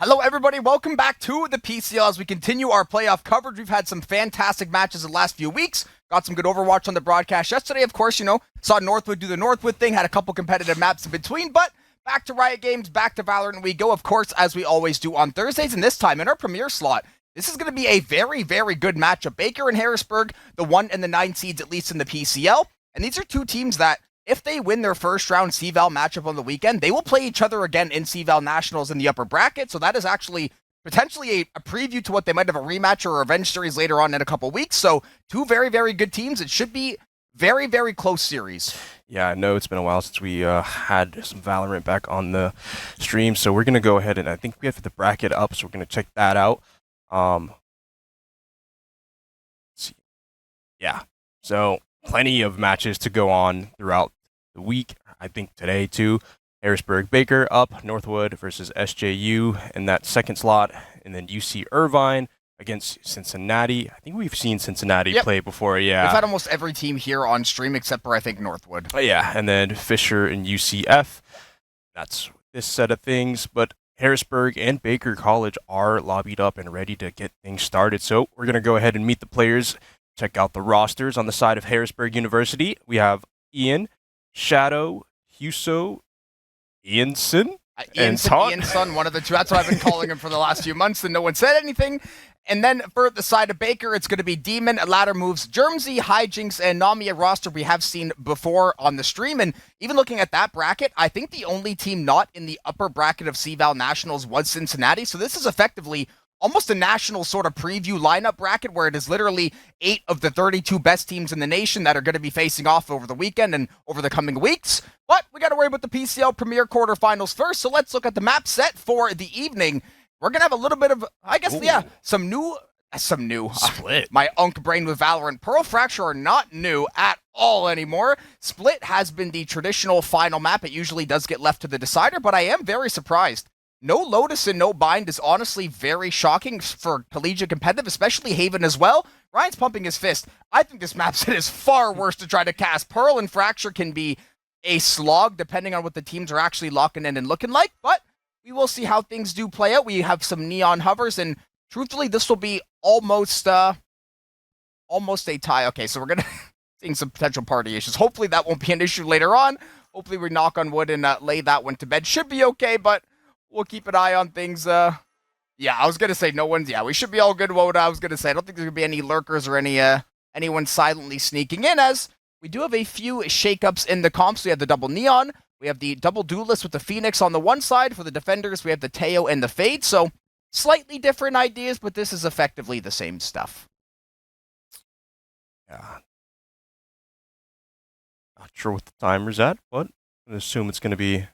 Hello everybody, welcome back to the PCL as we continue our playoff coverage. We've had some fantastic matches the last few weeks. Got some good Overwatch on the broadcast yesterday, of course, saw Northwood do the Northwood thing, had a couple competitive maps in between, but back to Riot Games, back to Valorant we go, of course, as we always do on Thursdays, and this time in our premiere slot, this is going to be a very, very good matchup. Baker and Harrisburg, the 1 and the 9 seeds, at least in the PCL, and these are two teams that if they win their first round CVAL matchup on the weekend, they will play each other again in CVAL Nationals in the upper bracket. So that is actually potentially a preview to what they might have a rematch or a revenge series later on in a couple weeks. So two very, very good teams. It should be very, very close series. Yeah, I know it's been a while since we had some Valorant back on the stream. So we're going to go ahead and I think we have the bracket up. So we're going to check that out. Let's see. Yeah. So plenty of matches to go on throughout the week. I think today too. Harrisburg Baker up, Northwood versus SJU in that second slot, and then UC Irvine against Cincinnati. I think we've seen Cincinnati play before. Yeah, we've had almost every team here on stream except for I think Northwood. Yeah, and then Fisher and UCF. That's this set of things, but Harrisburg and Baker College are lobbied up and ready to get things started. So we're gonna go ahead and meet the players. Check out the rosters on the side of Harrisburg University. We have Ian, Shadow, Huso, Ianson, Ianson, one of the two. That's what I've been calling him for the last few months, and no one said anything. And then for the side of Baker, it's going to be Demon, Ladder Moves, Germsy, Hijinks, and Nami, a roster we have seen before on the stream. And even looking at that bracket, I think the only team not in the upper bracket of CVAL Nationals was Cincinnati. So this is effectively almost a national sort of preview lineup bracket where it is literally 8 of the 32 best teams in the nation that are going to be facing off over the weekend and over the coming weeks. But we got to worry about the PCL Premier Quarterfinals first, so let's look at the map set for the evening. We're going to have a little bit of, some new Split. My unk brain with Valorant. Pearl Fracture are not new at all anymore. Split has been the traditional final map. It usually does get left to the decider, but I am very surprised. No Lotus and no Bind is honestly very shocking for collegiate competitive, especially Haven as well. Ryan's pumping his fist. I think this map set is far worse to try to cast. Pearl and Fracture can be a slog depending on what the teams are actually locking in and looking like, but we will see how things do play out. We have some neon hovers, and truthfully, this will be almost a tie. Okay, so we're going to seeing some potential party issues. Hopefully that won't be an issue later on. Hopefully we knock on wood and lay that one to bed. Should be okay, but we'll keep an eye on things. I was going to say we should be all good, Woda. I was going to say, I don't think there's going to be any lurkers or anyone silently sneaking in, as we do have a few shakeups in the comps. We have the double Neon. We have the double Duelist with the Phoenix on the one side. For the defenders, we have the Teo and the Fade. So slightly different ideas, but this is effectively the same stuff. Yeah. Not sure what the timer's at, but I'm going to assume it's going to be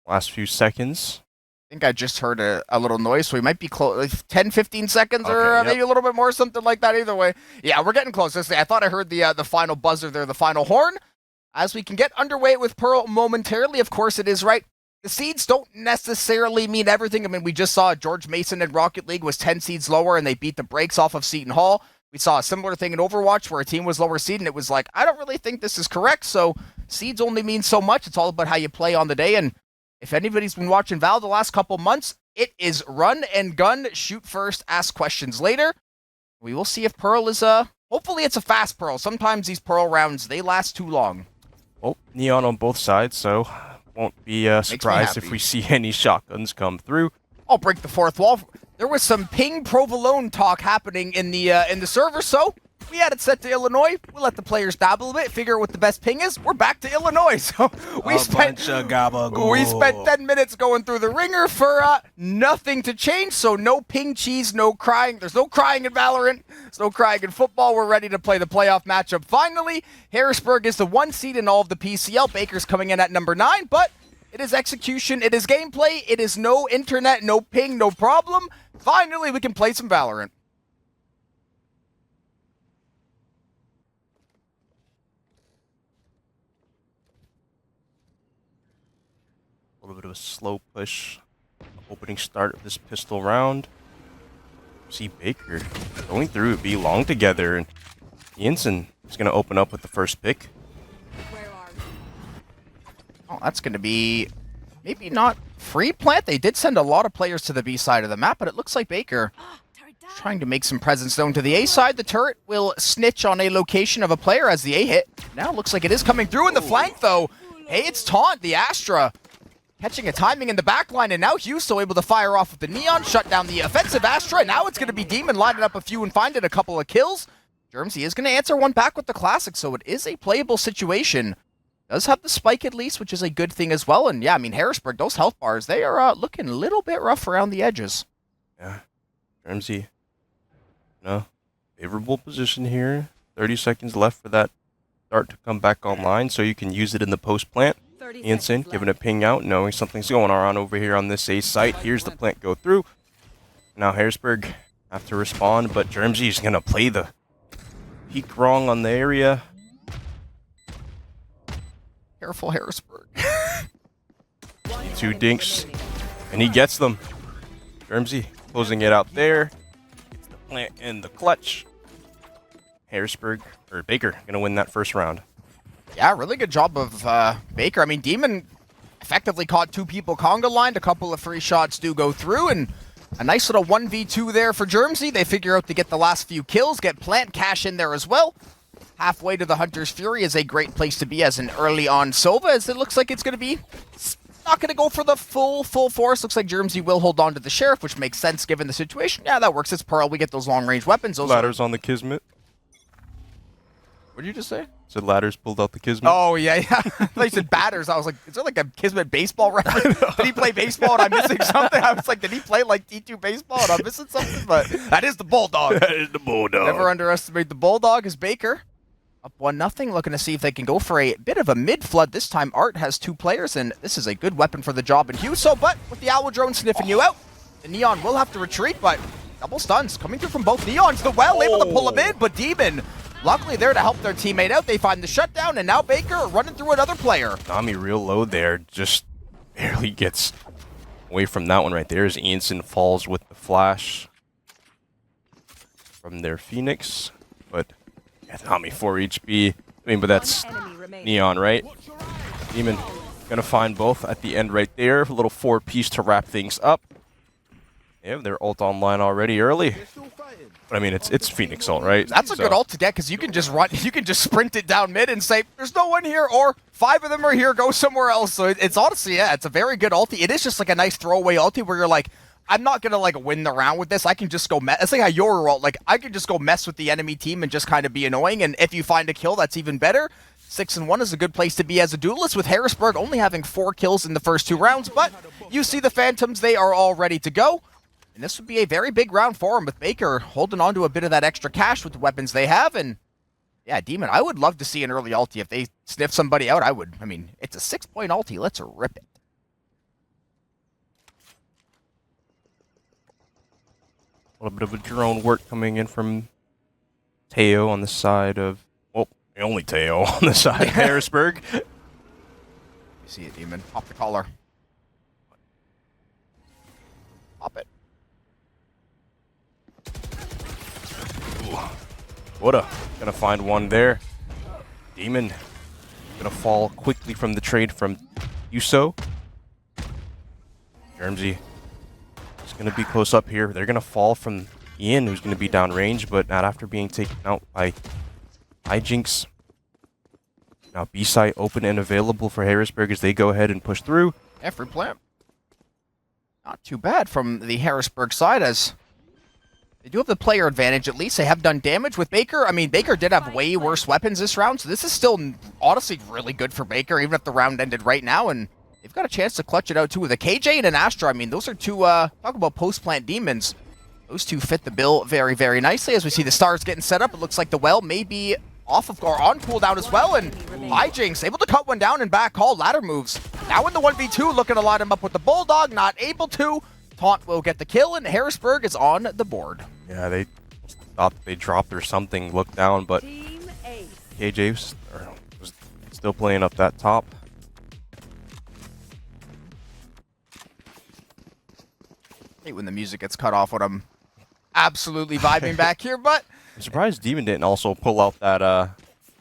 last few seconds. I think I just heard a little noise, so we might be close, like 10, 15 seconds, or maybe a little bit more, something like that. Either way, yeah, we're getting close. I thought I heard the final buzzer there, the final horn. As we can get underway with Pearl momentarily, of course it is right. The seeds don't necessarily mean everything. I mean, we just saw George Mason in Rocket League was 10 seeds lower, and they beat the brakes off of Seton Hall. We saw a similar thing in Overwatch where a team was lower seed, and it was like, I don't really think this is correct, so seeds only mean so much. It's all about how you play on the day, and if anybody's been watching Val the last couple months, it is run and gun, shoot first, ask questions later. We will see if Pearl is hopefully it's a fast Pearl. Sometimes these Pearl rounds, they last too long. Well, Neon on both sides, so won't be surprised if we see any shotguns come through. I'll break the fourth wall. There was some ping provolone talk happening in the server, so we had it set to Illinois. We let the players dabble a bit, figure out what the best ping is. We're back to Illinois. So we spent 10 minutes going through the ringer for nothing to change. So no ping cheese, no crying. There's no crying in Valorant. There's no crying in football. We're ready to play the playoff matchup. Finally, Harrisburg is the 1 seed in all of the PCL. Baker's coming in at number 9, but it is execution. It is gameplay. It is no internet, no ping, no problem. Finally, we can play some Valorant. A little bit of a slow push. Opening start of this pistol round. See Baker going through B long together, and Jensen is going to open up with the first pick. Oh, that's going to be maybe not free plant. They did send a lot of players to the B side of the map, but it looks like Baker trying to make some presence known to the A side. The turret will snitch on a location of a player as the A hit. Now it looks like it is coming through in the flank, though. Hey, it's Taunt, the Astra. Catching a timing in the back line, and now Huso able to fire off with the Neon, shut down the offensive Astra, and now it's going to be Demon lining up a few and finding a couple of kills. Germsy is going to answer one back with the Classic, so it is a playable situation. Does have the spike at least, which is a good thing as well, and yeah, I mean, Harrisburg, those health bars, they are looking a little bit rough around the edges. Yeah, Germsy. No, favorable position here. 30 seconds left for that dart to come back online, so you can use it in the post plant. Ianson giving a ping out, knowing something's going on over here on this A site. Here's the plant go through. Now Harrisburg have to respond, but Germsy's gonna play the peek wrong on the area. Careful, Harrisburg. 2 dinks, and he gets them. Germsy closing it out there. Gets the plant in the clutch. Harrisburg, or Baker, gonna win that first round. Yeah, really good job of Baker. I mean, Demon effectively caught 2 people conga lined. A couple of free shots do go through, and a nice little 1v2 there for Germsy. They figure out to get the last few kills, get plant cash in there as well. Halfway to the Hunter's Fury is a great place to be as an early on Sova, as it looks like it's going to be not going to go for the full force. Looks like Germsy will hold on to the Sheriff, which makes sense given the situation. Yeah, that works. It's Pearl. We get those long-range weapons. Those Ladders on the Kismet. What did you just say? Said Ladders pulled out the Kismet. Oh, yeah. I thought you said batters. I was like, is there like a Kismet baseball reference? Did he play baseball and I'm missing something? I was like, did he play like T2 baseball and I'm missing something? But that is the Bulldog. That is the Bulldog. Never underestimate the Bulldog as Baker. Up 1-0, looking to see if they can go for a bit of a mid-flood. This time, Art has 2 players, and this is a good weapon for the job in Huso, but with the Owl Drone sniffing you out, the Neon will have to retreat, but double stuns coming through from both Neons. The Well able to pull him in, but Demon luckily there to help their teammate out. They find the shutdown, and now Baker running through another player. Nami real low there, just barely gets away from that one right there as Ianson falls with the flash from their Phoenix, but yeah, Nami 4 HP. I mean, but that's Neon, right? Demon gonna find both at the end right there. A little 4-piece to wrap things up. They have their ult online already early. But I mean, it's Phoenix ult, right? That's a good ult to get because you can just run, you can just sprint it down mid and say, there's no one here, or 5 of them are here, go somewhere else. So it's honestly, yeah, it's a very good ulti. It is just like a nice throwaway ulti where you're like, I'm not gonna like win the round with this. I can just go mess. It's like how your ult, like I can just go mess with the enemy team and just kind of be annoying. And if you find a kill, that's even better. 6-1 is a good place to be as a duelist, with Harrisburg only having 4 kills in the first 2 rounds. But you see the Phantoms, they are all ready to go. And this would be a very big round for him, with Baker holding on to a bit of that extra cash with the weapons they have. And yeah, Demon, I would love to see an early ulti. If they sniff somebody out, I would. I mean, it's a 6-point ulti. Let's rip it. A little bit of a drone work coming in from Teo on the side of, well, only Teo on the side of Harrisburg. You see it, Demon. Pop the collar. Pop it. Woda gonna find one there. Demon gonna fall quickly from the trade from Yuso. Germsy is gonna be close up here. They're gonna fall from Ian, who's gonna be downrange, but not after being taken out by Hijinks. Now B site open and available for Harrisburg as they go ahead and push through. Every plant. Not too bad from the Harrisburg side, as they do have the player advantage. At least they have done damage with Baker. I mean, Baker did have way worse weapons this round, so this is still honestly really good for Baker, even if the round ended right now. And they've got a chance to clutch it out too with a KJ and an Astra. I mean, those are 2, talk about post-plant demons. Those 2 fit the bill very, very nicely. As we see the stars getting set up, it looks like the Well may be off of, or on cooldown as well. And Hijinks able to cut one down and back call ladder moves. Now in the 1v2, looking to line him up with the Bulldog, not able to. Taunt will get the kill, and Harrisburg is on the board. Yeah, they thought they dropped or something, looked down, but KJ was still playing up that top. I hate when the music gets cut off when I'm absolutely vibing back here, but I'm surprised Demon didn't also pull out that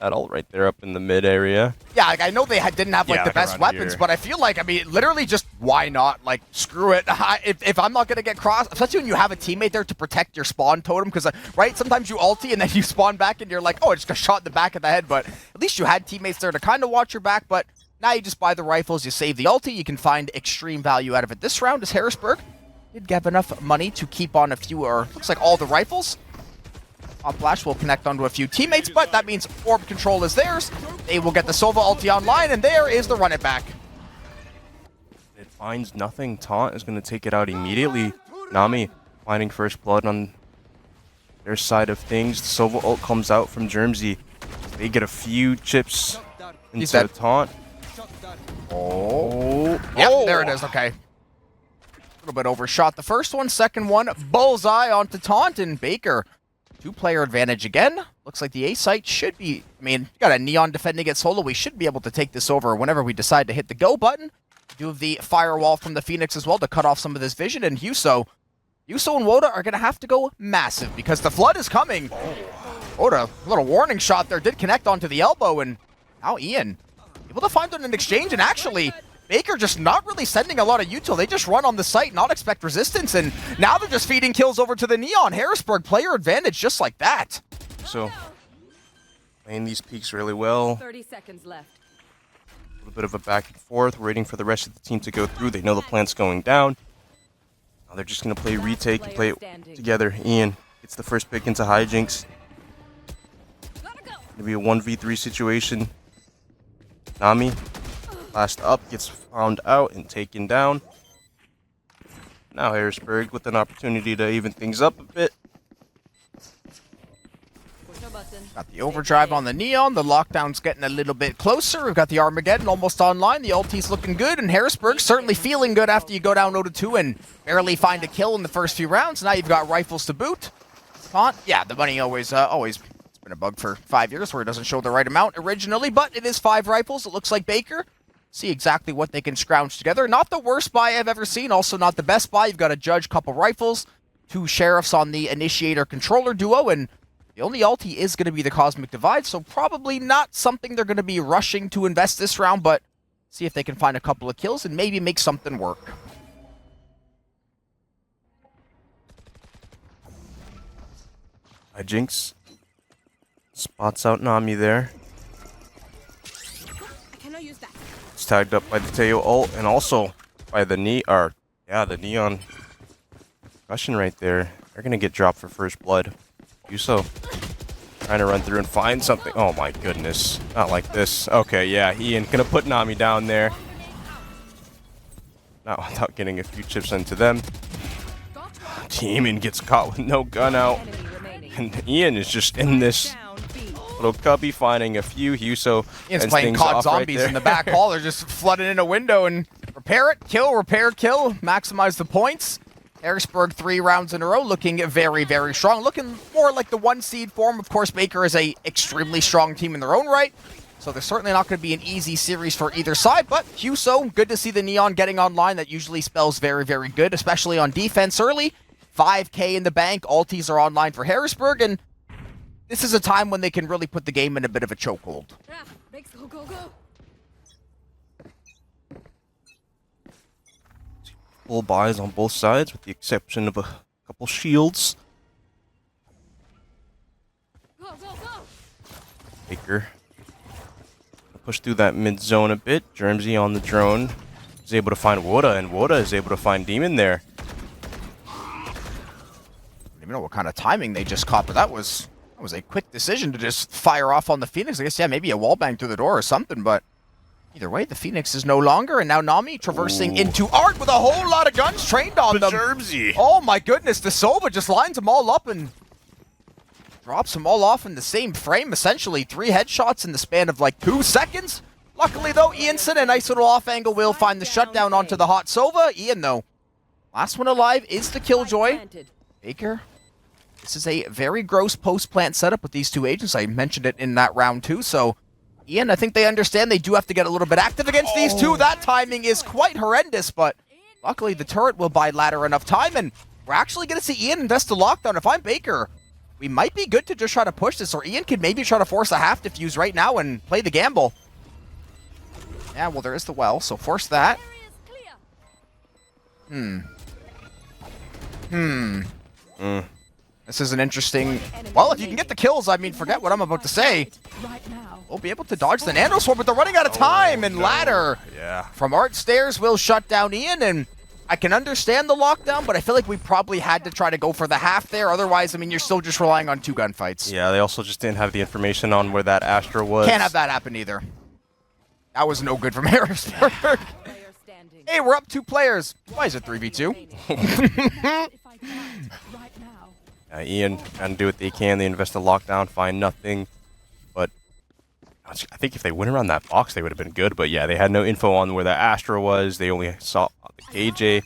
That ult right there up in the mid area. Yeah, like, I know they didn't have like Yeah, the like best around weapons, here. but I feel like, I mean, literally just why not? Like, screw it. If I'm not going to get crossed, especially when you have a teammate there to protect your spawn totem, because, right, sometimes you ulti and then you spawn back and you're like, oh, I just got shot in the back of the head, but at least you had teammates there to kind of watch your back, but now you just buy the rifles, you save the ulti, you can find extreme value out of it. This round is Harrisburg. Did have enough money to keep on a few, or looks like all the rifles. Top Flash will connect onto a few teammates, but that means orb control is theirs. They will get the Sova ulti online, and there is the run it back. It finds nothing. Taunt is going to take it out immediately. Nami finding first blood on their side of things. The Sova ult comes out from Germsy. They get a few chips into Taunt. Oh. Yep, there it is. Okay. A little bit overshot the first one. Second one, bullseye onto Taunt, and Baker. Two-player advantage again. Looks like the A site should be, I mean, you got a Neon defending it solo. We should be able to take this over whenever we decide to hit the go button. Do have the firewall from the Phoenix as well to cut off some of this vision, and Yuso and Woda are going to have to go massive because the flood is coming. Woda, a little warning shot there, did connect onto the elbow, and now Ian able to find an exchange, and actually Baker just not really sending a lot of util. They just run on the site, not expect resistance, and now they're just feeding kills over to the Neon. Harrisburg player advantage just like that. So, playing these peaks really well. 30 seconds left. A little bit of a back and forth, waiting for the rest of the team to go through. They know the plant's going down. Now they're just going to play retake and play it together. Ian gets the first pick into hijinks. Going to be a 1v3 situation. Nami, last up, gets found out and taken down. Now Harrisburg with an opportunity to even things up a bit. Got the overdrive on the Neon. The lockdown's getting a little bit closer. We've got the Armageddon almost online. The ulti's looking good, and Harrisburg certainly feeling good after you go down 0-2 and barely find a kill in the first few rounds. Now you've got rifles to boot. Taunt, yeah, the money always, it's been a bug for 5 years where it doesn't show the right amount originally, but it is 5 rifles. It looks like Baker. See exactly what they can scrounge together. Not the worst buy I've ever seen, also not the best buy. You've got a Judge, couple rifles, 2 sheriffs on the Initiator-Controller duo, and the only ulti is going to be the Cosmic Divide, so probably not something they're going to be rushing to invest this round, but see if they can find a couple of kills and maybe make something work. Jinx spots out Nami there. It's tagged up by the Teo ult and also by the the Neon Russian right there. They're going to get dropped for first blood. Yuso trying to run through and find something. Oh my goodness. Not like this. Okay, yeah, Ian gonna put Nami down there. Not without getting a few chips into them. Demon gets caught with no gun out. And Ian is just in this little cubby finding a few. Yuso Ian's playing COD Zombies in the back hall. They're just flooding in a window and repair it, kill, repair, kill, maximize the points. Harrisburg 3 rounds in a row looking very, very strong. Looking more like the 1 seed form. Of course, Baker is a extremely strong team in their own right. So they're certainly not going to be an easy series for either side. But Huso, good to see the Neon getting online. That usually spells very, very good, especially on defense early. 5K in the bank. Ultis are online for Harrisburg. And this is a time when they can really put the game in a bit of a chokehold. Full buys on both sides, with the exception of a couple shields. Baker push through that mid zone a bit. Germsy on the drone is able to find Woda, and Woda is able to find Demon there. I don't even know what kind of timing they just caught, but that was a quick decision to just fire off on the Phoenix. I guess, yeah, maybe a wallbang through the door or something, but either way, the Phoenix is no longer, and now Nami traversing into Art with a whole lot of guns trained on them. Germsy. Oh my goodness, the Sova just lines them all up and drops them all off in the same frame, essentially. 3 headshots in the span of like 2 seconds. Luckily though, Ianson, a nice little off angle, will find the shutdown onto the hot Sova. Ian though, last one alive is the Killjoy. Baker, this is a very gross post-plant setup with these 2 agents. I mentioned it in that round too, so Ian, I think they understand they do have to get a little bit active against these 2. That timing is quite horrendous, but luckily the turret will buy ladder enough time, and we're actually going to see Ian invest the lockdown. If I'm Baker, we might be good to just try to push this, or Ian could maybe try to force a half defuse right now and play the gamble. Yeah, well, there is the well, so force that. This is an interesting... Well, if you can get the kills, I mean, forget what I'm about to say. We'll be able to dodge the Nano Sword, but they're running out of time, and Ladder from Art Stairs will shut down Ian, and I can understand the lockdown, but I feel like we probably had to try to go for the half there. Otherwise, I mean, you're still just relying on 2 gunfights. Yeah, they also just didn't have the information on where that Astra was. Can't have that happen either. That was no good from Harrisburg. Hey, we're up 2 players. Why is it 3v2? Ian trying to do what they can. They invest in lockdown, find nothing. But I think if they went around that box, they would have been good. But yeah, they had no info on where the Astra was. They only saw the KJ.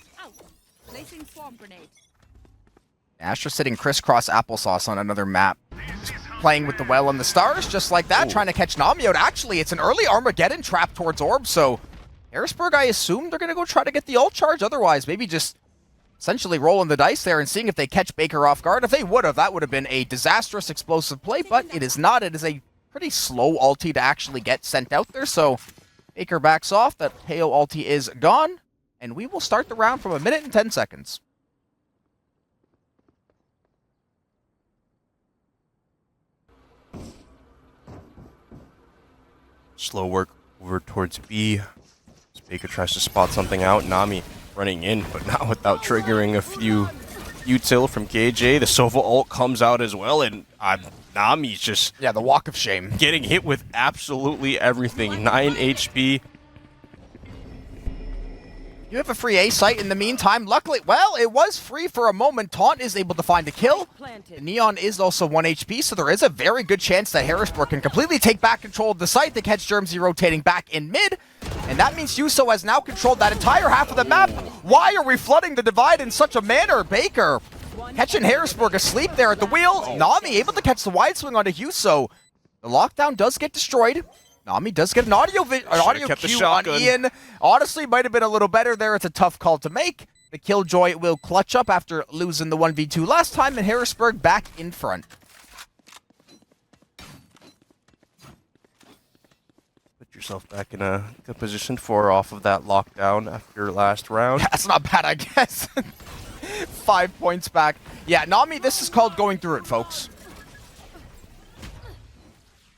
Astra sitting crisscross applesauce on another map. Just playing with the well and the stars, just like that, trying to catch Nami out. Actually, it's an early Armageddon trap towards Orb, so Harrisburg, I assume they're going to go try to get the ult charge. Otherwise, maybe just essentially rolling the dice there and seeing if they catch Baker off guard. If they would have, that would have been a disastrous explosive play, but it is not. It is a pretty slow ulti to actually get sent out there, so Baker backs off. That KO ulti is gone, and we will start the round from 1 minute and 10 seconds. Slow work over towards B. Baker tries to spot something out. Nami running in, but not without triggering a few util from KJ. The Sova ult comes out as well, and Nami's just... Yeah, the walk of shame. Getting hit with absolutely everything. 9 HP. You have a free A site in the meantime. Luckily, well, it was free for a moment. Taunt is able to find a kill. The Neon is also 1 HP, so there is a very good chance that Harrisburg can completely take back control of the site. They catch Germsy rotating back in mid, and that means Yuso has now controlled that entire half of the map. Why are we flooding the divide in such a manner? Baker catching Harrisburg asleep there at the wheel. Nami able to catch the wide swing onto Yuso. The lockdown does get destroyed. Nami does get an audio cue on Ian. Honestly, might have been a little better there. It's a tough call to make. The Killjoy will clutch up after losing the 1v2 last time, and Harrisburg back in front. Put yourself back in a good position for off of that lockdown after last round. That's not bad, I guess. 5 points back. Yeah, Nami, this is called going through it, folks.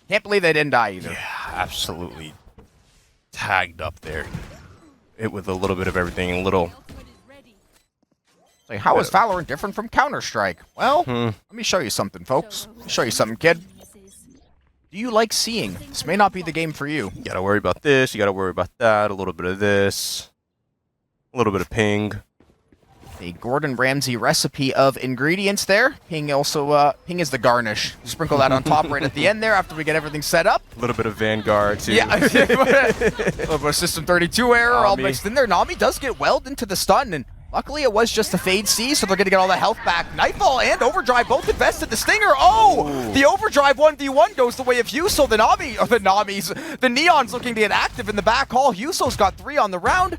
Can't believe they didn't die either. Yeah, absolutely tagged up there. It with a little bit of everything, a little... Like, how is Valorant different from Counter-Strike? Well, let me show you something, folks. Let me show you something, kid. Do you like seeing? This may not be the game for you. You gotta worry about this, you gotta worry about that, a little bit of this, a little bit of ping. The Gordon Ramsay recipe of ingredients there. Ping also, ping is the garnish. You sprinkle that on top right at the end there after we get everything set up. A little bit of Vanguard, too. Yeah, a little bit of System 32 error all mixed in there. Nami does get welled into the stun, and luckily it was just a Fade C, so they're going to get all the health back. Nightfall and Overdrive both invested the Stinger. Oh! Ooh. The Overdrive 1v1 goes the way of Yuso. The Neon's looking to get active in the back hall. Yuso's got 3 on the round.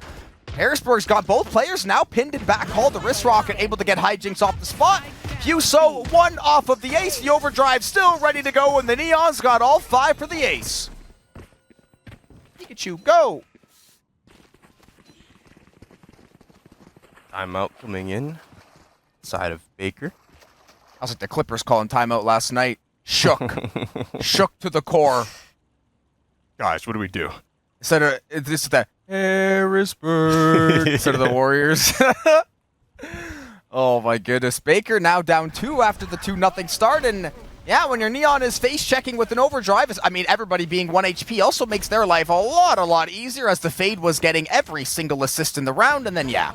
Harrisburg's got both players now pinned in back hall. The wrist rocket able to get hijinks off the spot. Yuso 1 off of the ace. The Overdrive still ready to go, and the Neon's got all 5 for the ace. Pikachu, go! Timeout coming in. Side of Baker. I was like the Clippers calling timeout last night. Shook. Shook to the core. Guys, what do we do? Instead of this is that Harrisburg instead of the Warriors. Oh my goodness. Baker now down 2 after the 2-0 start, and yeah, when your Neon is face checking with an Overdrive, I mean, everybody being 1 HP also makes their life a lot easier, as the Fade was getting every single assist in the round, and then yeah,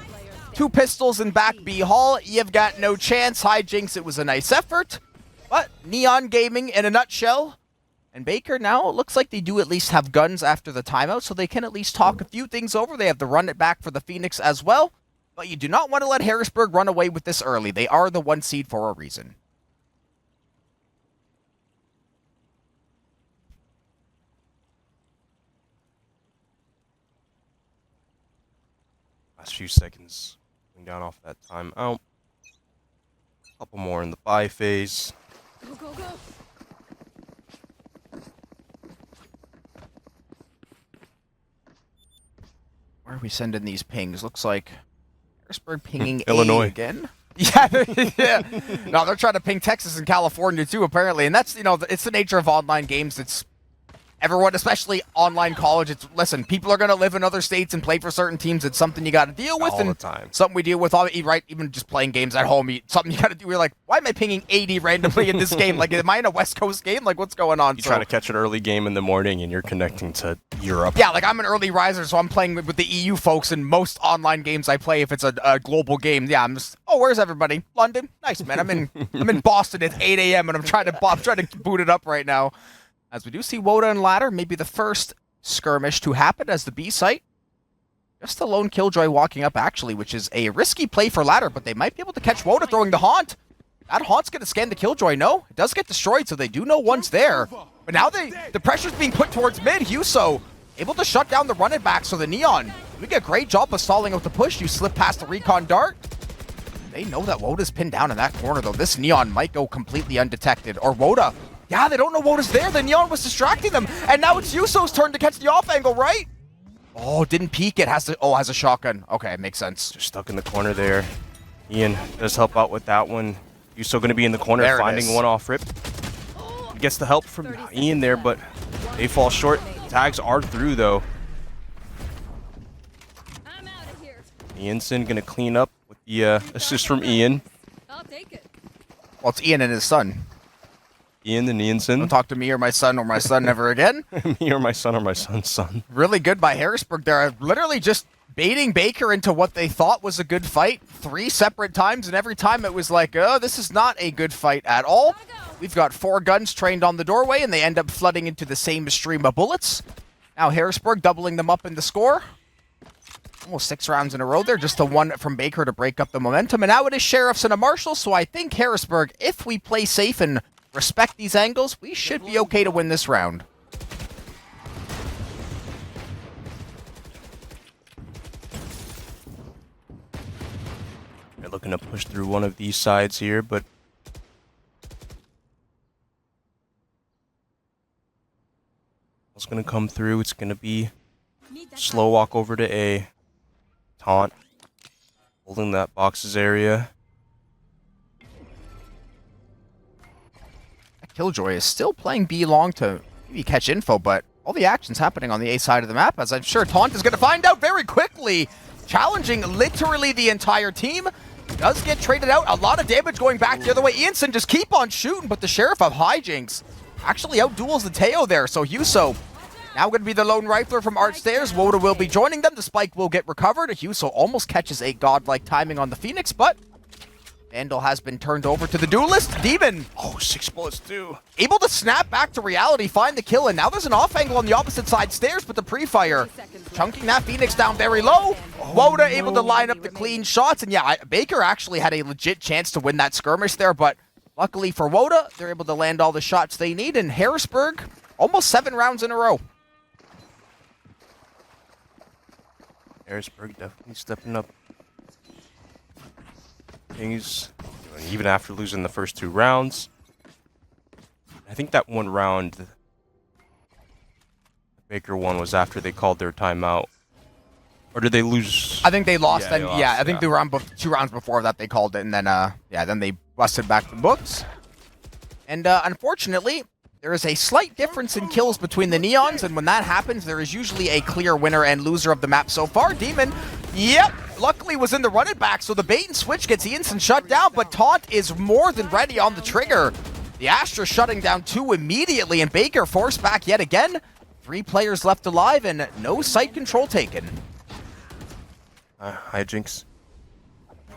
2 pistols in back B hall. You've got no chance. Hijinks, it was a nice effort, but Neon Gaming in a nutshell. And Baker now, it looks like they do at least have guns after the timeout, so they can at least talk a few things over. They have to run it back for the Phoenix as well. But you do not want to let Harrisburg run away with this early. They are the 1 seed for a reason. Last few seconds going down off that timeout. Couple more in the buy phase. Go, go, go. Where are we sending these pings? Looks like Harrisburg pinging Illinois A again. Yeah, yeah. No, they're trying to ping Texas and California too, apparently. And that's, you know, it's the nature of online games. It's everyone, especially online college. It's listen, people are going to live in other states and play for certain teams. It's something you got to deal with, all and the time. something we deal with. Right, even just playing games at home, something you got to do. We're like, why am I pinging 80 randomly in this game? Like, am I in a West Coast game? Like, what's going on? You try to catch an early game in the morning, and you're connecting to Europe. Yeah, like I'm an early riser, so I'm playing with the EU folks in most online games I play. If it's a global game, yeah, I'm just, oh, where's everybody? London, nice man. I'm in Boston at 8 a.m. and I'm trying to boot it up right now. As we do see Woda and Ladder, maybe the first skirmish to happen as the B site. Just the lone Killjoy walking up, actually, which is a risky play for Ladder, but they might be able to catch Woda throwing the Haunt. That Haunt's going to scan the Killjoy, no? It does get destroyed, so they do know one's there. But now the pressure's being put towards mid. Huso able to shut down the running back, so the Neon doing a great job of stalling out the push. You slip past the recon dart. They know that Woda's pinned down in that corner, though. This Neon might go completely undetected. Or Woda. Yeah, they don't know Woda's there. The Neon was distracting them. And now it's Yuso's turn to catch the off angle, right? Oh, didn't peek it. Has a shotgun. Okay, makes sense. Just stuck in the corner there. Ian does help out with that one. Yuso going to be in the corner, There it finding is. one off rip. Gets the help from Ian there, but they fall short. Tags are through, though. I'm out of here. Ianson going to clean up with the assist from Ian. I'll take it. Well, it's Ian and his son. Ian and Don't Ianson. talk to me or my son never again. Me or my son's son. Really good by Harrisburg there. Literally just baiting Baker into what they thought was a good fight 3 separate times, and every time it was like, oh, this is not a good fight at all. We've got 4 guns trained on the doorway, and they end up flooding into the same stream of bullets. Now Harrisburg doubling them up in the score. Almost 6 rounds in a row there, just the one from Baker to break up the momentum. And now it is Sheriffs and a Marshal, so I think Harrisburg, if we play safe and respect these angles, we should be okay to win this round. They're looking to push through one of these sides here, but what's going to come through? It's going to be slow walk over to A. Taunt. Holding that boxes area. Killjoy is still playing B long to maybe catch info, but all the action's happening on the A side of the map, as I'm sure Taunt is going to find out very quickly. Challenging literally the entire team. Does get traded out. A lot of damage going back the other way. Ianson just keep on shooting, but the Sheriff of Hijinks actually outduels the Teo there. So Huso now going to be the lone rifler from Art Stairs. Woda will be joining them. The spike will get recovered. Huso almost catches a godlike timing on the Phoenix, but Vandal has been turned over to the duelist. Demon, Oh, 6 bullets too. able to snap back to reality, find the kill, and now there's an off angle on the opposite side stairs, but the pre-fire chunking that Phoenix down very low. Woda able to line up the clean shots, and yeah, Baker actually had a legit chance to win that skirmish there, but luckily for Woda, they're able to land all the shots they need, and Harrisburg, almost 7 rounds in a row. Harrisburg definitely stepping up. Things, even after losing the first 2 rounds. I think that one round, the Baker one, was after they called their timeout. Or did they lose? I think they lost, Yeah, they and lost, yeah, I think yeah. they were 2 rounds before that they called it, and then then they busted back the books. And unfortunately, there is a slight difference in kills between the Neons, and when that happens, there is usually a clear winner and loser of the map so far. Demon, yep, luckily was in the run it back, so the bait and switch gets Ianson shut down, but Taunt is more than ready on the trigger. The Astra shutting down 2 immediately, and Baker forced back yet again. 3 players left alive, and no site control taken. Hijinks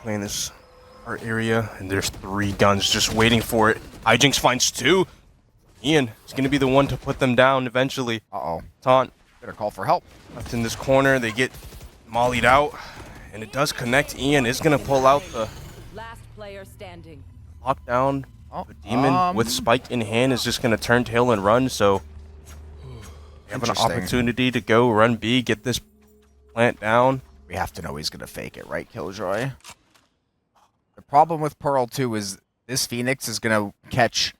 playing this art area, and there's 3 guns just waiting for it. Hijinks finds 2. Ian is going to be the one to put them down eventually. Uh-oh. Taunt Better call for help. left in this corner. They get mollied out, and it does connect. Ian is going to pull out the Last player standing. lockdown. Oh, The Demon with spike in hand is just going to turn tail and run, so they have an Interesting. opportunity to go run B, get this plant down. We have to know he's going to fake it, right, Killjoy? The problem with Pearl, too, is this Phoenix is going to catch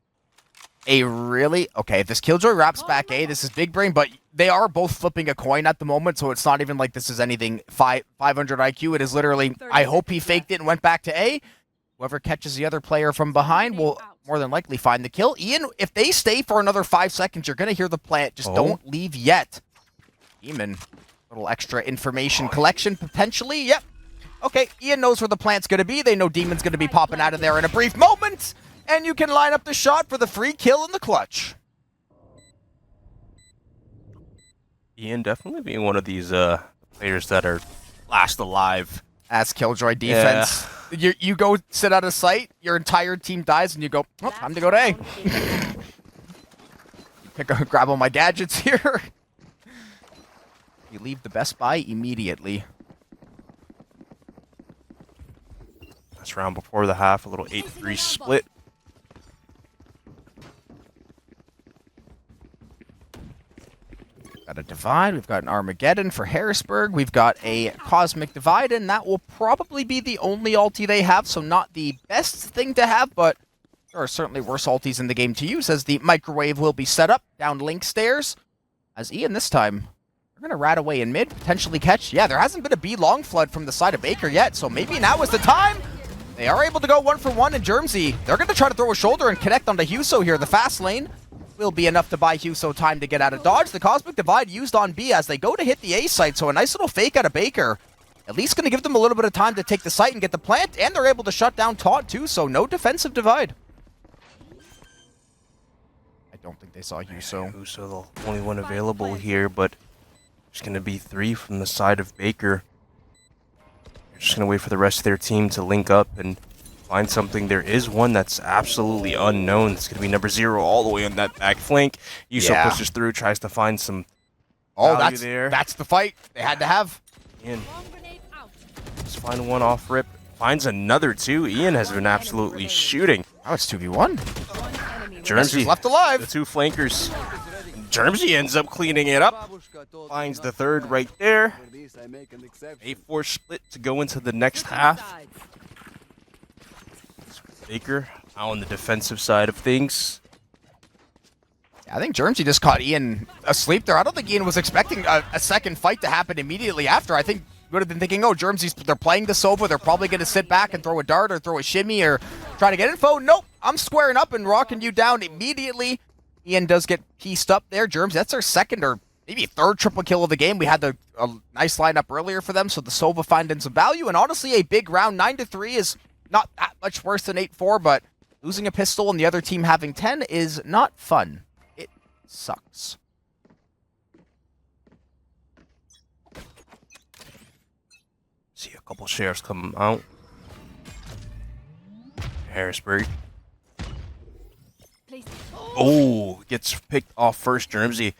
a really... Okay, if this Killjoy wraps back A, this is big brain, but they are both flipping a coin at the moment, so it's not even like this is anything 500 IQ. It is literally, I hope he faked it and went back to A. Whoever catches the other player from behind will more than likely find the kill. Ian, if they stay for another 5 seconds, you're going to hear the plant. Just don't leave yet. Demon, little extra information collection, potentially. Yep. Okay, Ian knows where the plant's going to be. They know Demon's going to be popping out of there in a brief moment. And you can line up the shot for the free kill in the clutch. Ian definitely being one of these players that are last alive. As Killjoy defense. Yeah. You go sit out of sight, your entire team dies, and you go, oh, time to go to A. Grab all my gadgets here. You leave the Best Buy immediately. Last round before the half, a little 8-3 split. Got a Divide, we've got an Armageddon for Harrisburg, we've got a Cosmic Divide, and that will probably be the only ulti they have, so not the best thing to have, but there are certainly worse ultis in the game to use, as the microwave will be set up down Link stairs. As Ian this time, they're going to rat away in mid, potentially catch. Yeah, there hasn't been a B long flood from the side of Baker yet, so maybe now is the time. They are able to go 1-for-1 in Germsy. They're going to try to throw a shoulder and connect onto Huso here, the fast lane. Will be enough to buy Huso time to get out of dodge. The Cosmic Divide used on B as they go to hit the A site, so a nice little fake out of Baker. At least going to give them a little bit of time to take the site and get the plant, and they're able to shut down Taunt too, so no defensive divide. I don't think they saw Huso. Huso, the only one available here, but there's going to be 3 from the side of Baker. They're just going to wait for the rest of their team to link up and find something. There is one that's absolutely unknown. It's going to be number 0 all the way on that back flank. Huso pushes through, tries to find some value there. That's the fight they had to have. Ian just find one off rip. Finds another 2. Ian has been absolutely shooting. Now it's 2v1. Germsy left alive. The 2 flankers. Germsy ends up cleaning it up. Finds the 3rd right there. A 4 split to go into the next half. Baker out on the defensive side of things. Yeah, I think Germsy just caught Ian asleep there. I don't think Ian was expecting a second fight to happen immediately after. I think he would have been thinking, oh, they're playing the Sova. They're probably going to sit back and throw a dart or throw a shimmy or try to get info. Nope, I'm squaring up and rocking you down immediately. Ian does get pieced up there. Germsy, that's their 2nd or maybe 3rd triple kill of the game. We had a nice lineup earlier for them, so the Sova finding some value. And honestly, a big round, 9-3 is not that much worse than 8-4, but losing a pistol and the other team having 10 is not fun. It sucks. See a couple sheriffs come out. Harrisburg. Oh, gets picked off first. Germsy.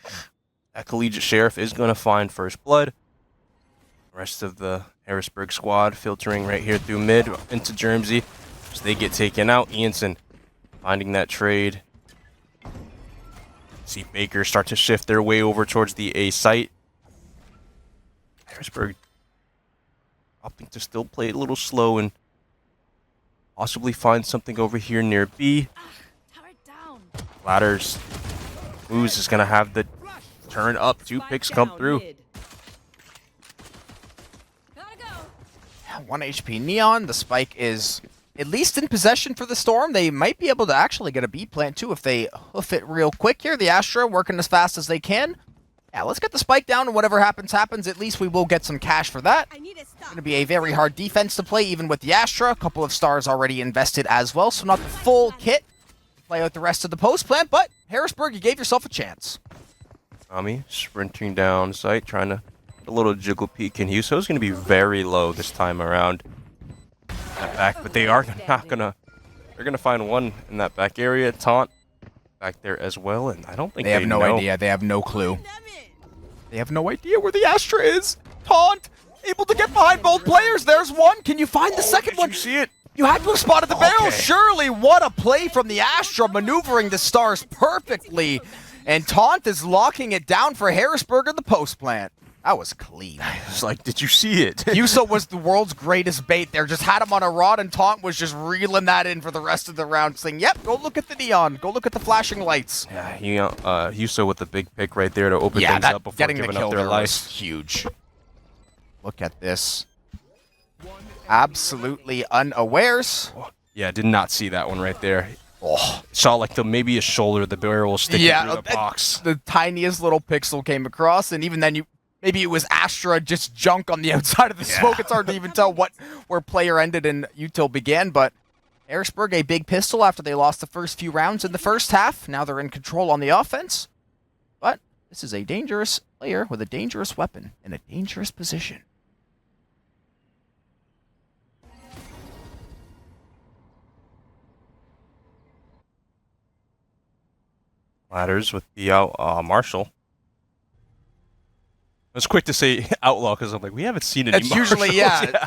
That collegiate sheriff is going to find first blood. Rest of the Harrisburg squad filtering right here through mid into Germsy. So they get taken out. Ianson finding that trade. See Baker start to shift their way over towards the A site. Harrisburg opting to still play a little slow and possibly find something over here near B. Ladders. Ooze is going to have the turn up. 2 picks come through. 1 HP Neon. The spike is at least in possession for the Storm. They might be able to actually get a B plant too if they hoof it real quick here. The Astra working as fast as they can. Yeah, let's get the spike down, and whatever happens, happens. At least we will get some cash for that. It's going to be a very hard defense to play, even with the Astra. A couple of stars already invested as well, so not the full kit to play out the rest of the post plant, but Harrisburg, you gave yourself a chance. Tommy sprinting down site, trying to get a little jiggle peek, and Huso's going to be very low this time around. That back, but they are not going to... They're going to find one in that back area. Taunt back there as well, and I don't think they have no idea. They have no clue. They have no idea where the Astra is. Taunt, able to get behind both players. There's one. Can you find the second one? Did you see it? You had to have spotted the barrel. Surely, what a play from the Astra, maneuvering the stars perfectly. And Taunt is locking it down for Harrisburg in the post plant. That was clean. It's like, did you see it? Yuso was the world's greatest bait there. Just had him on a rod, and Taunt was just reeling that in for the rest of the round, saying, yep, go look at the neon. Go look at the flashing lights. Yeah, Yuso with the big pick right there to open Yeah, things that up before getting the giving kill up their there was life. huge. Look at this. Absolutely unawares. Yeah, did not see that one right there. Oh. Saw like maybe a shoulder, the barrel sticking through the box. The tiniest little pixel came across, and even then, maybe it was Astra just junk on the outside of the smoke. It's hard to even tell where player ended and util began, but Harrisburg, a big pistol after they lost the first few rounds in the first half. Now they're in control on the offense, but this is a dangerous player with a dangerous weapon in a dangerous position. Ladders with the Marshall. I was quick to say Outlaw because I'm like, we haven't seen any It's Marshalls. usually, yeah.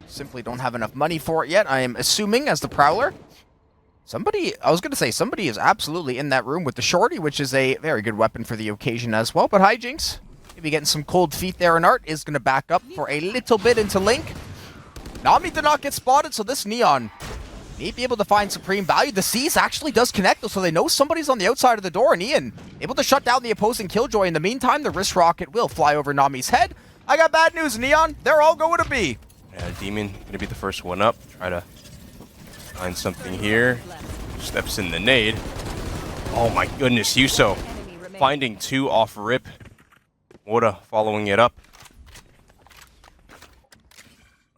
Simply don't have enough money for it yet, I am assuming, as the Prowler. I was going to say, somebody is absolutely in that room with the Shorty, which is a very good weapon for the occasion as well. But Hijinks, maybe getting some cold feet there, and Art is going to back up for a little bit into Link. Nami did not get spotted, so this Neon may be able to find supreme value. The C's actually does connect, though, so they know somebody's on the outside of the door, and Ian able to shut down the opposing Killjoy. In the meantime, the wrist rocket will fly over Nami's head. I got bad news, Neon. They're all going to B. Yeah, Demon gonna be the first one up. Try to find something here. Steps in the nade. Oh my goodness, Yuso finding two off rip. Moda following it up.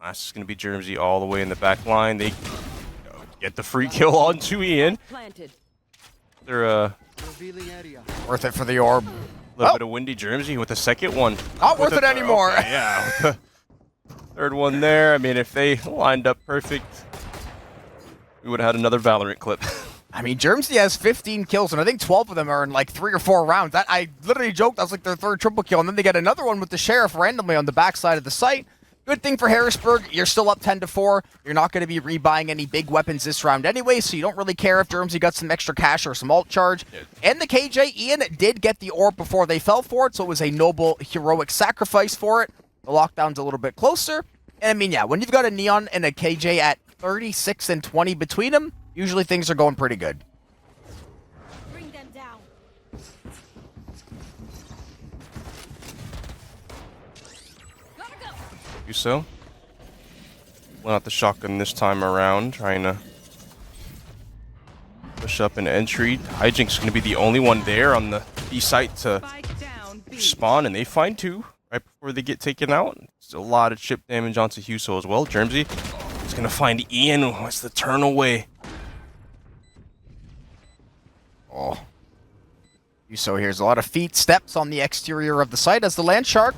Last is gonna be Jersey all the way in the back line. They get the free kill onto Ian. Planted. They're Worth it for the orb. a little bit of windy Jersey with the second one. Not worth it anymore. Okay, yeah, with the third one there. I mean, if they lined up perfect, we would have had another Valorant clip. I mean, Germsy has 15 kills, and I think 12 of them are in like 3 or 4 rounds. I literally joked that was like their third triple kill, and then they get another one with the Sheriff randomly on the backside of the site. Good thing for Harrisburg, you're still up 10-4. You're not going to be rebuying any big weapons this round anyway, so you don't really care if Germsy got some extra cash or some alt charge. And the KJ, Ian did get the orb before they fell for it, so it was a noble, heroic sacrifice for it. The lockdown's a little bit closer. And I mean, yeah, when you've got a Neon and a KJ at 36 and 20 between them, usually things are going pretty good. Bring them down. Gotta go. Yuso went out the shotgun this time around, trying to push up an entry. Hijinks going to be the only one there on the B site to Spike down. B. spawn, and they find two right before they get taken out. It's a lot of chip damage onto Huso as well. Germsy is going to find Ian. What's the turn away? Oh. So here's a lot of feet steps on the exterior of the site as the Land Shark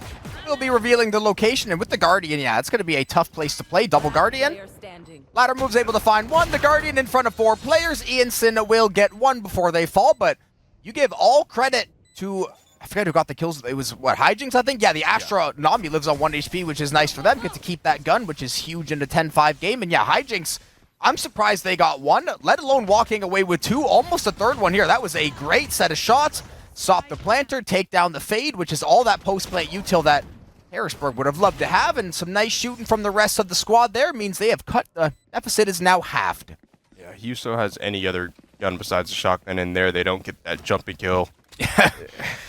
will be revealing the location. And with the Guardian, yeah, it's going to be a tough place to play. Double Guardian. Player standing. Ladder moves able to find one. The Guardian in front of 4 players. Ianson will get one before they fall, but you give all credit to, I forget who got the kills. It was, what, Hijinks, I think? Yeah, the Astra Nami lives on 1 HP, which is nice for them. Get to keep that gun, which is huge in a 10-5 game. And yeah, Hijinks, I'm surprised they got one, let alone walking away with 2. Almost a third one here. That was a great set of shots. Stop the planter, take down the fade, which is all that post-plant util that Harrisburg would have loved to have, and some nice shooting from the rest of the squad there means they have cut, the deficit is now halved. Yeah, Huso has any other gun besides the shotgun in there. They don't get that jumping kill.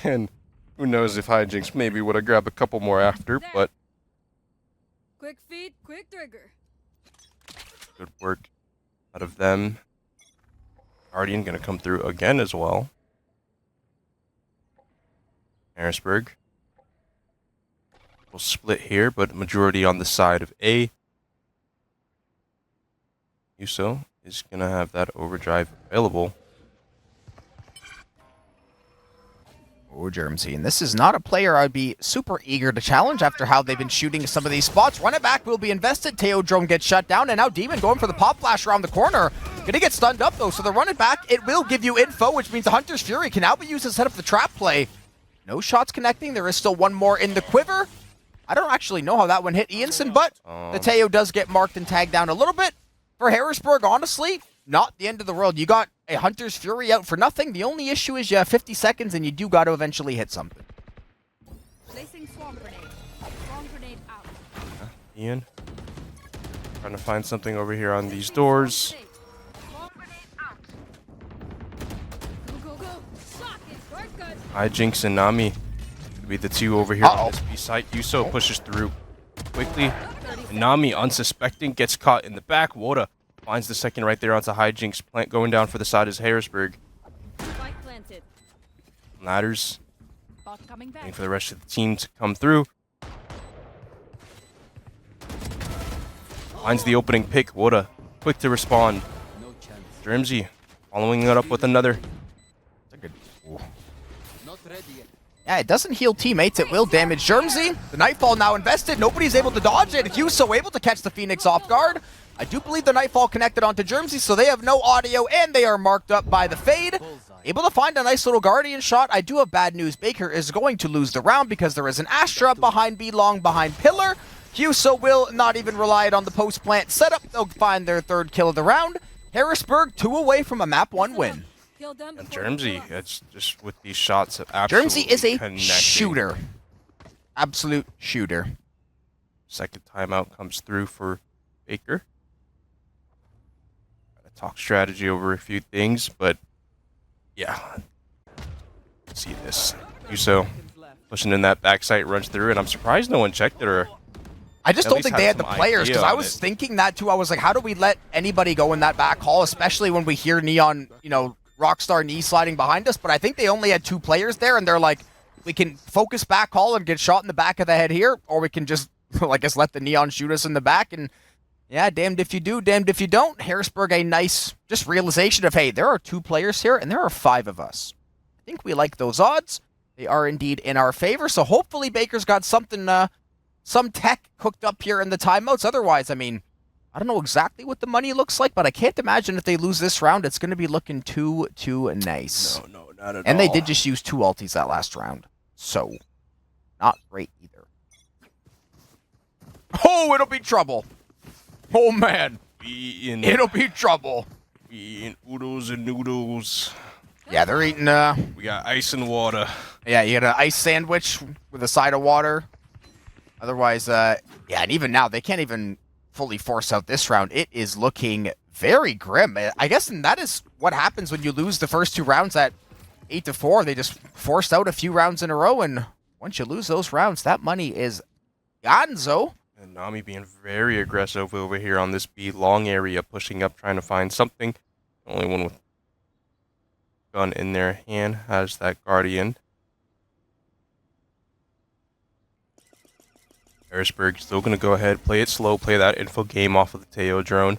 And who knows if Hijinks maybe would have grabbed a couple more after, but Quick feet, quick trigger. good work out of them. Guardian going to come through again as well. Harrisburg will split here, but majority on the side of A. Yuso is going to have that overdrive available. Oh, Germsy, and this is not a player I'd be super eager to challenge after how they've been shooting some of these spots. Run it back will be invested. Teodrome gets shut down, and now Demon going for the pop flash around the corner. Gonna get stunned up, though, so the run it back, it will give you info, which means the Hunter's Fury can now be used to set up the trap play. No shots connecting. There is still one more in the quiver. I don't actually know how that one hit Ianson, but the Teo does get marked and tagged down a little bit. For Harrisburg, honestly, not the end of the world. You got a Hunter's Fury out for nothing. The only issue is you have 50 seconds, and you do got to eventually hit something. Ian. Trying to find something over here on these doors. Go, go, go. Shock it. Shortcut. Hijinks and Nami could be the two over here on this B site. Yuso pushes through quickly. And Nami, unsuspecting, gets caught in the back. Woda finds the second right there onto Hijinks. Plant going down for the side is Harrisburg. Spike planted. Ladders Bot coming back. waiting for the rest of the team to come through. Finds the opening pick. Woda quick to respond. Drimsy following it up with another. That's a good. Yeah, it doesn't heal teammates. It will damage Germsy. The Nightfall now invested. Nobody's able to dodge it. Yuso able to catch the Phoenix off guard. I do believe the Nightfall connected onto Germsy, so they have no audio, and they are marked up by the Fade. Able to find a nice little Guardian shot. I do have bad news. Baker is going to lose the round because there is an Astra behind B long behind Pillar. Yuso will not even rely on the post-plant setup. They'll find their third kill of the round. Harrisburg 2 away from a map 1 win. Kill them And before Germsy, they it's just with these shots, absolutely Germsy is a connecting. shooter. Absolute shooter. Second timeout comes through for Baker. Gotta talk strategy over a few things, but yeah. See this. Yuso pushing in that backside, runs through, and I'm surprised no one checked it or I just At don't least think they had had the some players, idea because I on was it. thinking that too. I was like, how do we let anybody go in that back hall, especially when we hear Neon, Rockstar knee sliding behind us? But I think they only had 2 players there, and they're like, we can focus back hall and get shot in the back of the head here, or we can just, I guess, let the Neon shoot us in the back. And yeah, damned if you do, damned if you don't. Harrisburg, a nice just realization of, hey, there are 2 players here, and there are 5 of us. I think we like those odds. They are indeed in our favor, so hopefully Baker's got something, some tech cooked up here in the timeouts. Otherwise, I mean, I don't know exactly what the money looks like, but I can't imagine if they lose this round, it's going to be looking too nice. no, not at all. And they did just use 2 ultis that last round, so not great either. Oh, it'll be trouble. Oh, man. It'll be trouble. Eating oodles and noodles. Yeah, they're eating, We got ice and water. yeah, you get an ice sandwich with a side of water. Otherwise, yeah, and even now, they can't even fully force out this round. It is looking very grim. I guess and that is what happens when you lose the first 2 rounds at 8-4. They just forced out a few rounds in a row, and once you lose those rounds, that money is gonzo. And Nami being very aggressive over here on this B long area, pushing up, trying to find something. The only one with gun in their hand has that Guardian. Harrisburg still going to go ahead, play it slow, play that info game off of the Teo drone.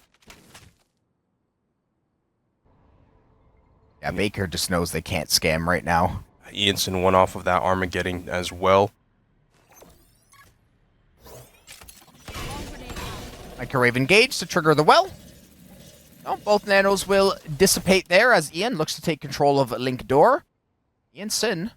Yeah, Baker just knows they can't scam right now. Ianson one off of that Armageddon as well. Microwave engaged to trigger the well. No, both nanos will dissipate there as Ian looks to take control of Link Door. Ianson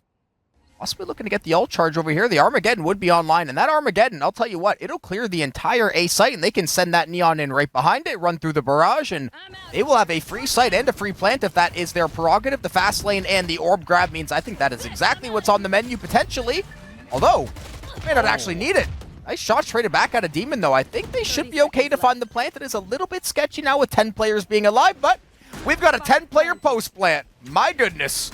possibly looking to get the ult charge over here. The Armageddon would be online, and that Armageddon, I'll tell you what, it'll clear the entire A site, and they can send that Neon in right behind it, run through the barrage, and they will have a free site and a free plant if that is their prerogative. The fast lane and the orb grab means I think that is exactly what's on the menu potentially, although may not actually need it. Nice shot traded back out of Demon, though. I think they should be okay to find the plant. It is a little bit sketchy now with 10 players being alive, but we've got a 10-player post plant. My goodness.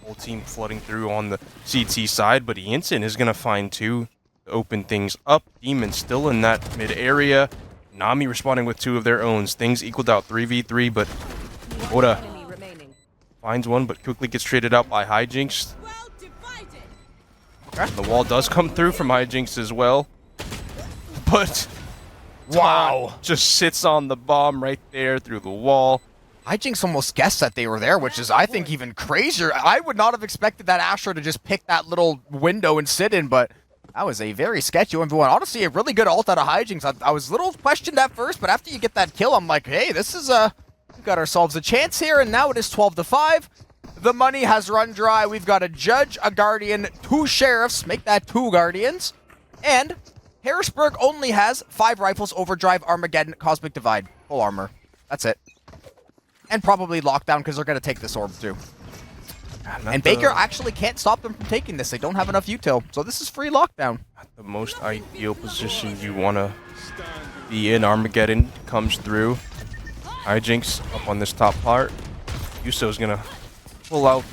Whole team flooding through on the CT side, but Ianson is going to find 2 to open things up. Demon still in that mid area. Nami responding with 2 of their own. Things equaled out 3v3, but Oda finds one, but quickly gets traded out by Hijinks. The wall does come through from Hijinks as well. But Wow. just sits on the bomb right there through the wall. Hijinks almost guessed that they were there, which is, I think, even crazier. I would not have expected that Astra to just pick that little window and sit in, but that was a very sketchy 1v1. Honestly, a really good ult out of Hijinks. I was a little questioned at first, but after you get that kill, I'm like, hey, this is we've got ourselves a chance here, and now it is 12-5. The money has run dry. We've got a Judge, a Guardian, 2 Sheriffs, make that 2 Guardians, and Harrisburg only has 5 rifles, Overdrive, Armageddon, Cosmic Divide, full armor. That's it. And probably Lockdown, because they're going to take this orb too. And Baker actually can't stop them from taking this. They don't have enough util. So this is free lockdown. Not the most ideal position you want to be in. Armageddon comes through. Hijinks up on this top part. Yuso's going to pull out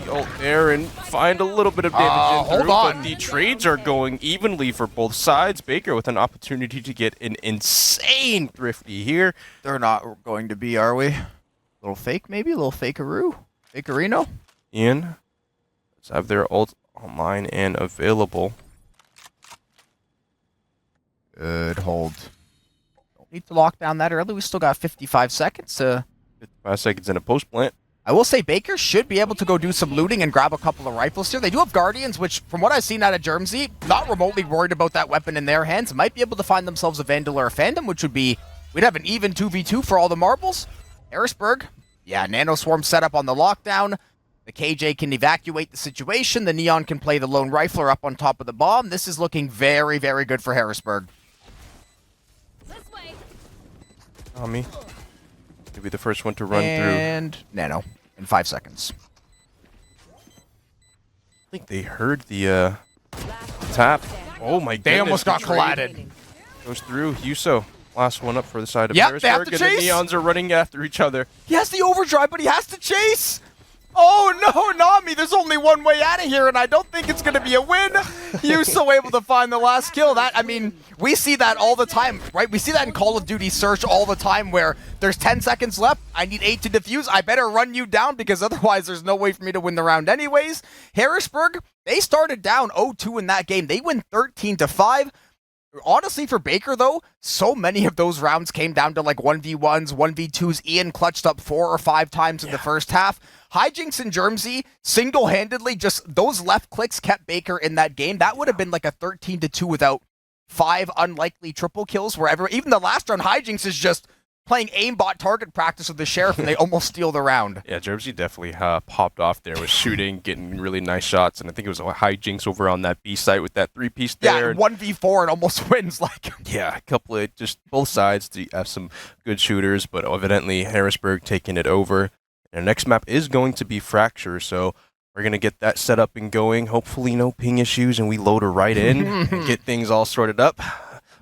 the ult there and find a little bit of damage in through, but the trades are going evenly for both sides. Baker with an opportunity to get an insane thrifty here. They're not going to be, are we? Little fake, maybe? A little fakeroo? Fakerino? Ian, let's have their ult online and available. Good hold. Don't need to lock down that early. We still got 55 seconds to... 55 seconds in a post plant. I will say Baker should be able to go do some looting and grab a couple of rifles here. They do have Guardians, which, from what I've seen out of Germsy, not remotely worried about that weapon in their hands. Might be able to find themselves a Vandal or a Phantom, which would be... We'd have an even 2v2 for all the marbles. Harrisburg, yeah, Nano Swarm set up on the lockdown. The KJ can evacuate the situation. The Neon can play the lone rifler up on top of the bomb. This is looking very, very good for Harrisburg. This way. Tommy, maybe the first one to run through. And Nano in 5 seconds. I think they heard the tap. Oh my goodness. They almost got the trade collided. Goes through. Yuso, last one up for the side of Yep, they have Harrisburg, to and the chase. Neons are running after each other. He has the overdrive, but he has to chase. Oh no, Nami, there's only one way out of here, and I don't think it's going to be a win. Yuso able to find the last kill. That, I mean, we see that all the time, right? We see that in Call of Duty Search all the time where there's 10 seconds left. I need 8 to defuse. I better run you down because otherwise there's no way for me to win the round anyways. Harrisburg, they started down 0-2 in that game. They win 13-5. Honestly, for Baker, though, so many of those rounds came down to like 1v1s, 1v2s. Ian clutched up 4 or 5 times in the first half. Hijinks and Germsy, single-handedly, just those left clicks kept Baker in that game. That would have been like a 13-2 without 5 unlikely triple kills, wherever. Even the last round, Hijinks is just playing aimbot target practice with the Sheriff, and they almost steal the round. Yeah, Germsy definitely popped off there, was shooting, getting really nice shots, and I think it was a Hijinks over on that B site with that 3-piece there. Yeah, 1v4 and almost wins. Like, yeah, a couple of just both sides to have some good shooters, but evidently Harrisburg taking it over. And our next map is going to be Fracture, so we're going to get that set up and going. Hopefully no ping issues, and we load her right in and get things all sorted up.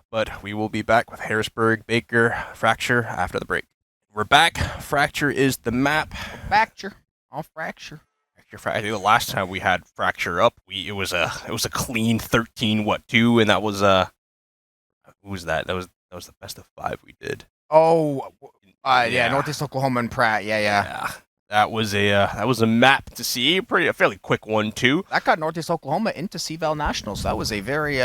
But we will be back with Harrisburg, Baker, Fracture after the break. We're back. Fracture is the map. Fracture. I'll fracture. I think the last time we had Fracture up, it was a clean 13-2, and that was who was that? That was the best of 5 we did. Oh, yeah, Yeah. Northeast Oklahoma and Pratt. Yeah. That was a map to see. A fairly quick one too. That got Northeast Oklahoma into CVAL Nationals. That was a very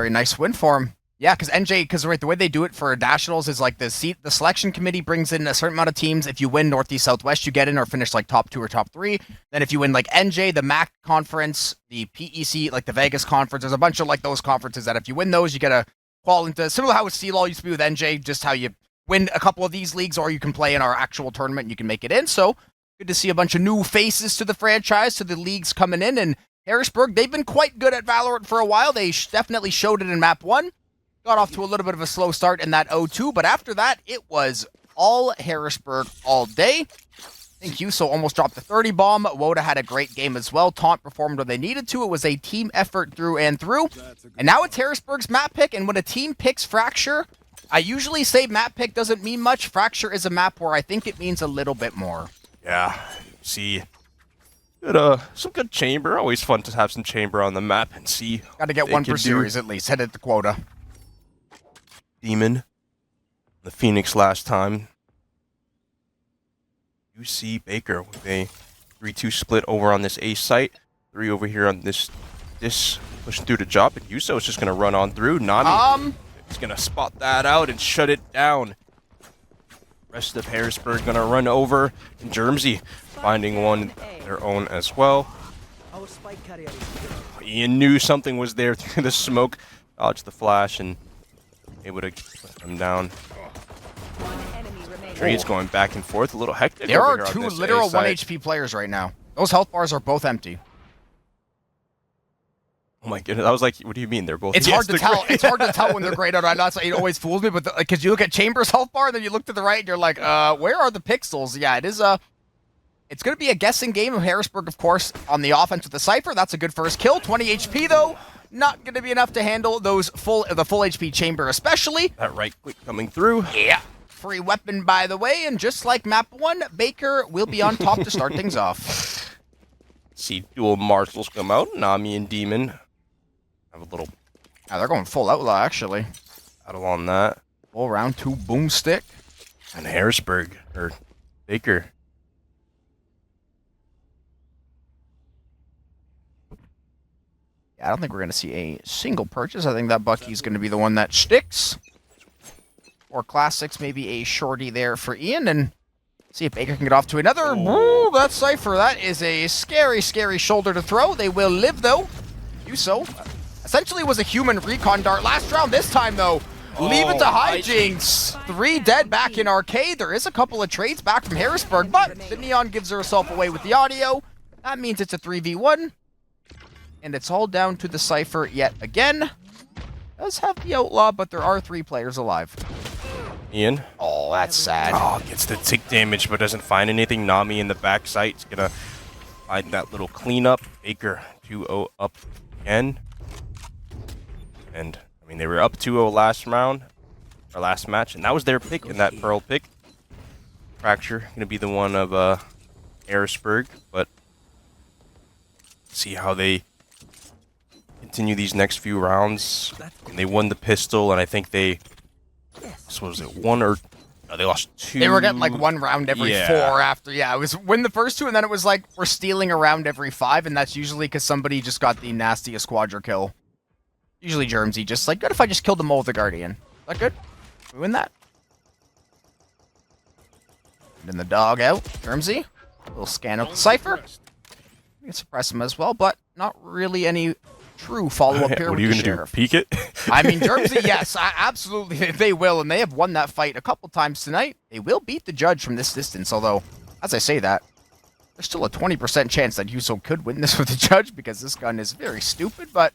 nice win for him. Yeah, because right, the way they do it for Nationals is like the selection committee brings in a certain amount of teams. If you win Northeast Southwest, you get in or finish like top 2 or top 3. Then if you win like NJ, the MAC conference, the PEC, like the Vegas conference, there's a bunch of like those conferences that if you win those, you get a qual into, similar to how with CLAW used to be with NJ, just how you win a couple of these leagues or you can play in our actual tournament and you can make it in. So good to see a bunch of new faces to the franchise, to the leagues coming in. And Harrisburg, they've been quite good at Valorant for a while. They definitely showed it in map 1. Got off to a little bit of a slow start in that 0-2, but after that, it was all Harrisburg all day. I think Yuso almost dropped the 30 bomb. Woda had a great game as well. Taunt performed where they needed to. It was a team effort through and through. And now it's Harrisburg's map pick, and when a team picks Fracture, I usually say map pick doesn't mean much. Fracture is a map where I think it means a little bit more. Yeah, see, some good chamber. Always fun to have some chamber on the map and see. Got to get one per series at least. Headed to quota. Demon, the Phoenix last time. You see Baker with a 3-2 split over on this A site. 3 over here on this pushing through the job, and Yuso is just gonna run on through. Nami is gonna spot that out and shut it down. Rest of Harrisburg gonna run over, and Germsy finding one their own as well. Ian knew something was there through the smoke, dodged the flash, and able to put them down. Trades going back and forth, a little hectic. There are 2 literal 1 HP players right now. Those health bars are both empty. Oh my goodness, I was like, what do you mean they're both? It's hard to tell. It's hard to tell when they're grayed out. I know it always fools me, but because you look at Chambers' health bar, and then you look to the right, and you're like, where are the pixels? Yeah, it's It's going to be a guessing game of Harrisburg, of course, on the offense with the Cypher. That's a good first kill. 20 HP, though. Not going to be enough to handle the full HP chamber, especially. That right click coming through. Yeah. Free weapon, by the way. And just like map 1, Baker will be on top to start things off. See dual marshals come out. Nami and Demon have a little Yeah, they're going full outlaw, actually. battle on that. Full round 2 boomstick. And Harrisburg, or Baker. I don't think we're going to see a single purchase. I think that Bucky's going to be the one that sticks. Or classics, maybe a shorty there for Ian. And see if Baker can get off to another. Woo, that Cypher. That is a scary, scary shoulder to throw. They will live, though. Yuso essentially was a human recon dart last round. This time, though, leave it to hijinks. 3 dead back in arcade. There is a couple of trades back from Harrisburg, but the Neon gives herself away with the audio. That means it's a 3v1. And it's all down to the Cypher yet again. Does have the outlaw, but there are 3 players alive. Ian. Oh, that's sad. Oh, gets the tick damage, but doesn't find anything. Nami in the backside is gonna find that little cleanup. Baker 2-0 up again. And I mean, they were up 2-0 last round, or last match, and that was their pick in that Pearl pick. Fracture gonna be the one of Harrisburg, but see how they continue these next few rounds. And they won the pistol, and I think they, so was it 1 or no, they lost 2. They were getting like 1 round every 4 after. Yeah, it was win the first 2, and then it was like we're stealing a round every 5, and that's usually because somebody just got the nastiest quadra kill. Usually Germsy just like, good if I just killed the mole with the Guardian. Is that good? We win that. And then the dog out. Germsy. We'll scan out the Cypher. We can suppress him as well, but not really any true follow-up here What with are you the gonna Sheriff. do? Peek it? I mean, Germsy, yes, absolutely, they will, and they have won that fight a couple times tonight. They will beat the judge from this distance, although, as I say that, there's still a 20% chance that Yuso could win this with the judge because this gun is very stupid, but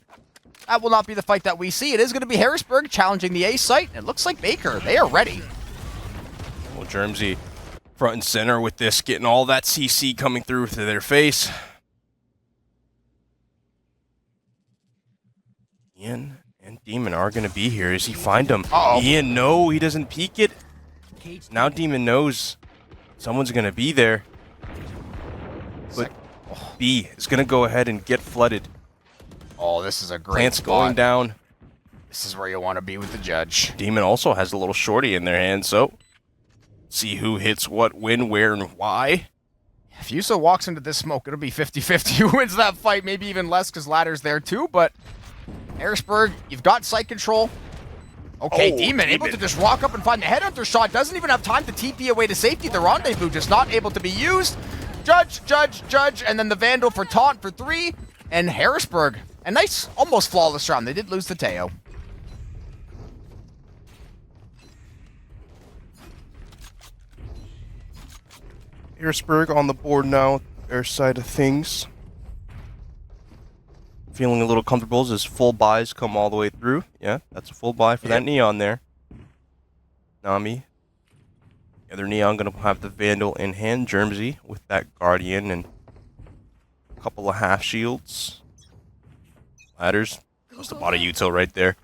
that will not be the fight that we see. It is going to be Harrisburg challenging the A site, and it looks like Baker. They are ready. Well, Germsy front and center with this, getting all that CC coming through to their face. Ian and Demon are going to be here. Does he find him? Uh-oh. Ian, no, he doesn't peek it. Now Demon knows someone's going to be there. But B is going to go ahead and get flooded. Oh, this is a great Plants spot. going down. This is where you want to be with the judge. Demon also has a little shorty in their hand, so see who hits what, when, where, and why. If Yuso walks into this smoke, it'll be 50-50 who wins that fight. Maybe even less because Ladder's there too, but Harrisburg, you've got site control. Okay, Oh, Demon able to just walk up and find the headhunter shot. Doesn't even have time to TP away to safety. The rendezvous just not able to be used. Judge, and then the Vandal for taunt for 3. And Harrisburg, a nice, almost flawless round. They did lose the Teo. Harrisburg on the board now, their side of things. Feeling a little comfortable as his full buys come all the way through. Yeah, that's a full buy for that Neon there. Nami. The other Neon going to have the Vandal in hand. Germsy with that Guardian and a couple of half shields. Ladders. Must have bought a util right there.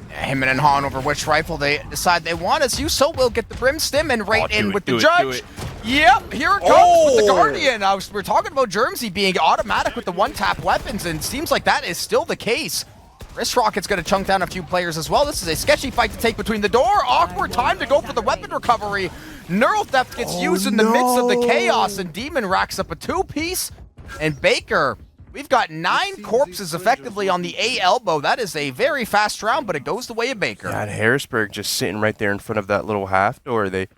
Yeah, him and Han over which rifle they decide they want. As Yuso will get the Brim Stim and right in with the judge. Yep, here it comes with the Guardian. We're talking about Germsy being automatic with the one-tap weapons, and it seems like that is still the case. Wrist Rocket's going to chunk down a few players as well. This is a sketchy fight to take between the door. Awkward time to go for the weapon recovery. Neural Theft gets used in the midst of the chaos, and Demon racks up a 2-piece. And Baker, we've got 9 corpses effectively on the A elbow. That is a very fast round, but it goes the way of Baker. God, Harrisburg just sitting right there in front of that little half door. They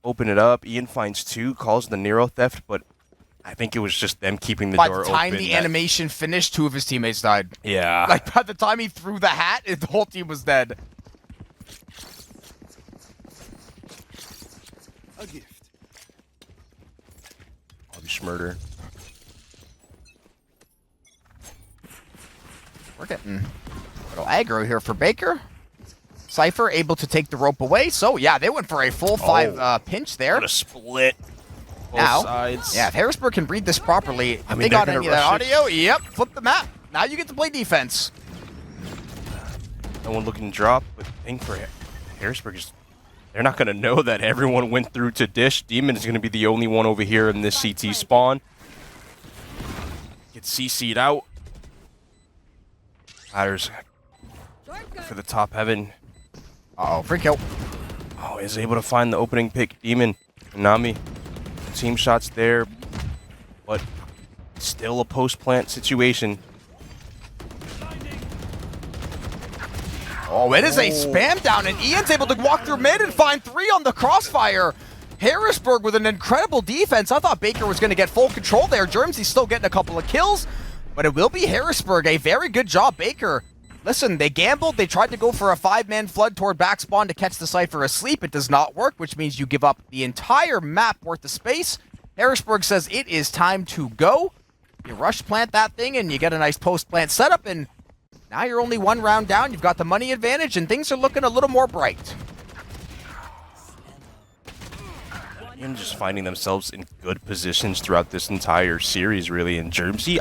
open it up. Ian finds 2, calls the Nero Theft, but I think it was just them keeping the door open. By the time the animation finished, 2 of his teammates died. Yeah. Like, by the time he threw the hat, the whole team was dead. A gift. Bobby Schmurder. We're getting a little aggro here for Baker. Cypher able to take the rope away. So, yeah, they went for a full 5 pinch there. What a split. Now, sides. yeah, if Harrisburg can read this properly, if I mean, they they're got gonna any of that rush it. audio, yep, flip the map. Now you get to play defense. No one looking to drop, but the thing for Harrisburg is they're not going to know that everyone went through to dish. Demon is going to be the only one over here in this CT spawn. Gets CC'd out. Ladders for the top heaven. Uh-oh, free kill. Oh, is able to find the opening pick. Demon, Nami, team shots there, but still a post-plant situation. Oh, it is a spam down, and Ian's able to walk through mid and find 3 on the crossfire. Harrisburg with an incredible defense. I thought Baker was going to get full control there. Germsy's still getting a couple of kills, but it will be Harrisburg. A very good job, Baker. Listen, they gambled. They tried to go for a 5-man flood toward back spawn to catch the Cypher asleep. It does not work, which means you give up the entire map worth of space. Harrisburg says it is time to go. You rush plant that thing, and you get a nice post-plant setup, and now you're only 1 round down. You've got the money advantage, and things are looking a little more bright. And just finding themselves in good positions throughout this entire series, really. In Germsy,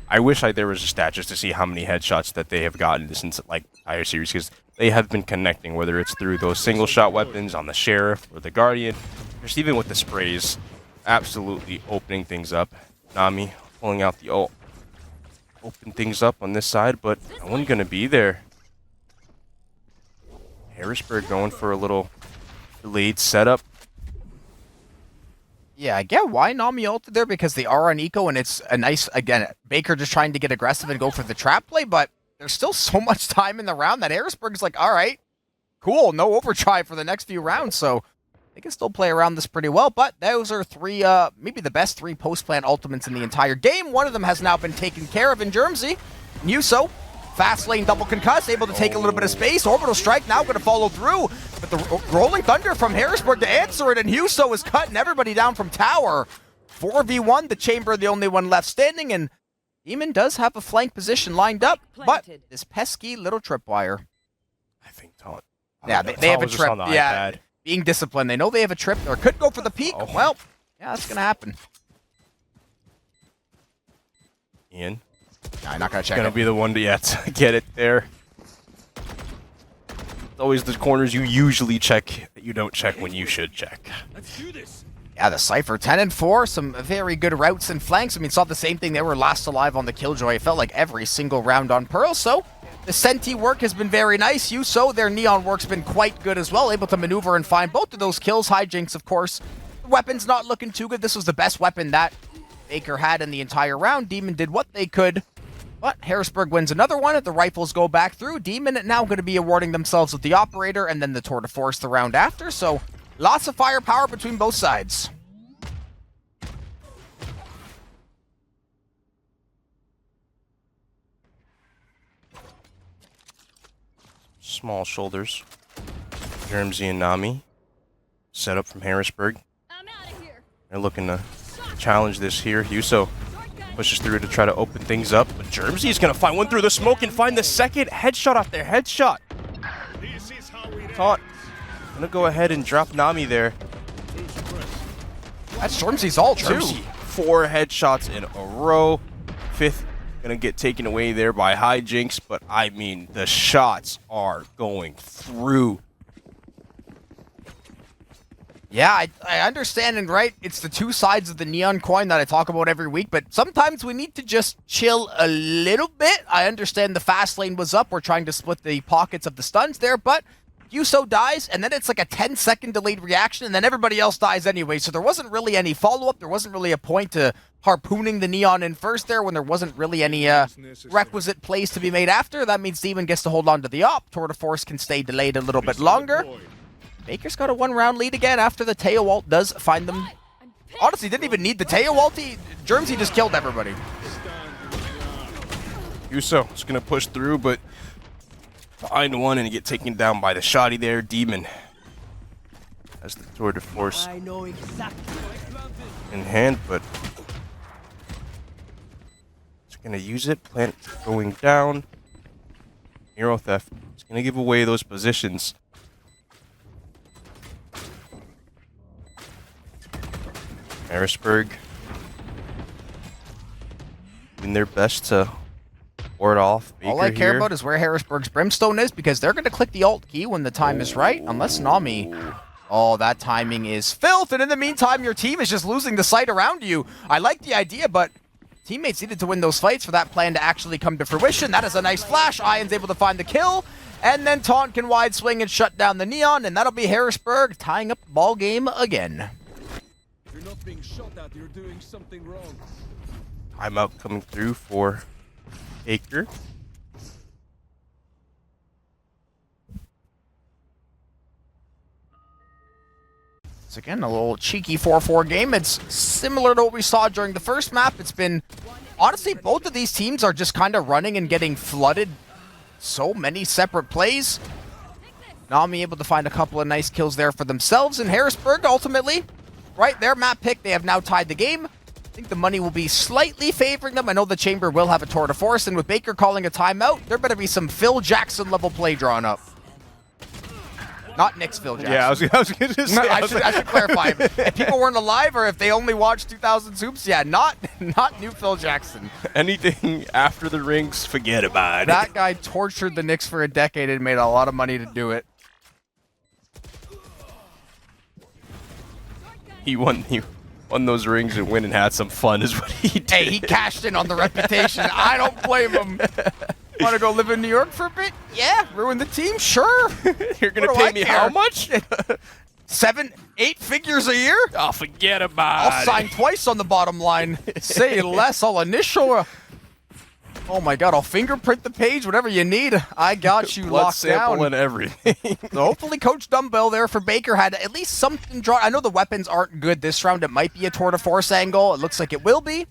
I wish there was a stat just to see how many headshots that they have gotten this entire series, because they have been connecting, whether it's through those single-shot weapons on the Sheriff or the Guardian, just even with the sprays, absolutely opening things up. Nami pulling out the ult. Open things up on this side, but no one gonna be there. Harrisburg going for a little delayed setup. Yeah, I get why Nami ulted there, because they are on eco, and it's a nice, again, Baker just trying to get aggressive and go for the trap play, but there's still so much time in the round that Harrisburg's like, all right, cool, no overdrive for the next few rounds, so they can still play around this pretty well, but those are 3, maybe the best 3 post-plant ultimates in the entire game. One of them has now been taken care of in Germsy. Yuso, fast lane double concuss, able to take a little bit of space. Orbital strike now going to follow through, but the rolling thunder from Harrisburg to answer it, and Yuso is cutting everybody down from tower. 4v1, the Chamber the only one left standing, and Demon does have a flank position lined up, but this pesky little tripwire. I think Taunt. Yeah, they have a was just trip. on the Yeah, iPad. being disciplined. They know they have a trip, or could go for the peak. Oh. Well, yeah, that's going to happen. Ian Nah, I'm not going to check gonna it. be the one to get it there. It's always the corners you usually check that you don't check when you should check. Yeah, the Cypher 10-4, some very good routes and flanks. I mean, saw the same thing. They were last alive on the Killjoy. It felt like every single round on Pearl, so the Senti work has been very nice. Yuso, their Neon work's been quite good as well, able to maneuver and find both of those kills. Hijinks, of course. The weapon's not looking too good. This was the best weapon that Baker had in the entire round. Demon did what they could, but Harrisburg wins another one. The rifles go back through. Demon now going to be awarding themselves with the Operator and then the Tour de Force the round after, so lots of firepower between both sides. Small shoulders. Germsy and Nami. Set up from Harrisburg. I'm out of here. They're looking to challenge this here. Yuso pushes through to try to open things up, but Germsy is going to find one through the smoke and find the second headshot off there. Headshot. Taunt. Going to go ahead and drop Nami there. That's Germsy's ult, too. Germsy, 4 headshots in a row. 5th going to get taken away there by Hijinks, but I mean, the shots are going through. Yeah, I understand, and right, it's the two sides of the Neon coin that I talk about every week, but sometimes we need to just chill a little bit. I understand the fast lane was up. We're trying to split the pockets of the stuns there, but Yuso dies, and then it's like a 10-second delayed reaction, and then everybody else dies anyway, so there wasn't really any follow-up. There wasn't really a point to harpooning the Neon in first there when there wasn't really any requisite plays to be made after. That means Demon gets to hold on to the op. Tour de Force can stay delayed a little bit longer. Baker's got a 1-round lead again after the Teo ult does find them. Honestly, didn't even need the Teo ult. Germsy just killed everybody. Yuso is going to push through, but find one and get taken down by the shotty there. Demon has the Tour de Force in hand, but it's going to use it. Plant going down. Hero theft. It's going to give away those positions. Harrisburg doing their best to ward off Baker All I care here. about is where Harrisburg's Brimstone is, because they're going to click the Alt key when the time is right, unless Nami... Oh, that timing is filth, and in the meantime, your team is just losing the sight around you. I like the idea, but teammates needed to win those fights for that plan to actually come to fruition. That is a nice flash. Ian's able to find the kill, and then Taunt can wide swing and shut down the Neon, and that'll be Harrisburg tying up the ball game again. If you're not being shot at, you're doing something wrong. Timeout coming through for Baker. It's again a little cheeky 4-4 game. It's similar to what we saw during the first map. It's been, honestly, both of these teams are just kind of running and getting flooded. So many separate plays. Nami able to find a couple of nice kills there for themselves, and Harrisburg ultimately, right, their map pick, they have now tied the game. I think the money will be slightly favoring them. I know the Chamber will have a tour de force, and with Baker calling a timeout, there better be some Phil Jackson level play drawn up. Not Nick's Phil Jackson. Yeah, I was going to say. No, I should clarify. If people weren't alive or if they only watched 2000 Hoops, yeah, not new Phil Jackson. Anything after the rings, forget about it. That guy tortured the Knicks for a decade and made a lot of money to do it. He won those rings and went and had some fun is what he did. Hey, he cashed in on the reputation. I don't blame him. Want to go live in New York for a bit? Yeah. Ruin the team? Sure. You're going to pay me how much? 7, 8 figures a year? Oh, forget about it. I'll sign twice on the bottom line. Say less, I'll initial. Oh my god, I'll fingerprint the page, whatever you need. I got you Blood locked sample down. and everything. So hopefully Coach Dumbbell there for Baker had at least something drawn. I know the weapons aren't good this round. It might be a tour de force angle. It looks like it will be.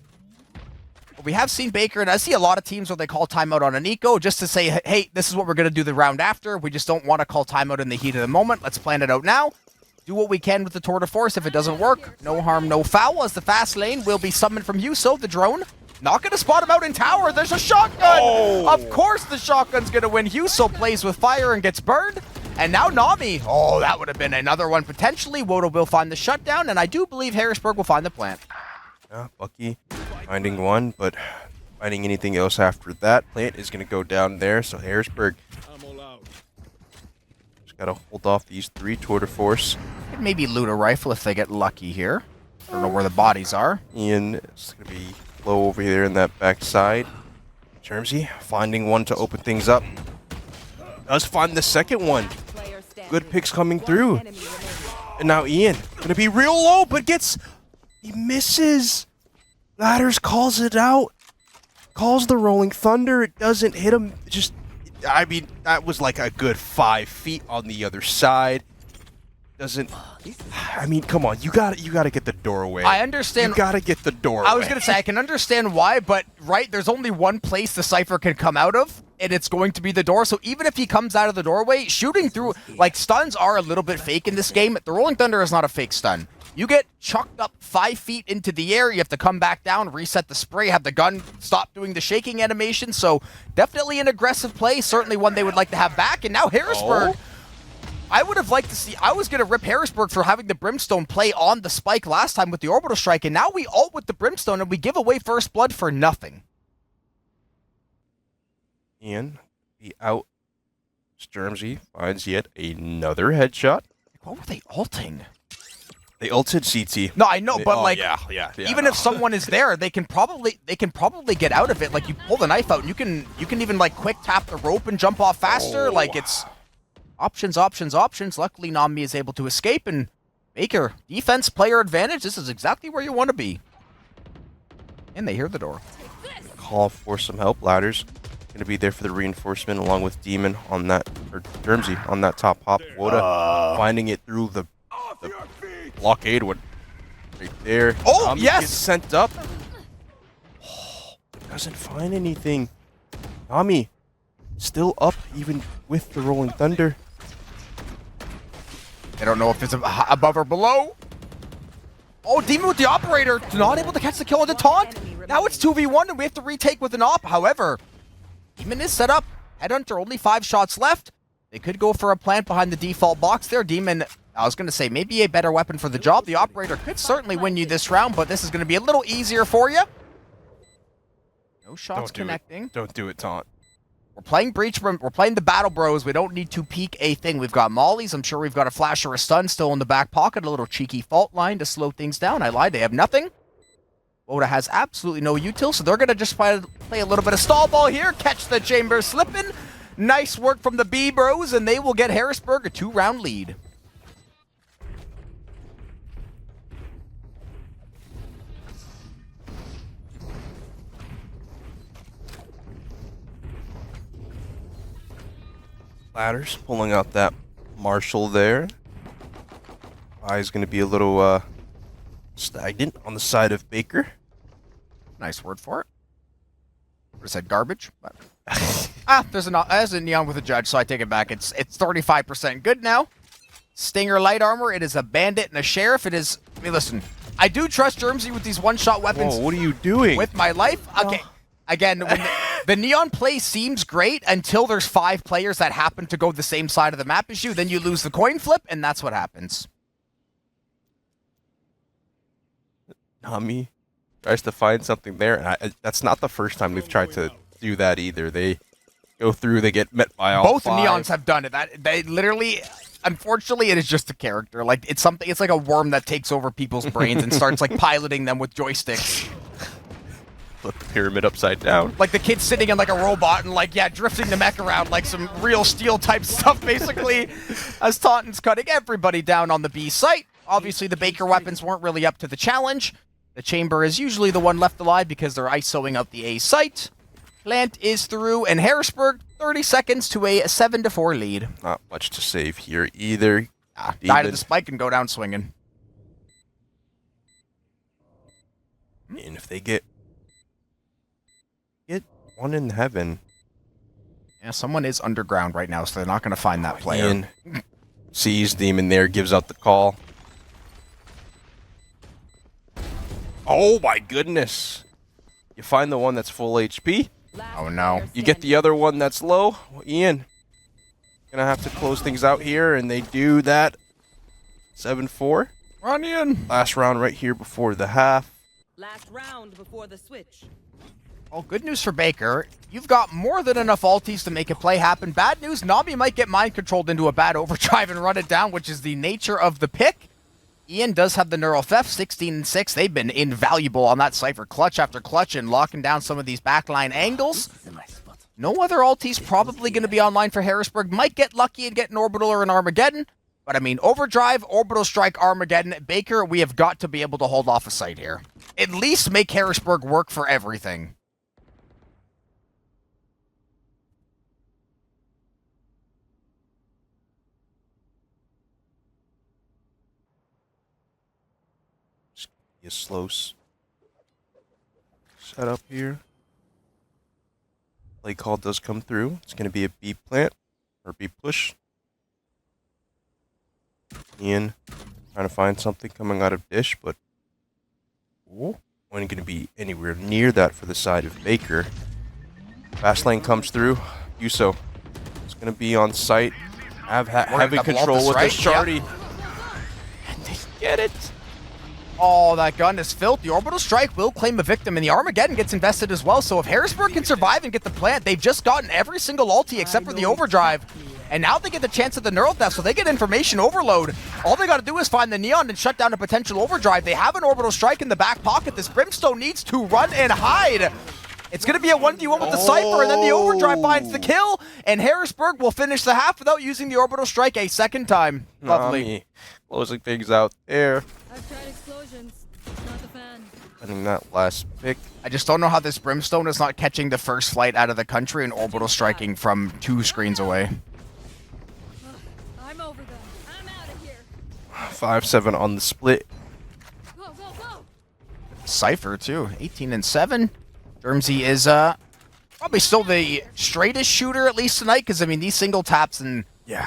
But we have seen Baker, and I see a lot of teams where they call timeout on an eco just to say, hey, this is what we're going to do the round after. We just don't want to call timeout in the heat of the moment. Let's plan it out now. Do what we can with the tour de force. If it doesn't work, no harm, no foul, as the fast lane will be summoned from Yuso, the drone. Not going to spot him out in tower. There's a shotgun. Oh. Of course the shotgun's going to win. Yuso plays with fire and gets burned. And now Nami. Oh, that would have been another one potentially. Wodo will find the shutdown, and I do believe Harrisburg will find the plant. Yeah, Bucky finding one, but finding anything else after that. Plant is going to go down there, so Harrisburg I'm all out. just got to hold off these 3 tour de force. Could maybe loot a rifle if they get lucky here. I don't know where the bodies are. Ian is going to be low over here in that backside. Termsy finding one to open things up. Does find the second one. Good picks coming through. And now Ian going to be real low, but he misses. Ladders calls it out. Calls the Rolling Thunder. It doesn't hit him. I mean, that was like a good 5 feet on the other side. Doesn't. I mean, come on. You got to get the doorway. I understand. You got to get the doorway. I was going to say, I can understand why, but, right, there's only one place the Cypher can come out of, and it's going to be the door. So even if he comes out of the doorway, shooting through, like, stuns are a little bit fake in this game. The Rolling Thunder is not a fake stun. You get chucked up 5 feet into the air, you have to come back down, reset the spray, have the gun stop doing the shaking animation. So definitely an aggressive play, certainly one they would like to have back. And now Harrisburg, I would have liked to see, I was going to rip Harrisburg for having the Brimstone play on the spike last time with the Orbital Strike, and now we ult with the Brimstone and we give away first blood for nothing. Ian, be out. Sturmsy finds yet another headshot. What were they ulting? They ulted CT. No, I know, but like, yeah, even if someone is there, they can probably get out of it. Like, you pull the knife out, and you can even like quick tap the rope and jump off faster. Like, it's options. Luckily, Nami is able to escape, and Baker, defense player advantage. This is exactly where you want to be. And they hear the door. Call for some help. Ladders going to be there for the reinforcement, along with Demon on that, or Dermsy on that top hop. Woda finding it through the blockade one right there. Oh, Nami yes! gets sent up. Oh, doesn't find anything. Nami still up, even with the Rolling Thunder. I don't know if it's above or below. Oh, Demon with the operator, not able to catch the kill on the taunt. Now it's 2v1 and we have to retake with an op. However, Demon is set up. Headhunter, only 5 shots left. They could go for a plant behind the default box there. Demon I was going to say, maybe a better weapon for the job. The operator could certainly win you this round, but this is going to be a little easier for you. No shots connecting. Don't do it, Taunt. We're playing Breach, we're playing the Battle Bros. We don't need to peek a thing. We've got mollies. I'm sure we've got a flash or a stun still in the back pocket. A little cheeky fault line to slow things down. I lied, they have nothing. Woda has absolutely no util, so they're going to just play a little bit of stall ball here. Catch the chamber slipping. Nice work from the B Bros, and they will get Harrisburg a 2-round lead. Ladders pulling out that Marshall there. Eye's going to be a little stagnant on the side of Baker. Nice word for it. Would have said garbage, but there's a neon with a judge, so I take it back. It's 35% good now. Stinger light armor. It is a bandit and a sheriff. It is. I mean, listen. I do trust Germsy with these one-shot weapons. Whoa, what are you doing? With my life. Okay. Again, when the neon play seems great until there's 5 players that happen to go the same side of the map as you. Then you lose the coin flip, and that's what happens. Nami tries to find something there, and that's not the first time we've tried to do that either. They go through, they get met by all Both 5. neons have done it. They literally, unfortunately, it is just a character. Like it's something. It's like a worm that takes over people's brains and starts like piloting them with joysticks. Flip the pyramid upside down. Like the kid sitting in like a robot and like, yeah, drifting the mech around like some real steel type stuff, basically, as Taunton's cutting everybody down on the B site. Obviously, the Baker weapons weren't really up to the challenge. The chamber is usually the one left alive because they're ISOing out the A site. Plant is through, and Harrisburg, 30 seconds to a 7-4 lead. Not much to save here either. Die to the spike and go down swinging. And if they get one in heaven. Yeah, someone is underground right now, so they're not going to find that player. Ian sees Demon there, gives out the call. Oh my goodness. You find the one that's full HP. Oh no. You get the other one that's low. Well, Ian, gonna have to close things out here, and they do that. 7-4. Run in. Last round right here before the half. Last round before the switch. Well, good news for Baker. You've got more than enough ultis to make a play happen. Bad news, Nami might get mind-controlled into a bad overdrive and run it down, which is the nature of the pick. Ian does have the neural theft, 16-6. They've been invaluable on that Cypher, clutch after clutch, and locking down some of these backline angles. No other ultis probably going to be online for Harrisburg. Might get lucky and get an Orbital or an Armageddon. But I mean, Overdrive, Orbital Strike, Armageddon, Baker, we have got to be able to hold off a site here. At least make Harrisburg work for everything. A slow setup here. Play call does come through. It's going to be a B plant or B push. Ian trying to find something coming out of dish, but wasn't going to be anywhere near that for the side of Baker. Fast lane comes through. Yuso is going to be on site. Having control with this Shardy. Yep. And they get it. Oh, that gun is filled. The Orbital Strike will claim a victim, and the Armageddon gets invested as well. So if Harrisburg can survive and get the plant, they've just gotten every single ulti except for the Overdrive. And now they get the chance at the neural theft, so they get information overload. All they got to do is find the Neon and shut down a potential Overdrive. They have an Orbital Strike in the back pocket. This Brimstone needs to run and hide. It's going to be a 1v1 with the Cypher, and then the Overdrive finds the kill, and Harrisburg will finish the half without using the Orbital Strike a second time. Lovely. Nami closing things out there. I've tried explosions. Not the fan. Finding that last pick. I just don't know how this Brimstone is not catching the first flight out of the country and Orbital Striking from 2 screens away. I'm over them. I'm out of here. 5-7 on the split. Go, go, go. Cypher, too. 18-7. Germsy is probably still the straightest shooter, at least tonight, because, I mean, these single taps and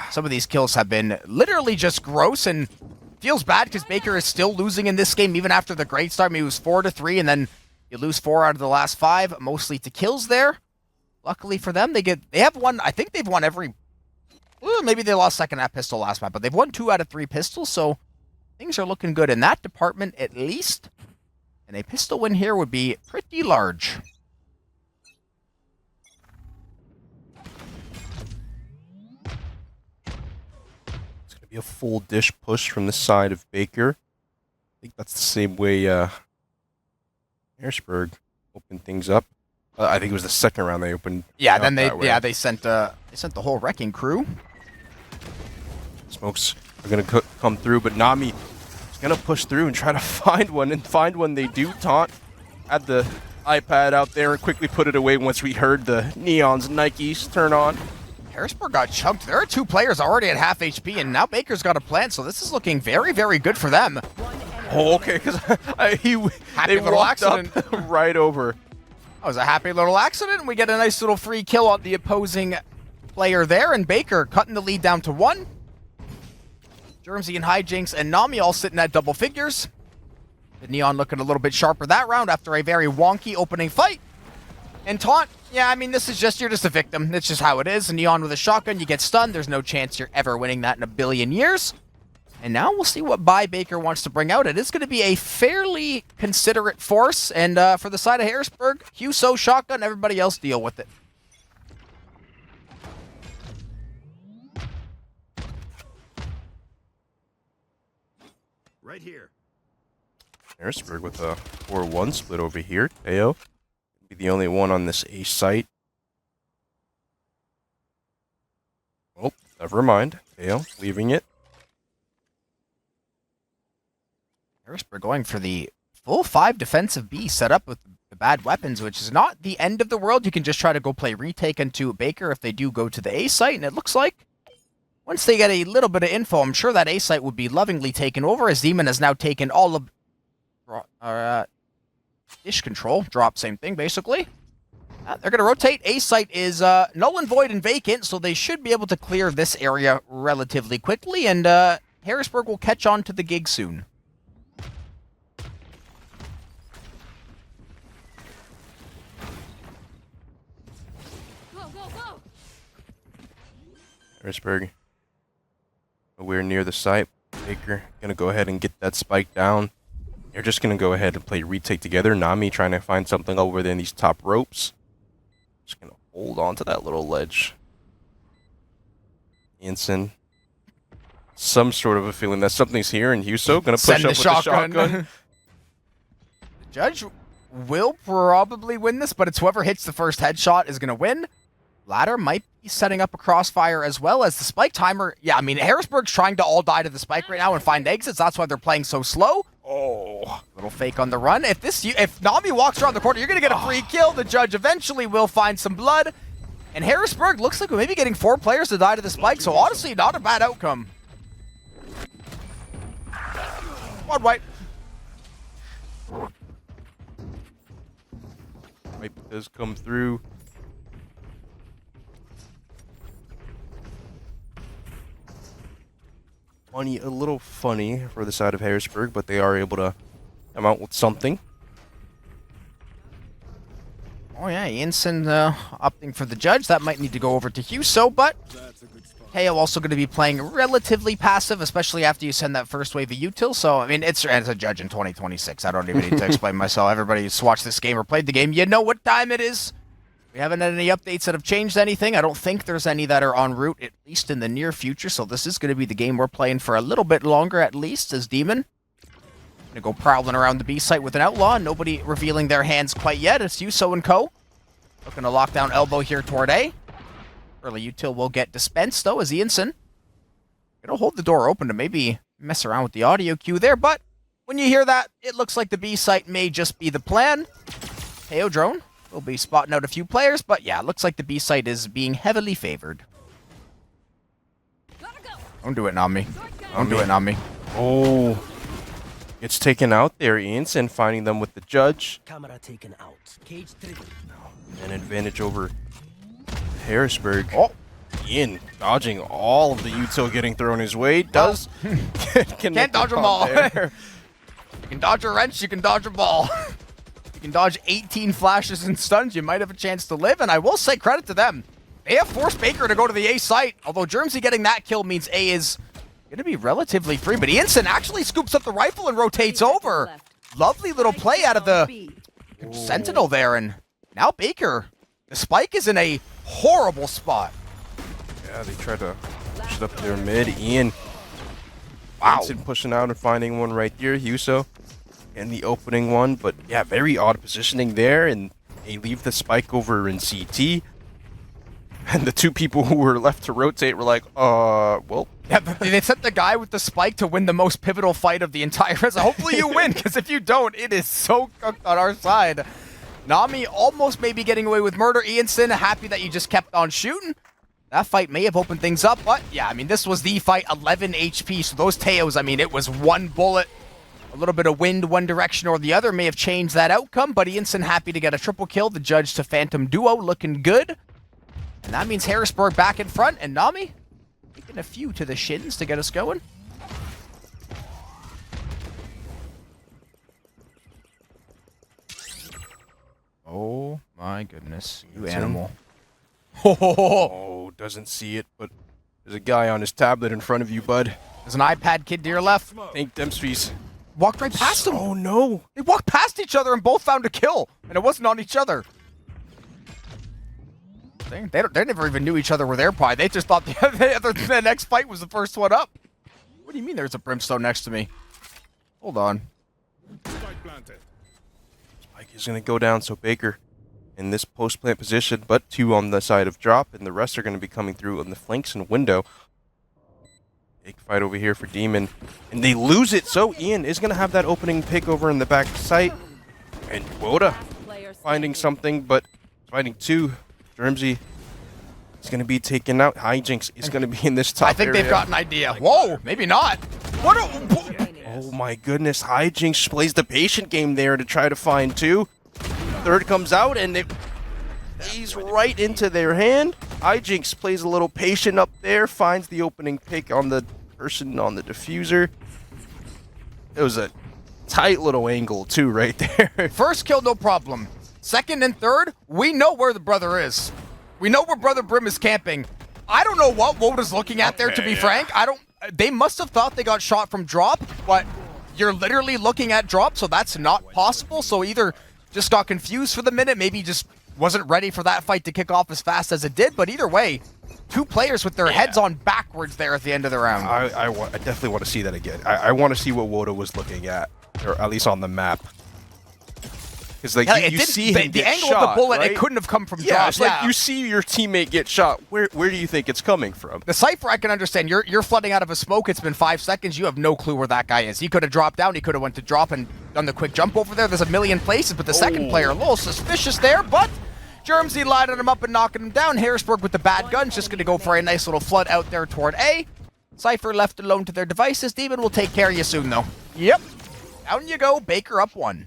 some of these kills have been literally just gross, and feels bad because Baker is still losing in this game, even after the great start. I mean, it was 4-3, and then you lose 4 out of the last 5, mostly to kills there. Luckily for them, they have won, I think they've won every Well, maybe they lost second at pistol last map, but they've won 2 out of 3 pistols, so things are looking good in that department at least. And a pistol win here would be pretty large. It's going to be a full dish push from the side of Baker. I think that's the same way Harrisburg opened things up. I think it was the second round they opened. Yeah, then they sent the whole wrecking crew. Smokes are going to come through, but Nami is going to push through and try to find one, and find one they do. Taunt had the iPad out there and quickly put it away once we heard the Neon's Nikes turn on. Harrisburg got chunked. There are 2 players already at half HP, and now Baker's got a plant, so this is looking very, very good for them. Oh, okay, because they little walked accident. up right over. That was a happy little accident, and we get a nice little free kill on the opposing player there, and Baker cutting the lead down to 1. Germsy and Hijinks and Nami all sitting at double figures. The Neon looking a little bit sharper that round after a very wonky opening fight. And Taunt, yeah, I mean, you're just a victim. It's just how it is. Neon with a shotgun, you get stunned. There's no chance you're ever winning that in a billion years. And now we'll see what buy Baker wants to bring out. It is going to be a fairly considerate force. And for the side of Harrisburg, Huso, shotgun, everybody else deal with it. Right here. Harrisburg with a 4-1 split over here. Teo be the only one on this A site. Oh, never mind. Teo leaving it. Harrisburg going for the full 5 defensive B set up with the bad weapons, which is not the end of the world. You can just try to go play retake into Baker if they do go to the A site, and it looks like once they get a little bit of info, I'm sure that A site would be lovingly taken over, as Demon has now taken all of dish control. Drop, same thing, basically. They're going to rotate. A site is null and void and vacant, so they should be able to clear this area relatively quickly, and Harrisburg will catch on to the gig soon. Go, go, go! Harrisburg nowhere near the site. Baker gonna go ahead and get that spike down. They're just gonna go ahead and play retake together. Nami trying to find something over there in these top ropes. Just gonna hold on to that little ledge. Ensign. Some sort of a feeling that something's here, and Huso gonna push Send up with the shotgun. The Judge will probably win this, but it's whoever hits the first headshot is gonna win. Ladder might be setting up a crossfire as well as the spike timer. Yeah, I mean, Harrisburg's trying to all die to the spike right now and find exits. That's why they're playing so slow. Oh, Little fake on the run. If Nami walks around the corner, you're going to get a free kill. The Judge eventually will find some blood. And Harrisburg looks like we may be getting 4 players to die to the spike, so honestly, not a bad outcome. One white. Wipe does come through. A little funny for the side of Harrisburg, but they are able to come out with something. Oh yeah, Ensign opting for the Judge. That might need to go over to Huso, but That's a good spot. Teo also going to be playing relatively passive, especially after you send that first wave of util. So, I mean, it's a Judge in 2026. I don't even need to explain myself. Everybody who's watched this game or played the game, you know what time it is. We haven't had any updates that have changed anything. I don't think there's any that are en route, at least in the near future. So this is going to be the game we're playing for a little bit longer, at least, as Demon. Going to go prowling around the B site with an Outlaw. Nobody revealing their hands quite yet. It's Huso and Co. Looking to lock down elbow here toward A. Early util will get dispensed, though, as Ianson going to hold the door open to maybe mess around with the audio cue there. But when you hear that, it looks like the B site may just be the plan. Teo Drone will be spotting out a few players, but yeah, it looks like the B site is being heavily favored. Gotta go! Don't do it, Nami. Short gun. Don't do it, Nami. Oh, it's taken out there. Ensign finding them with the Judge. Camera taken out. Cage triggered. An advantage over Harrisburg. Oh, Ian dodging all of the util getting thrown his way. Does can't dodge them all. there. You can dodge a wrench, you can dodge a ball. You can dodge 18 flashes and stuns, you might have a chance to live, and I will say credit to them. They have forced Baker to go to the A site, although Germsy getting that kill means A is going to be relatively free, but Ianson actually scoops up the rifle and rotates over. Lovely little play out of the Sentinel there, and now Baker. The spike is in a horrible spot. Yeah, they tried to push it up their mid. Ian. Wow. Pushing out and finding one right here. Huso in the opening one, but yeah, very odd positioning there, and they leave the spike over in CT. And the two people who were left to rotate were like, well. Yeah, they sent the guy with the spike to win the most pivotal fight of the entire rest. Hopefully you win, because if you don't, it is so cooked on our side. Nami almost maybe getting away with murder. Ianson, happy that you just kept on shooting. That fight may have opened things up, but yeah, I mean, this was the fight, 11 HP. So those Teos, I mean, it was one bullet. A little bit of wind one direction or the other may have changed that outcome, but Ianson happy to get a triple kill. The judge to Phantom duo looking good. And that means Harrisburg back in front, and Nami taking a few to the shins to get us going. Oh my goodness, you animal. Oh, doesn't see it, but there's a guy on his tablet in front of you, bud. There's an iPad kid to your left. Think Dempsey's walked right past him. Oh no. They walked past each other and both found a kill, and it wasn't on each other. They never even knew each other were there, probably. They just thought the next fight was the first one up. What do you mean there's a brimstone next to me? Hold on. Spike is going to go down, so Baker in this post-plant position, but 2 on the side of drop, and the rest are going to be coming through on the flanks and window. Big fight over here for Demon, and they lose it, so Ian is going to have that opening pick over in the back site, and Woda finding something, but finding 2. Germsy is going to be taken out. Hijinks is going to be in this top I think area. they've got an idea. Whoa, maybe not. What a... Oh my goodness, Hijinks plays the patient game there to try to find 2. Third comes out and it plays right into their hand. Hijinks plays a little patient up there, finds the opening pick on the person on the diffuser. It was a tight little angle too right there. First kill, no problem. Second and third, we know where the brother is. We know where Brother Brim is camping. I don't know what Woda's looking at there, to be frank. They must have thought they got shot from drop, but you're literally looking at drop, so that's not possible. So either just got confused for the minute, maybe just wasn't ready for that fight to kick off as fast as it did, but either way, 2 players with their heads on backwards there at the end of the round. I definitely want to see that again. I want to see what Woda was looking at, or at least on the map. Because like you see him the angle shot, of the bullet, right? It couldn't have come from yeah, drop. it's like you see your teammate get shot. Where do you think it's coming from? The Cypher, I can understand. You're flooding out of a smoke. It's been 5 seconds. You have no clue where that guy is. He could have dropped down. He could have went to drop and done the quick jump over there. There's a million places, but the second player, a little suspicious there, but Germsy lining him up and knocking him down. Harrisburg with the bad guns, just going to go for a nice little flood out there toward A. Cypher left alone to their devices. Demon will take care of you soon, though. Yep. Down you go. Baker up 1.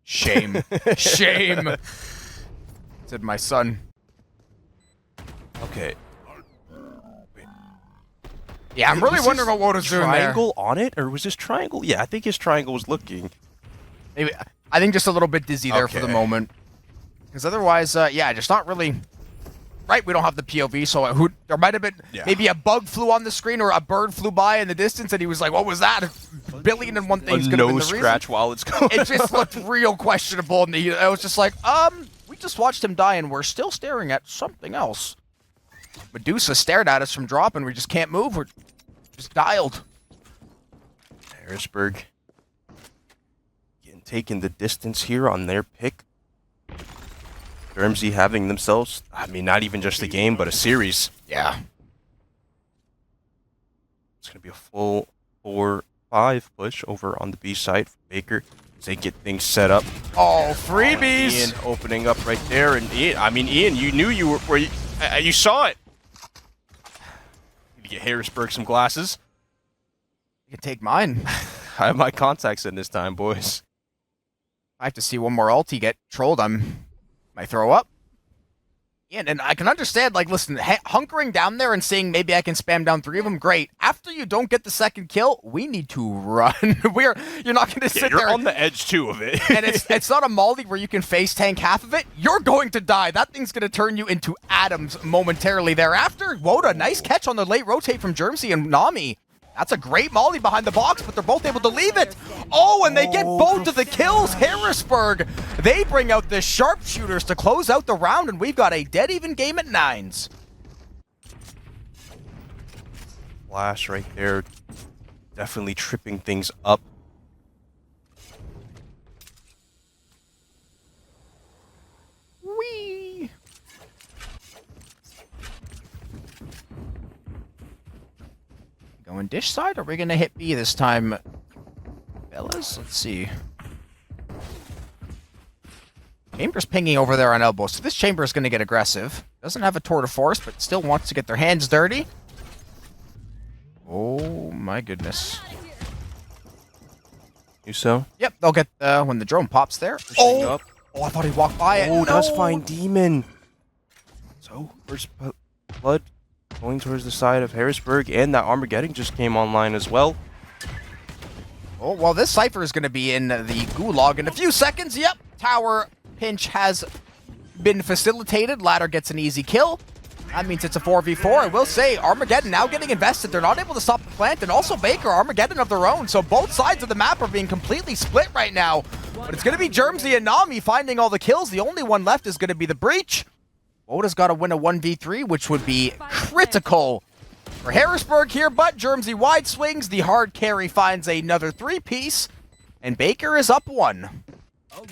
Shame. Shame. Said my son. Okay. Yeah, I'm really wondering what Woda's doing there. Triangle on it, or was this triangle? Yeah, I think his triangle was looking. Maybe, I think just a little bit dizzy there for the Okay. moment. Because otherwise, yeah, just not really... Right, we don't have the POV, so there might have been maybe a bug flew on the screen or a bird flew by in the distance, and he was like, what was that? A billion and one things could have been the reason. Scratch while it's going. It just looked real questionable, and I was just like, we just watched him die, and we're still staring at something else. Medusa stared at us from drop, and we just can't move. We're just dialed. Harrisburg taking the distance here on their pick. Germsy having themselves, I mean, not even just a game, but a series. Yeah. It's going to be a full 4-5 push over on the B side for Baker as they get things set up. Oh, freebies! Ian opening up right there, and Ian, you knew you were you saw it. Need to get Harrisburg some glasses. You can take mine. I have my contacts in this time, boys. I have to see one more ulti get trolled. Might throw up. Yeah, and I can understand, like, listen, hunkering down there and saying maybe I can spam down 3 of them, great. After you don't get the second kill, we need to run. You're not going to sit you're there. on the edge too of it. And it's not a molly where you can face tank half of it. You're going to die. That thing's going to turn you into atoms momentarily thereafter. Woda, nice catch on the late rotate from Germsy and Nami. That's a great molly behind the box, but they're both able to leave it. Oh, and they get both of the kills. Harrisburg, they bring out the sharpshooters to close out the round, and we've got a dead even game at 9s. Flash right there, definitely tripping things up. Whee! Going dish side? Are we going to hit B this time, fellas? Let's see. Chamber's pinging over there on elbow, so this Chamber is going to get aggressive. Doesn't have a tour de force, but still wants to get their hands dirty. Oh my goodness. You so? Yep, they'll get when the drone pops there. Oh, I thought he walked by it. oh, No. does find Demon. So, first blood going towards the side of Harrisburg, and that Armageddon just came online as well. Oh, well, this Cypher is going to be in the gulag in a few seconds. Yep, tower pinch has been facilitated. Ladder gets an easy kill. That means it's a 4v4. I will say, Armageddon now getting invested. They're not able to stop the plant, and also Baker, Armageddon of their own. So both sides of the map are being completely split right now. But it's going to be Germsy and Nami finding all the kills. The only one left is going to be the Breach. Woda's got to win a 1v3, which would be critical for Harrisburg here, but Germsy wide swings. The hard carry finds another 3-piece, and Baker is up 1.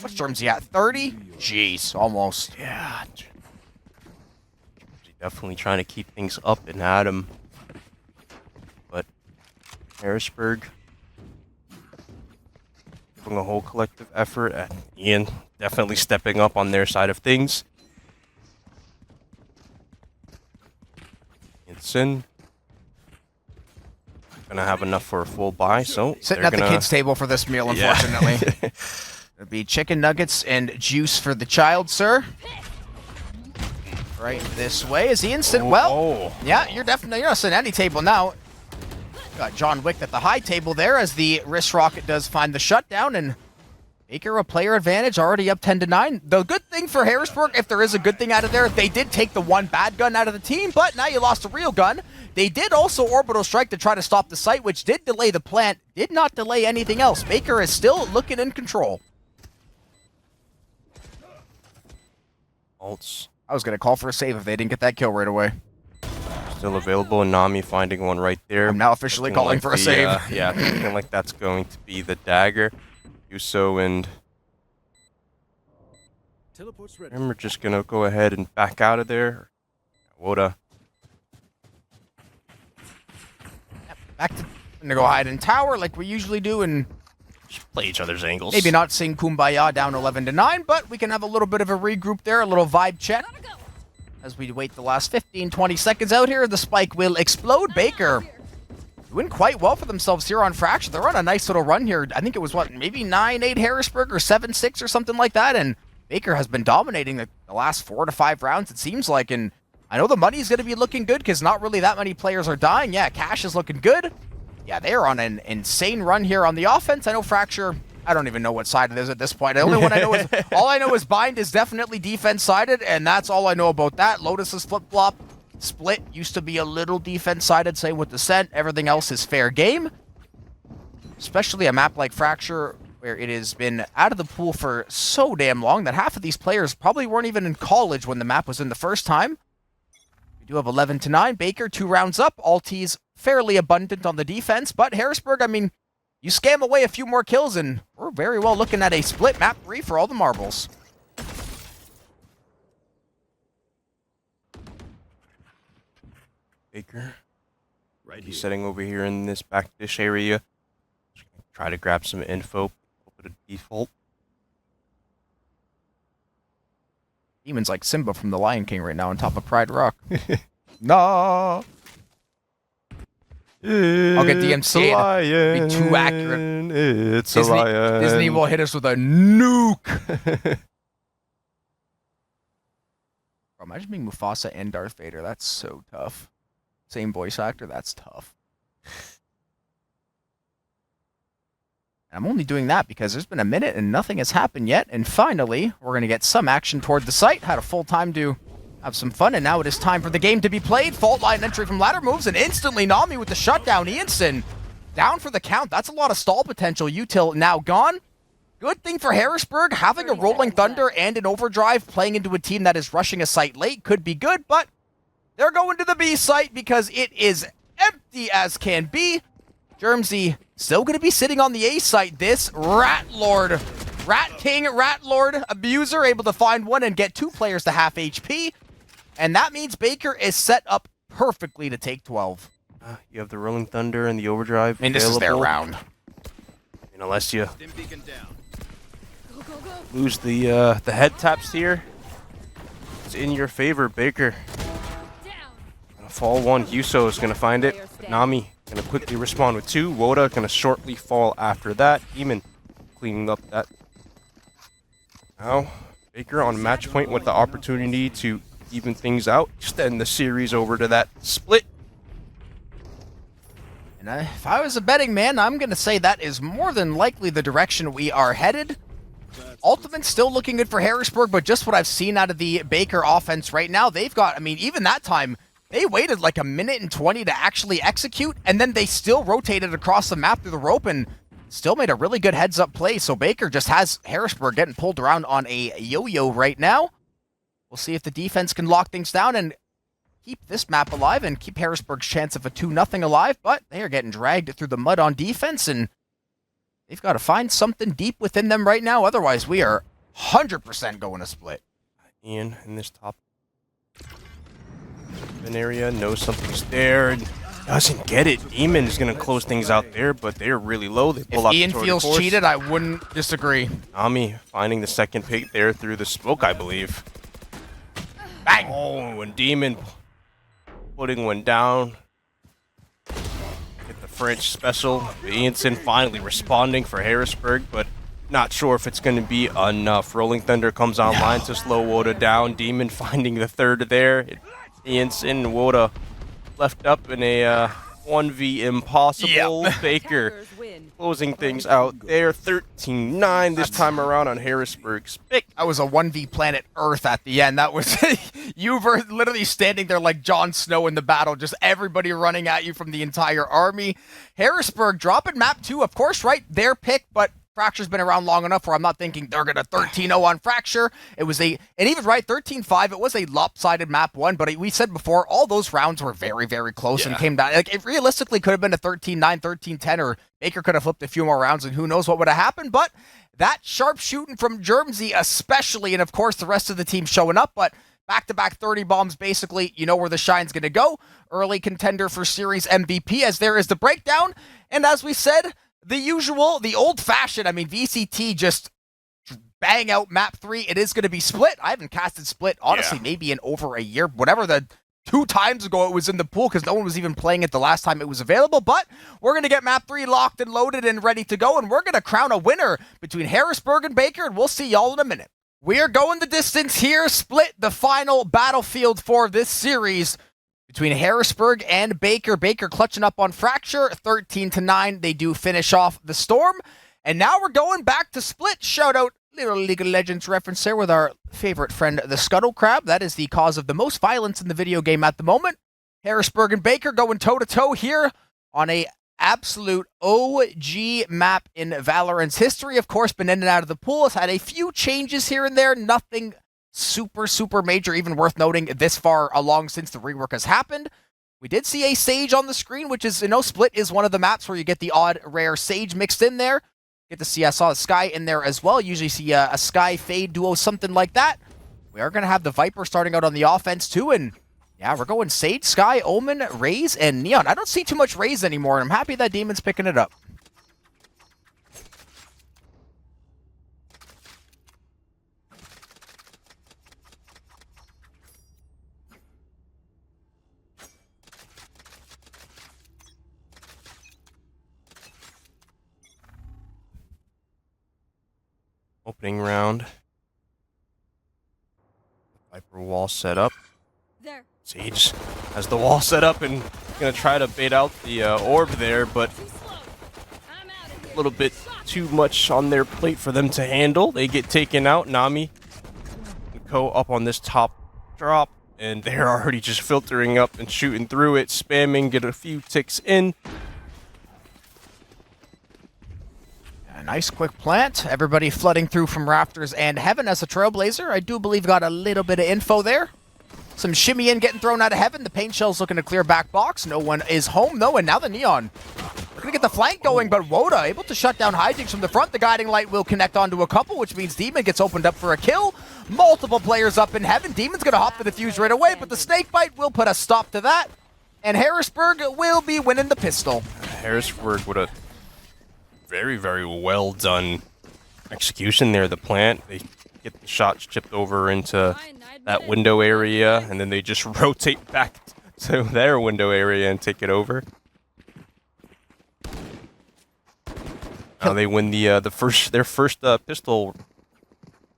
What's Germsy at? 30? Jeez, almost. Yeah. Definitely trying to keep things up and at him. But Harrisburg giving a whole collective effort, and Ian definitely stepping up on their side of things. Sin gonna have enough for a full buy, so Sitting at the kids' table for this meal, unfortunately. Yeah. It'll be chicken nuggets and juice for the child, sir. Right this way is the instant. Well, yeah, you're not sitting at any table now. Got John Wick at the high table there as the wrist rocket does find the shutdown, and Baker a player advantage, already up 10-9. The good thing for Harrisburg, if there is a good thing out of there, they did take the one bad gun out of the team, but now you lost a real gun. They did also orbital strike to try to stop the site, which did delay the plant, did not delay anything else. Baker is still looking in control. Ults I was going to call for a save if they didn't get that kill right away. still available, and Nami finding one right there. I'm now officially Looking calling like for a the, save. Yeah, looking like that's going to be the dagger. Yuso and Teleport's ready. him are just gonna go ahead and back out of there. Woda. Back to gonna go hide in tower like we usually do, and Just play each other's angles. maybe not sing Kumbaya down 11-9, but we can have a little bit of a regroup there, a little vibe check. As we wait the last 15-20 seconds out here, the spike will explode. Baker doing quite well for themselves here on Fracture. They're on a nice little run here. I think it was, what, maybe 9-8 Harrisburg or 7-6 or something like that, and Baker has been dominating the last 4 to 5 rounds, it seems like, and I know the money's going to be looking good because not really that many players are dying. Yeah, cash is looking good. Yeah, they are on an insane run here on the offense. I know Fracture, I don't even know what side it is at this point. The only one I know is, all I know is Bind is definitely defense-sided, and that's all I know about that. Lotus is flip-flop. Split used to be a little defense-sided, say with Descent. Everything else is fair game. Especially a map like Fracture, where it has been out of the pool for so damn long that half of these players probably weren't even in college when the map was in the first time. We do have 11-9. Baker, 2 rounds up. Alties fairly abundant on the defense, but Harrisburg, I mean, you scam away a few more kills, and we're very well looking at a split map 3 for all the marbles. Baker. Right He's here. sitting over here in this back dish area. Try to grab some info. Put a default. Demon's like Simba from The Lion King right now on top of Pride Rock. No. I'll get DMCA'd. Be too accurate. It's a lion. Disney will hit us with a nuke. Imagine being Mufasa and Darth Vader. That's so tough. Same voice actor. That's tough. I'm only doing that because there's been a minute and nothing has happened yet. And finally, we're going to get some action toward the site. Had a full time to have some fun, and now it is time for the game to be played. Fault line entry from ladder moves, and instantly Nami with the shutdown. Ianson down for the count. That's a lot of stall potential. Util now gone. Good thing for Harrisburg, having a Rolling Thunder and an Overdrive playing into a team that is rushing a site late could be good, but they're going to the B site because it is empty as can be. Germsy still going to be sitting on the A site. This Rat Lord, Rat King, Rat Lord, Abuser, able to find one and get 2 players to half HP. And that means Baker is set up perfectly to take 12. You have the Rolling Thunder and the Overdrive. I mean, this is their round. And unless you Stim beacon down. Go, go, go. lose the head taps here, it's in your favor, Baker. Down. Gonna fall 1. Yuso is gonna find it. Nami gonna quickly respond with 2. Woda gonna shortly fall after that. Demon cleaning up that. Now, Baker on match point with the opportunity to even things out, extend the series over to that split. And if I was a betting man, I'm going to say that is more than likely the direction we are headed. Ultimate's still looking good for Harrisburg, but just what I've seen out of the Baker offense right now, they've got, I mean, even that time, they waited like a minute and 20 to actually execute, and then they still rotated across the map through the rope and still made a really good heads-up play. So Baker just has Harrisburg getting pulled around on a yo-yo right now. We'll see if the defense can lock things down and keep this map alive and keep Harrisburg's chance of a 2-0 alive, but they are getting dragged through the mud on defense, and they've got to find something deep within them right now. Otherwise, we are 100% going to split. Ian in this top area knows something's there. Doesn't get it. Demon is going to close things out there, but they're really low. They pull If out Ian the sword feels force. cheated, I wouldn't disagree. Nami finding the second pick there through the smoke, I believe. Bang! Oh, and Demon putting one down. Get the French special. Ianson finally responding for Harrisburg, but not sure if it's going to be enough. Rolling Thunder comes online to slow Woda down. Demon finding the third there. Ianson and Woda left up in a 1v impossible. Yep. Baker Attackers win. closing things out there. 13-9 this time around on Harrisburg's pick. That was a 1v Planet Earth at the end. That was, you were literally standing there like Jon Snow in the battle, just everybody running at you from the entire army. Harrisburg dropping map 2, of course, right? Their pick, but Fracture's been around long enough where I'm not thinking they're going to 13-0 on Fracture. It was and even right, 13-5, it was a lopsided map 1, but we said before, all those rounds were very, very close and came down. Like, it realistically could have been a 13-9, 13-10, or Baker could have flipped a few more rounds, and who knows what would have happened, but that sharp shooting from Germsy especially, and of course the rest of the team showing up, but back-to-back 30 bombs, basically, you know where the shine's going to go. Early contender for Series MVP, as there is the breakdown, and as we said, the usual, the old-fashioned, I mean, VCT just bang out map 3. It is going to be split. I haven't casted split, honestly, maybe in over a year. Whatever the 2 times ago it was in the pool, because no one was even playing it the last time it was available. But we're going to get map 3 locked and loaded and ready to go, and we're going to crown a winner between Harrisburg and Baker, and we'll see y'all in a minute. We are going the distance here. Split, the final battlefield for this series between Harrisburg and Baker. Baker clutching up on Fracture, 13-9. They do finish off the Storm. And now we're going back to Split. Shout out, little League of Legends reference there with our favorite friend, the Scuttle Crab. That is the cause of the most violence in the video game at the moment. Harrisburg and Baker going toe-to-toe here on a absolute OG map in Valorant's history. Of course, been in and out of the pool. Has had a few changes here and there. Nothing super major, even worth noting this far along since the rework has happened. We did see a Sage on the screen, which is, Split is one of the maps where you get the odd rare Sage mixed in there. Get to see, I saw a Skye in there as well. Usually see a Skye Fade duo, something like that. We are going to have the Viper starting out on the offense too, and yeah, we're going Sage, Skye, Omen, Raze, and Neon. I don't see too much Raze anymore, and I'm happy that Demon's picking it up. Opening round. Viper Wall set up. There. Sage has the wall set up and gonna try to bait out the orb there, but Too slow. I'm out of here. a little bit too much on their plate for them to handle. They get taken out. Nami and Co up on this top drop, and they're already just filtering up and shooting through it, spamming, get a few ticks in. A nice quick plant. Everybody flooding through from rafters and heaven as a trailblazer. I do believe got a little bit of info there. Some shimmy in getting thrown out of heaven. The paint shell's looking to clear back box. No one is home though, and now the neon. We're gonna get the flank going, but Woda able to shut down hijinks from the front. The guiding light will connect onto a couple, which means Demon gets opened up for a kill. Multiple players up in heaven. Demon's gonna hop to the fuse right away, but the snake bite will put a stop to that. And Harrisburg will be winning the pistol. Harrisburg with a very, very well done execution there. The plant, they get the shots chipped over into that window area, and then they just rotate back to their window area and take it over. Now they win their first pistol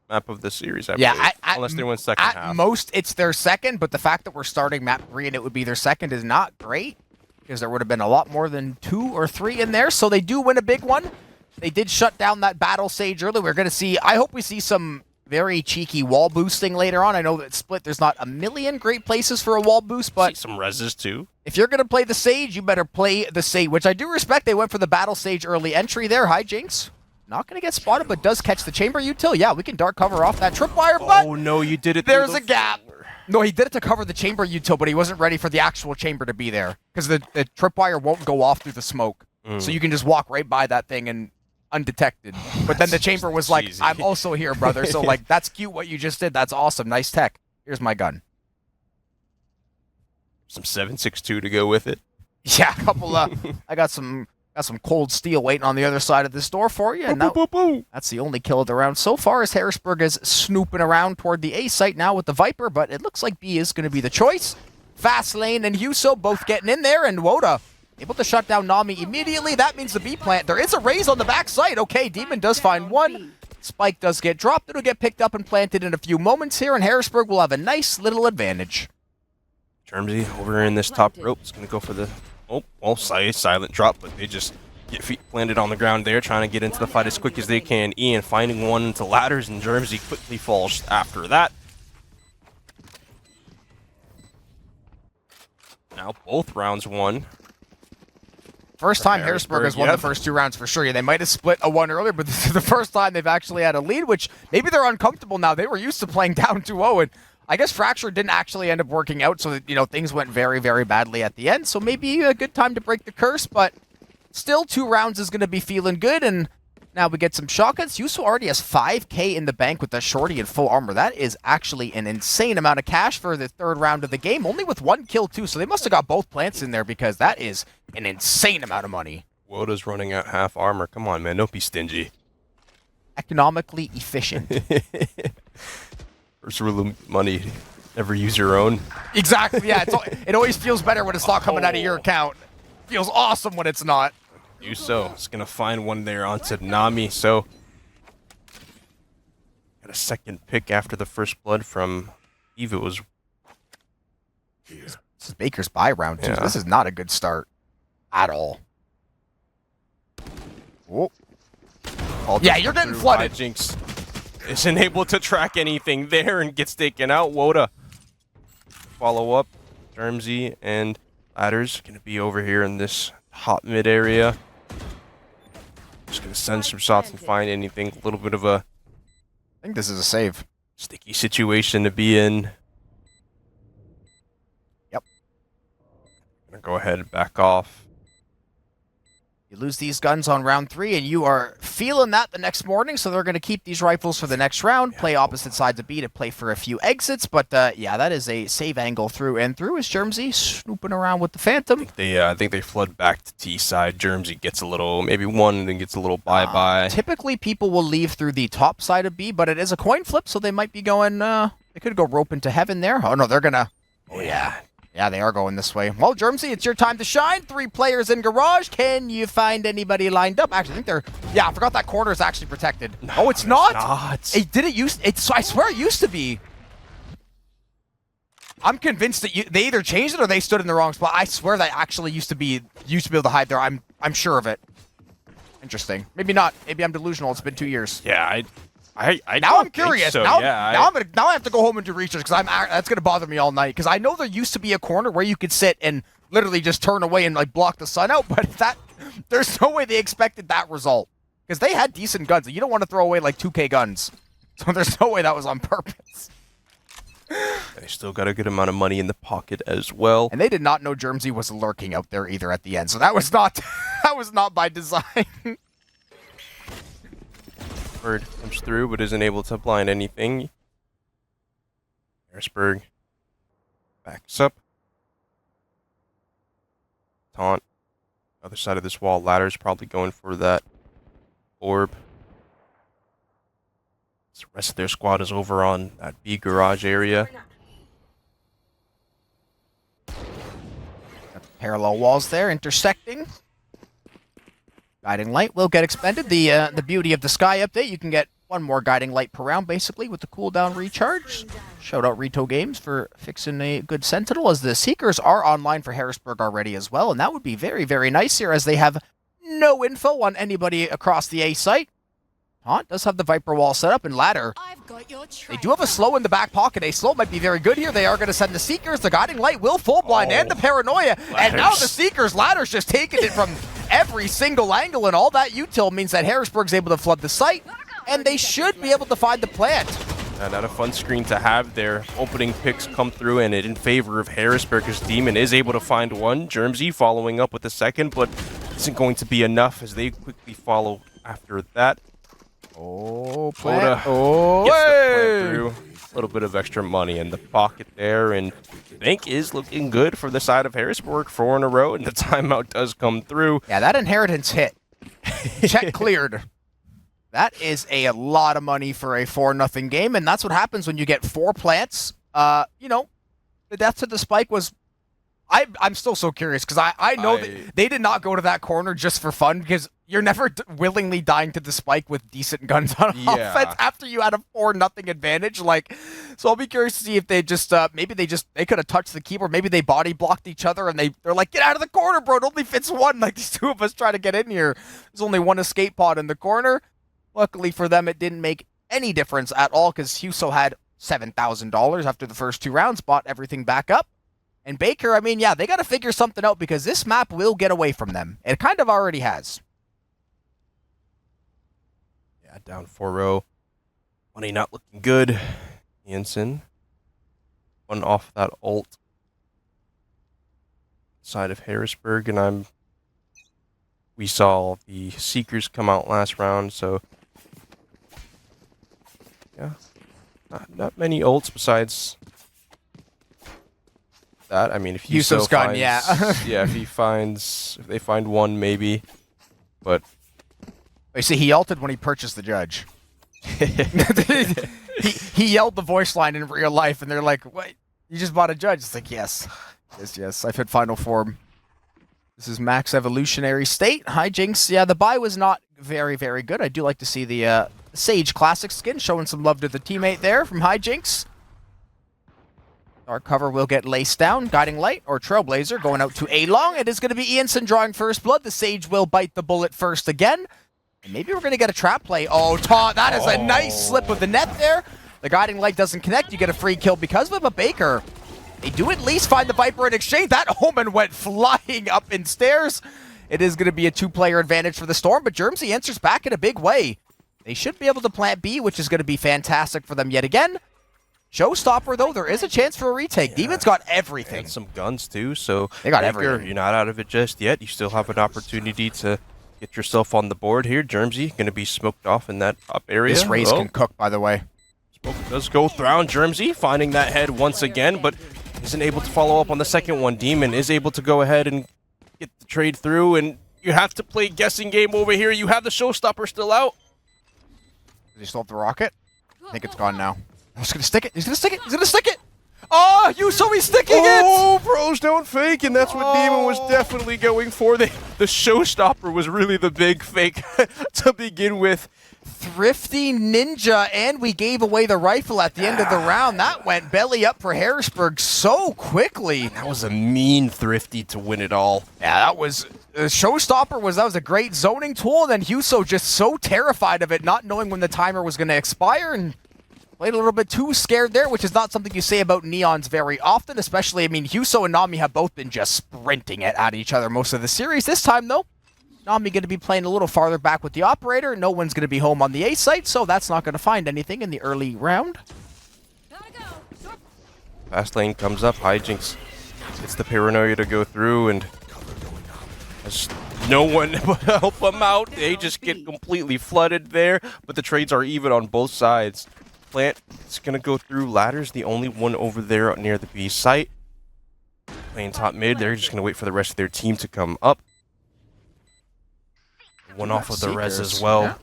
map of the series, I believe. Unless they win second half. At most, it's their second, but the fact that we're starting map 3 and it would be their second is not great, because there would have been a lot more than 2 or 3 in there, so they do win a big one. They did shut down that battle sage early. We're going to see, I hope we see some very cheeky wall boosting later on. I know that Split, there's not a million great places for a wall boost, but see some reses too. If you're going to play the Sage, you better play the Sage, which I do respect. They went for the Battle Sage early entry there. Hijinks. Not going to get spotted, but does catch the chamber util. Yeah, we can dark cover off that tripwire, but oh no, you did it. There's a gap. No, he did it to cover the chamber util, but he wasn't ready for the actual chamber to be there, because the tripwire won't go off through the smoke. So you can just walk right by that thing and undetected. But then the chamber was like, cheesy. I'm also here, brother. So like, that's cute what you just did. That's awesome. Nice tech. Here's my gun. Some 7.62 to go with it. Yeah, a couple I got some cold steel waiting on the other side of this door for you. And that's the only kill of the round so far, as Harrisburg is snooping around toward the A site now with the Viper, but it looks like B is going to be the choice. Fastlane and Yuso both getting in there, and Woda able to shut down Nami immediately. That means the B plant. There is a raise on the back side. Okay, Demon does find one. Spike does get dropped. It'll get picked up and planted in a few moments here, and Harrisburg will have a nice little advantage. Germzy over in this top rope is going to go for the silent drop, but they just get feet planted on the ground there, trying to get into the fight as quick as they can. Ian finding one into ladders, and Germzy quickly falls after that. Now both rounds won. First time Harrisburg has won the first 2 rounds for sure. Yeah, they might have split a 1 earlier, but this is the first time they've actually had a lead, which maybe they're uncomfortable now. They were used to playing down 2-0, and I guess Fracture didn't actually end up working out, so that, you know, things went very, very badly at the end. So maybe a good time to break the curse, but still 2 rounds is going to be feeling good, and now we get some shotguns. Yuso already has 5K in the bank with that shorty and full armor. That is actually an insane amount of cash for the 3rd round of the game, only with 1 kill too, so they must have got both plants in there, because that is an insane amount of money. Woda's running out half armor. Come on, man, don't be stingy. Economically efficient. First rule of money, never use your own. Exactly, yeah. It always feels better when it's not coming out of your account. Feels awesome when it's not. Yuso is going to find one there onto Nami, so got a second pick after the first blood from Eve. It was... This is Baker's buy round, too. Yeah. So this is not a good start at all. Oh. Yeah, you're getting flooded. Jinx isn't able to track anything there and gets taken out. Woda follow up. Germzy and Ladders going to be over here in this hot mid area. Just going to send some shots and find anything. A little bit of a... I think this is a save. Sticky situation to be in. Yep. Gonna go ahead and back off. You lose these guns on round 3, and you are feeling that the next morning, so they're going to keep these rifles for the next round, play opposite sides of B to play for a few exits, but yeah, that is a save angle through and through as Germzy snooping around with the Phantom. I think they flood back to T side. Germzy gets a little, maybe one, and then gets a little bye-bye. Typically, people will leave through the top side of B, but it is a coin flip, so they might be going, they could go rope into heaven there. Oh, no, they're going to... Oh, yeah. Yeah, they are going this way. Well, Germzy, it's your time to shine. 3 players in garage. Can you find anybody lined up? Actually, I think they're... Yeah, I forgot that corner is actually protected. No, oh, it's not? not. It didn't use... I swear it used to be. I'm convinced that they either changed it or they stood in the wrong spot. I swear that actually used to be able to hide there. I'm sure of it. Interesting. Maybe not. Maybe I'm delusional. It's been 2 years. Yeah, I Now don't I'm curious. think so. Now, yeah, now I have to go home and do research because that's gonna bother me all night. Because I know there used to be a corner where you could sit and literally just turn away and like block the sun out, but there's no way they expected that result because they had decent guns. You don't want to throw away like 2K guns, so there's no way that was on purpose. They still got a good amount of money in the pocket as well. And they did not know Germsy was lurking out there either at the end, so that was not by design. Bird comes through but isn't able to blind anything. Harrisburg backs up. Taunt. Other side of this wall. Ladder's probably going for that orb. The rest of their squad is over on that B garage area. Parallel walls there, intersecting. Guiding light will get expended. The beauty of the sky update, you can get one more guiding light per round, basically, with the cooldown recharge. Shout out Rito Games for fixing a good sentinel, as the Seekers are online for Harrisburg already as well, and that would be very, very nice here, as they have no info on anybody across the A site. Taunt does have the Viper wall set up, and Ladder, they do have a slow in the back pocket. A slow might be very good here. They are going to send the Seekers. The guiding light will full blind and the paranoia. And now the Seekers, Ladder's just taking it from every single angle, and all that util means that Harrisburg's able to flood the site, and they should be able to find the plant. Not a fun screen to have there. Opening picks come through, and it in favor of Harrisburg, as Demon is able to find one. Germsy following up with the second, but isn't going to be enough as they quickly follow after that. Oh, Plant. Oh, Gets the hey! plant through. A little bit of extra money in the pocket there, and bank is looking good for the side of Harrisburg. 4 in a row, and the timeout does come through. Yeah, that inheritance hit. Check cleared. That is a lot of money for a 4-0 game, and that's what happens when you get 4 plants. You know, the death to the spike was... I'm still so curious, because I know that they did not go to that corner just for fun, because you're never willingly dying to the spike with decent guns on offense after you had a 4-0 advantage. Like, so I'll be curious to see if they just, maybe they could have touched the keyboard, maybe they body blocked each other, and they're like, get out of the corner, bro, it only fits one. Like, these two of us try to get in here. There's only one escape pod in the corner. Luckily for them, it didn't make any difference at all, because Huso had $7,000 after the first 2 rounds, bought everything back up. And Baker, I mean, yeah, they got to figure something out, because this map will get away from them. It kind of already has. Yeah, down 4-0. Money not looking good. Jansen. One off that ult. Side of Harrisburg, and we saw the Seekers come out last round, so yeah, not many ults besides that. I mean, if Yuso's gun, yeah. yeah, if they find one, maybe, but you see, he ulted when he purchased the judge. he yelled the voice line in real life, and they're like, "What? You just bought a judge?" It's like, yes, yes. I've hit final form. This is max evolutionary state. Hijinks. Yeah, the buy was not very, very good. I do like to see the Sage Classic skin, showing some love to the teammate there from Hijinks. Our cover will get laced down. Guiding Light or Trailblazer going out to A-Long. It is going to be Ianson drawing first blood. The Sage will bite the bullet first again. And maybe we're going to get a trap play. Oh, Taunt, that is a nice slip of the net there. The Guiding Light doesn't connect. You get a free kill because of it, but Baker, they do at least find the Viper in exchange. That Omen went flying up in stairs. It is going to be a 2-player advantage for the Storm, but Germsy answers back in a big way. They should be able to plant B, which is going to be fantastic for them yet again. Showstopper, though, there is a chance for a retake. Yeah. Demon's got everything. And some guns, too, so they got everything. You're not out of it just yet. You still have an opportunity to get yourself on the board here. Germsy going to be smoked off in that up area. This Raze can cook, by the way. Smoke does go around Germsy, finding that head once again, but isn't able to follow up on the second one. Demon is able to go ahead and get the trade through, and you have to play guessing game over here. You have the Showstopper still out. Does he still have the rocket? I think it's gone now. He's going to stick it. He's going to stick it. He's going to stick it. Oh, you saw me sticking it! Oh, bros don't fake, and that's what Demon was definitely going for. The showstopper was really the big fake to begin with. Thrifty Ninja, and we gave away the rifle at the end of the round. That went belly up for Harrisburg so quickly. That was a mean Thrifty to win it all. Yeah, that was Showstopper that was a great zoning tool, and then Huso just so terrified of it, not knowing when the timer was going to expire, and played a little bit too scared there, which is not something you say about Neons very often, especially, I mean, Huso and Nami have both been just sprinting it at each other most of the series. This time, though, Nami going to be playing a little farther back with the operator. No one's going to be home on the A site, so that's not going to find anything in the early round. Gotta go. Fast lane comes up, Hijinks gets the paranoia to go through, and there's no one to help them out. They just get completely flooded there, but the trades are even on both sides. Plant is going to go through. Ladder's the only one over there near the B site. Playing top mid, they're just going to wait for the rest of their team to come up. One off of the res as well. Yeah.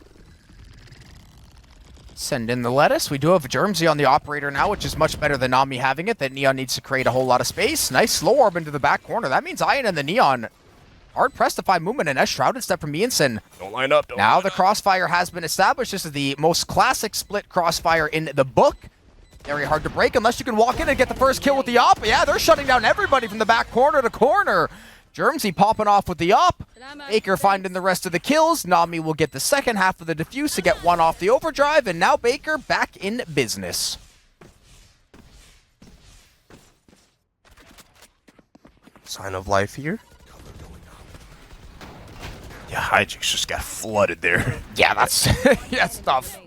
Send in the lettuce. We do have Germsy on the operator now, which is much better than Nami having it. That Neon needs to create a whole lot of space. Nice slow orb into the back corner. That means Ian and the Neon hard-pressed to find movement, and a shrouded step from Ianson. Don't line up. Now the crossfire has been established. This is the most classic split crossfire in the book. Very hard to break unless you can walk in and get the first kill with the op. Yeah, they're shutting down everybody from the back corner to corner. Germsy popping off with the op. Baker finding the rest of the kills. Nami will get the second half of the defuse to get one off the overdrive, and now Baker back in business. Sign of life here. Yeah, Hijinks just got flooded there. Yeah, that's that's tough.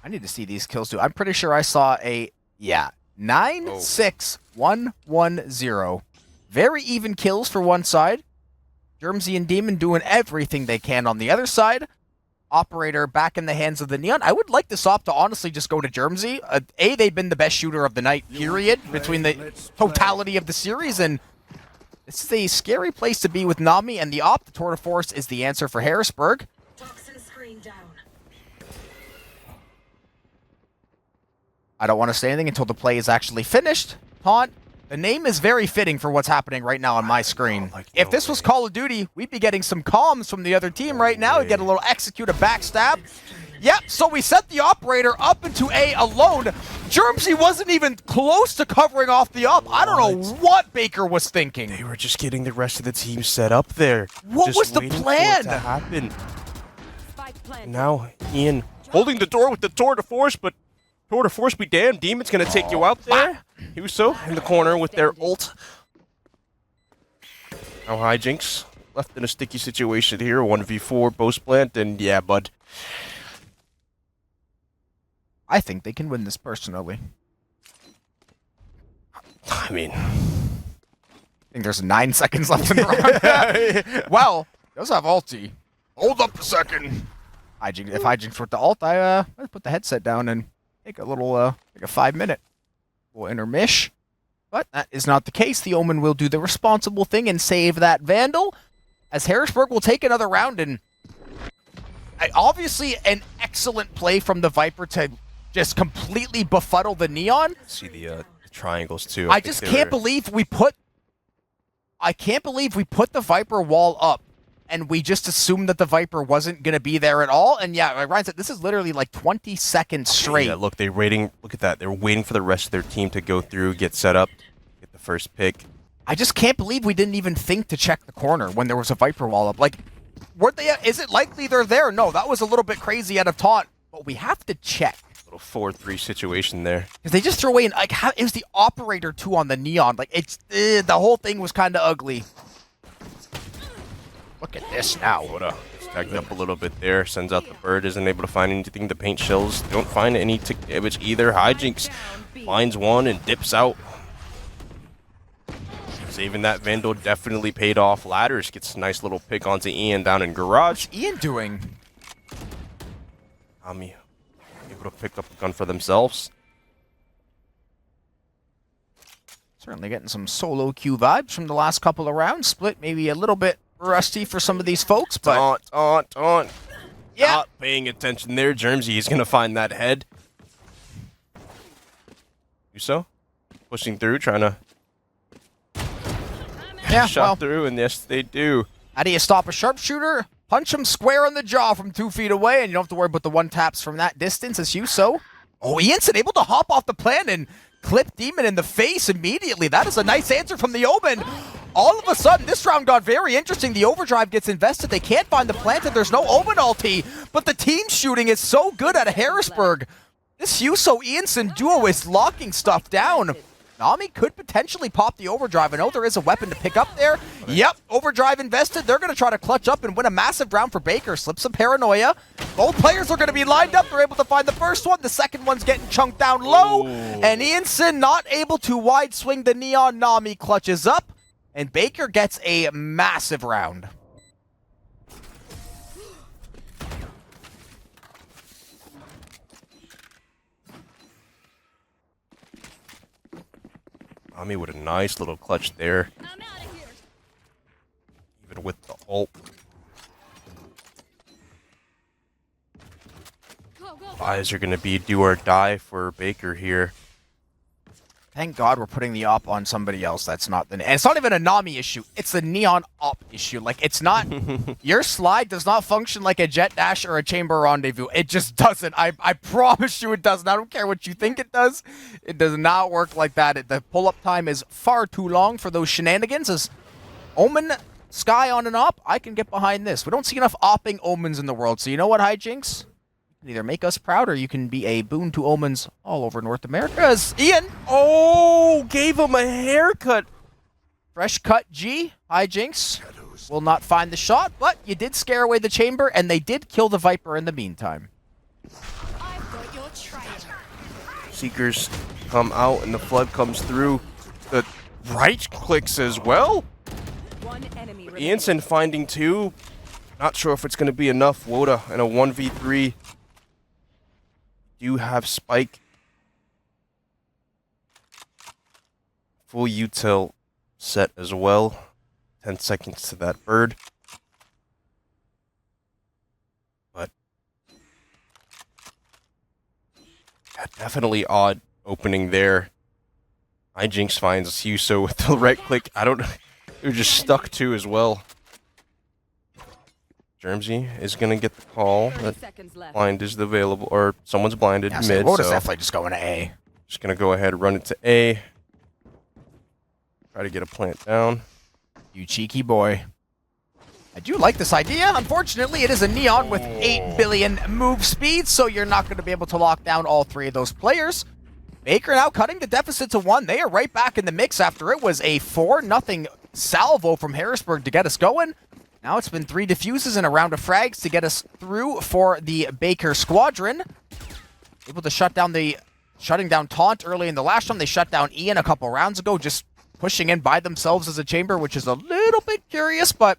I need to see these kills too. I'm pretty sure I saw a 9-6-1-1-0. Very even kills for one side. Germsy and Demon doing everything they can on the other side. Operator back in the hands of the Neon. I would like this op to honestly just go to Germsy. They've been the best shooter of the night, period, between the totality of the series, and this is a scary place to be with Nami, and the op, the Tour de Force, is the answer for Harrisburg. Toxin screen down. I don't want to say anything until the play is actually finished. Taunt, the name is very fitting for what's happening right now on my screen. If this was Call of Duty, we'd be getting some comms from the other team right now. We'd get a little execute, a backstab. Yep, so we set the operator up into A alone. Germsy wasn't even close to covering off the op. I don't know what Baker was thinking. They were just getting the rest of the team set up there. What just was the waiting plan? For it to happen. Spike planted. Now Ian holding the door with the Tour de Force, but Tour de Force be damned. Demon's going to take you out there. Huso in the corner with their ult. Now Hijinks left in a sticky situation here. 1v4 Boast Plant, and yeah, bud. I think they can win this personally. I mean, I think there's 9 seconds left in the round. Well, those have ulti. Hold up a second. If Hijinks with the ult, I put the headset down and take a little, like a 5-minute little intermish. But that is not the case. The Omen will do the responsible thing and save that Vandal, as Harrisburg will take another round. And obviously an excellent play from the Viper to just completely befuddle the Neon. see the triangles too. I just can't believe we put the Viper wall up and we just assumed that the Viper wasn't going to be there at all. And yeah, like Ryan said, this is literally like 20 seconds straight. Yeah, look, they're waiting. Look at that. They're waiting for the rest of their team to go through, get set up, get the first pick. I just can't believe we didn't even think to check the corner when there was a Viper wall up. Like, weren't they? Is it likely they're there? No, that was a little bit crazy out of taunt. But we have to check. Little 4-3 situation there. Because they just threw away, like, it was the operator too on the Neon. Like, it's the whole thing was kind of ugly. Look at this now. What up? It's tagged up a little bit there. Sends out the bird. Isn't able to find anything. The paint shells don't find any tick damage either. Hijinks finds one and dips out. Saving that Vandal definitely paid off. Ladders gets a nice little pick onto Ian down in garage. What's Ian doing? Ami able to pick up a gun for themselves. Certainly getting some solo queue vibes from the last couple of rounds. Split maybe a little bit rusty for some of these folks, but Taunt. yeah. Not paying attention there. Germsy is going to find that head. Yuso pushing through, trying to Yeah, shot well, through, and yes, they do. how do you stop a sharpshooter? Punch him square on the jaw from 2 feet away, and you don't have to worry about the one taps from that distance as Yuso. Oh, Ianson able to hop off the plant and clip Demon in the face immediately. That is a nice answer from the Omen. All of a sudden, this round got very interesting. The overdrive gets invested. They can't find the plant, and there's no Omen ulti. But the team shooting is so good at Harrisburg. This Yuso-Ianson duo is locking stuff down. Nami could potentially pop the overdrive. I know there is a weapon to pick up there. Yep, overdrive invested. They're going to try to clutch up and win a massive round for Baker. Slips some paranoia. Both players are going to be lined up. They're able to find the first one. The second one's getting chunked down low. And Ianson not able to wide swing the Neon. Nami clutches up. And Baker gets a massive round. Nami with a nice little clutch there, I'm out of here. even with the ult. Go, go, go. Eyes are going to be do or die for Baker here. Thank God we're putting the op on somebody else that's not the... And it's not even a Nami issue. It's the Neon op issue. Like, it's not... Your slide does not function like a jet dash or a chamber rendezvous. It just doesn't. I promise you it doesn't. I don't care what you think it does. It does not work like that. The pull-up time is far too long for those shenanigans. As Omen, Sky on an op, I can get behind this. We don't see enough opping Omens in the world. So you know what, Hijinks? Either make us proud or you can be a boon to Omens all over North America. As Ian, Oh, gave him a haircut. fresh cut G, Hijinks, will not find the shot, but you did scare away the chamber, and they did kill the Viper in the meantime. I've got your trail. Seekers come out and the flood comes through. The right clicks as well. One enemy remaining. Ianson finding two. Not sure if it's going to be enough. Woda in a 1v3. Do have Spike. Full util set as well. 10 seconds to that bird. But yeah, definitely odd opening there. Hijinks finds Yuso with the right click. I don't know. They're just stuck too as well. Germsy is going to get the call 30 that seconds left. blind is available, or someone's blinded Yeah, so mid, Woda's so definitely just going to A. just going to go ahead and run it to A. Try to get a plant down. You cheeky boy. I do like this idea. Unfortunately, it is a Neon with 8 billion move speed, so you're not going to be able to lock down all three of those players. Baker now cutting the deficit to 1. They are right back in the mix after it was a 4-0 salvo from Harrisburg to get us going. Now it's been 3 defuses and a round of frags to get us through for the Baker squadron. Able to shutting down Taunt early in the last round. They shut down Ian a couple rounds ago, just pushing in by themselves as a chamber, which is a little bit curious, but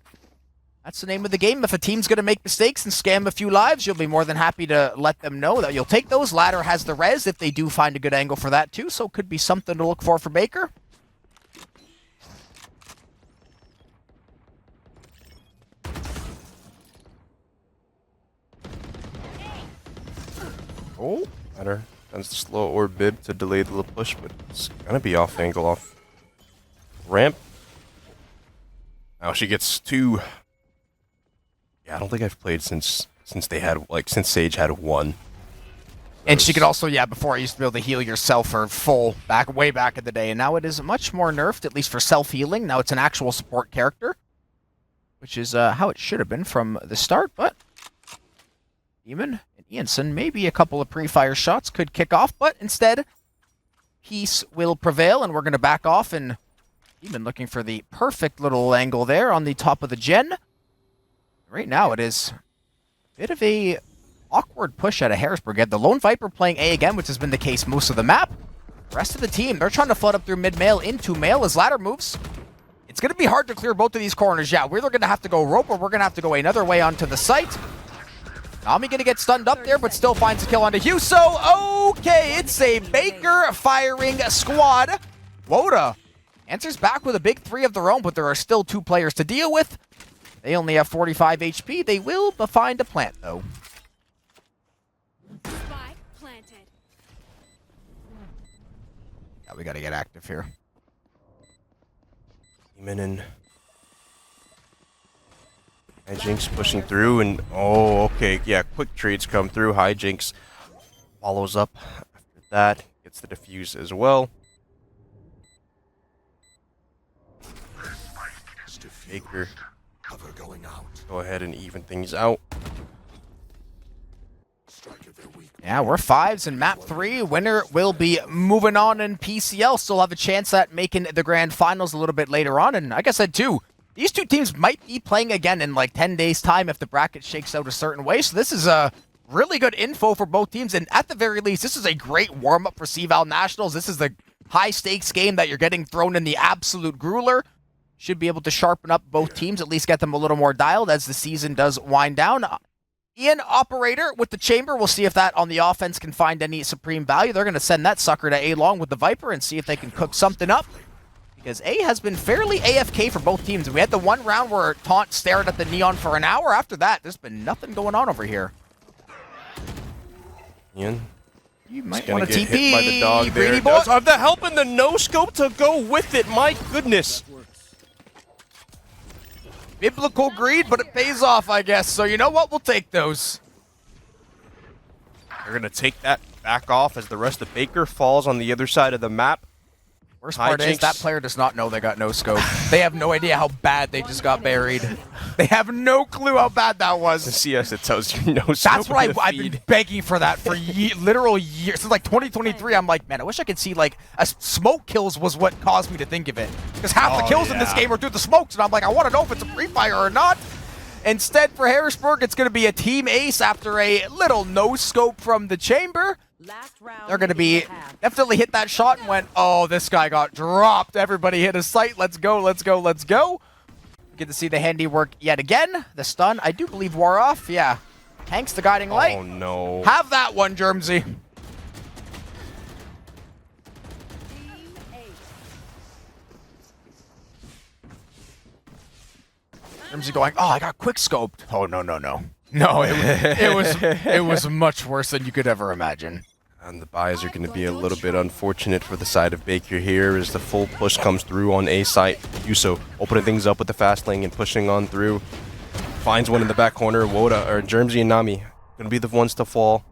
that's the name of the game. If a team's going to make mistakes and scam a few lives, you'll be more than happy to let them know that you'll take those. Ladder has the res if they do find a good angle for that too, so could be something to look for Baker. Oh, Matter. Tends to slow or bib to delay the little push, but it's going to be off angle, off ramp. Now she gets 2. Yeah, I don't think I've played since they had, since Sage had 1. and she could also, before I used to be able to heal yourself for full, way back in the day, and now it is much more nerfed, at least for self-healing. Now it's an actual support character, which is how it should have been from the start, but Demon and Ianson, maybe a couple of pre-fire shots could kick off, but instead, peace will prevail, and we're going to back off, and Demon looking for the perfect little angle there on the top of the gen. Right now, it is a bit of a awkward push out of Harrisburg. The Lone Viper playing A again, which has been the case most of the map. The rest of the team, they're trying to flood up through mid-mail into mail as ladder moves. It's going to be hard to clear both of these corners. Yeah, we're either going to have to go rope or we're going to have to go another way onto the site. Nami going to get stunned up there, but still finds a kill onto Huso. Okay, it's a Baker firing squad. Woda answers back with a big 3 of their own, but there are still 2 players to deal with. They only have 45 HP. They will find a plant, though. Spike planted. Yeah, we gotta get active here. Demon and Hijinks pushing through, and oh, okay, yeah, quick trades come through. Hijinks follows up after that, gets the defuse as well. Baker, Cover going out. go ahead and even things out. Yeah, we're 5s in map 3. Winner will be moving on in PCL. Still have a chance at making the grand finals a little bit later on. And like I said, too, these two teams might be playing again in like 10 days' time if the bracket shakes out a certain way. So this is a really good info for both teams. And at the very least, this is a great warm-up for CVAL Nationals. This is the high-stakes game that you're getting thrown in the absolute grueler. Should be able to sharpen up both teams, at least get them a little more dialed as the season does wind down. Ian, operator with the chamber. We'll see if that on the offense can find any supreme value. They're going to send that sucker to A-long with the Viper and see if they can cook something up. Because A has been fairly AFK for both teams. We had the one round where Taunt stared at the Neon for an hour. After that, there's been nothing going on over here. Ian, You might gonna want to get TP. hit by the dog there. Greedy boy. Does have the help and the no-scope to go with it. My goodness. Biblical greed, but it pays off, I guess. So you know what? We'll take those. They're going to take that back off as the rest of Baker falls on the other side of the map. Worst part is that player does not know they got no scope. They have no idea how bad they just got buried. They have no clue how bad that The was. CS, it tells you no scope. That's what in the I've been feed. begging for that for literal years. Since like 2023, I'm like, man, I wish I could see like a smoke kills was what caused me to think of it. Because half the Oh, kills in this yeah. game are through the smokes, and I'm like, I want to know if it's a free fire or not. Instead, for Harrisburg, it's going to be a team ace after a little no scope from the chamber. Last round. They're going to be in half. definitely hit that shot and went, oh, this guy got dropped. Everybody hit his sight. Let's go, let's go, let's go. Get to see the handiwork yet again. The stun, I do believe, wore off. Yeah. Hank's the guiding light. Oh, no. Have that one, Germsy. Team ace. Germsy going, oh, I got quick scoped. Oh, no, no, no. No, it was much worse than you could ever imagine. And the buys are going to be a little bit unfortunate for the side of Baker here as the full push comes through on A site. Yuso opening things up with the fast lane and pushing on through. Finds one in the back corner. Woda, or Germsy and Nami going to be the ones to fall.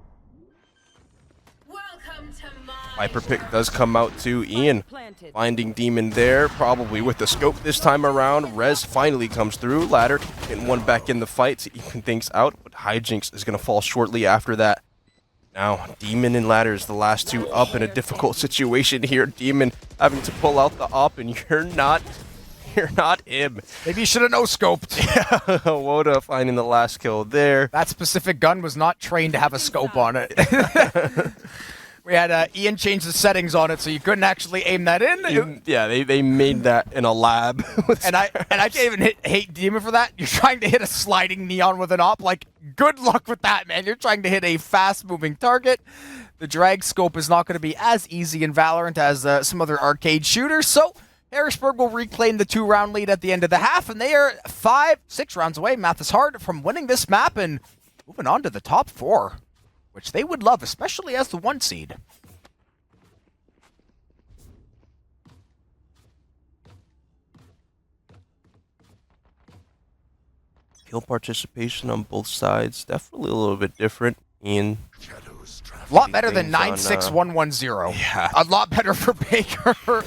Welcome to my Viper pick does come out too. Ian Planted. finding Demon there, probably with the scope this time around. Rez finally comes through. Ladder getting one back in the fight to even things out, but Hijinks is going to fall shortly after that. Now, Demon and Ladder is the last two up in a difficult situation here. Demon having to pull out the op, and you're not him. Maybe you should have no-scoped. Woda finding the last kill there. That specific gun was not trained to have a scope on it. We had Ian change the settings on it, so you couldn't actually aim that in. Yeah, they made that in a lab. And I can't even hate Demon for that. You're trying to hit a sliding Neon with an op. Like, good luck with that, man. You're trying to hit a fast-moving target. The drag scope is not going to be as easy in Valorant as some other arcade shooters. So Harrisburg will reclaim the 2-round lead at the end of the half, and they are 6 rounds away. Math is hard from winning this map and moving on to the top 4, which they would love, especially as the 1 seed. Kill participation on both sides, definitely a little bit different. Ian, A lot better than things on, 96110. yeah. A lot better for Baker. Because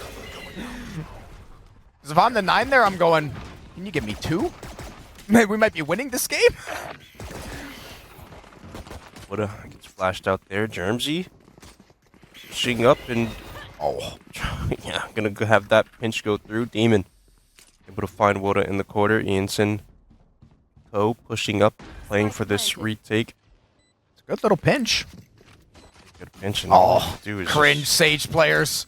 if I'm the 9 there, I'm going, can you give me 2? Maybe we might be winning this game. Woda gets flashed out there. Germsy pushing up and yeah, gonna have that pinch go through. Demon able to find Woda in the corner. Ianson pushing up, playing for this retake. It's a good little pinch. Good pinch. And all Oh, do is cringe just- Sage players.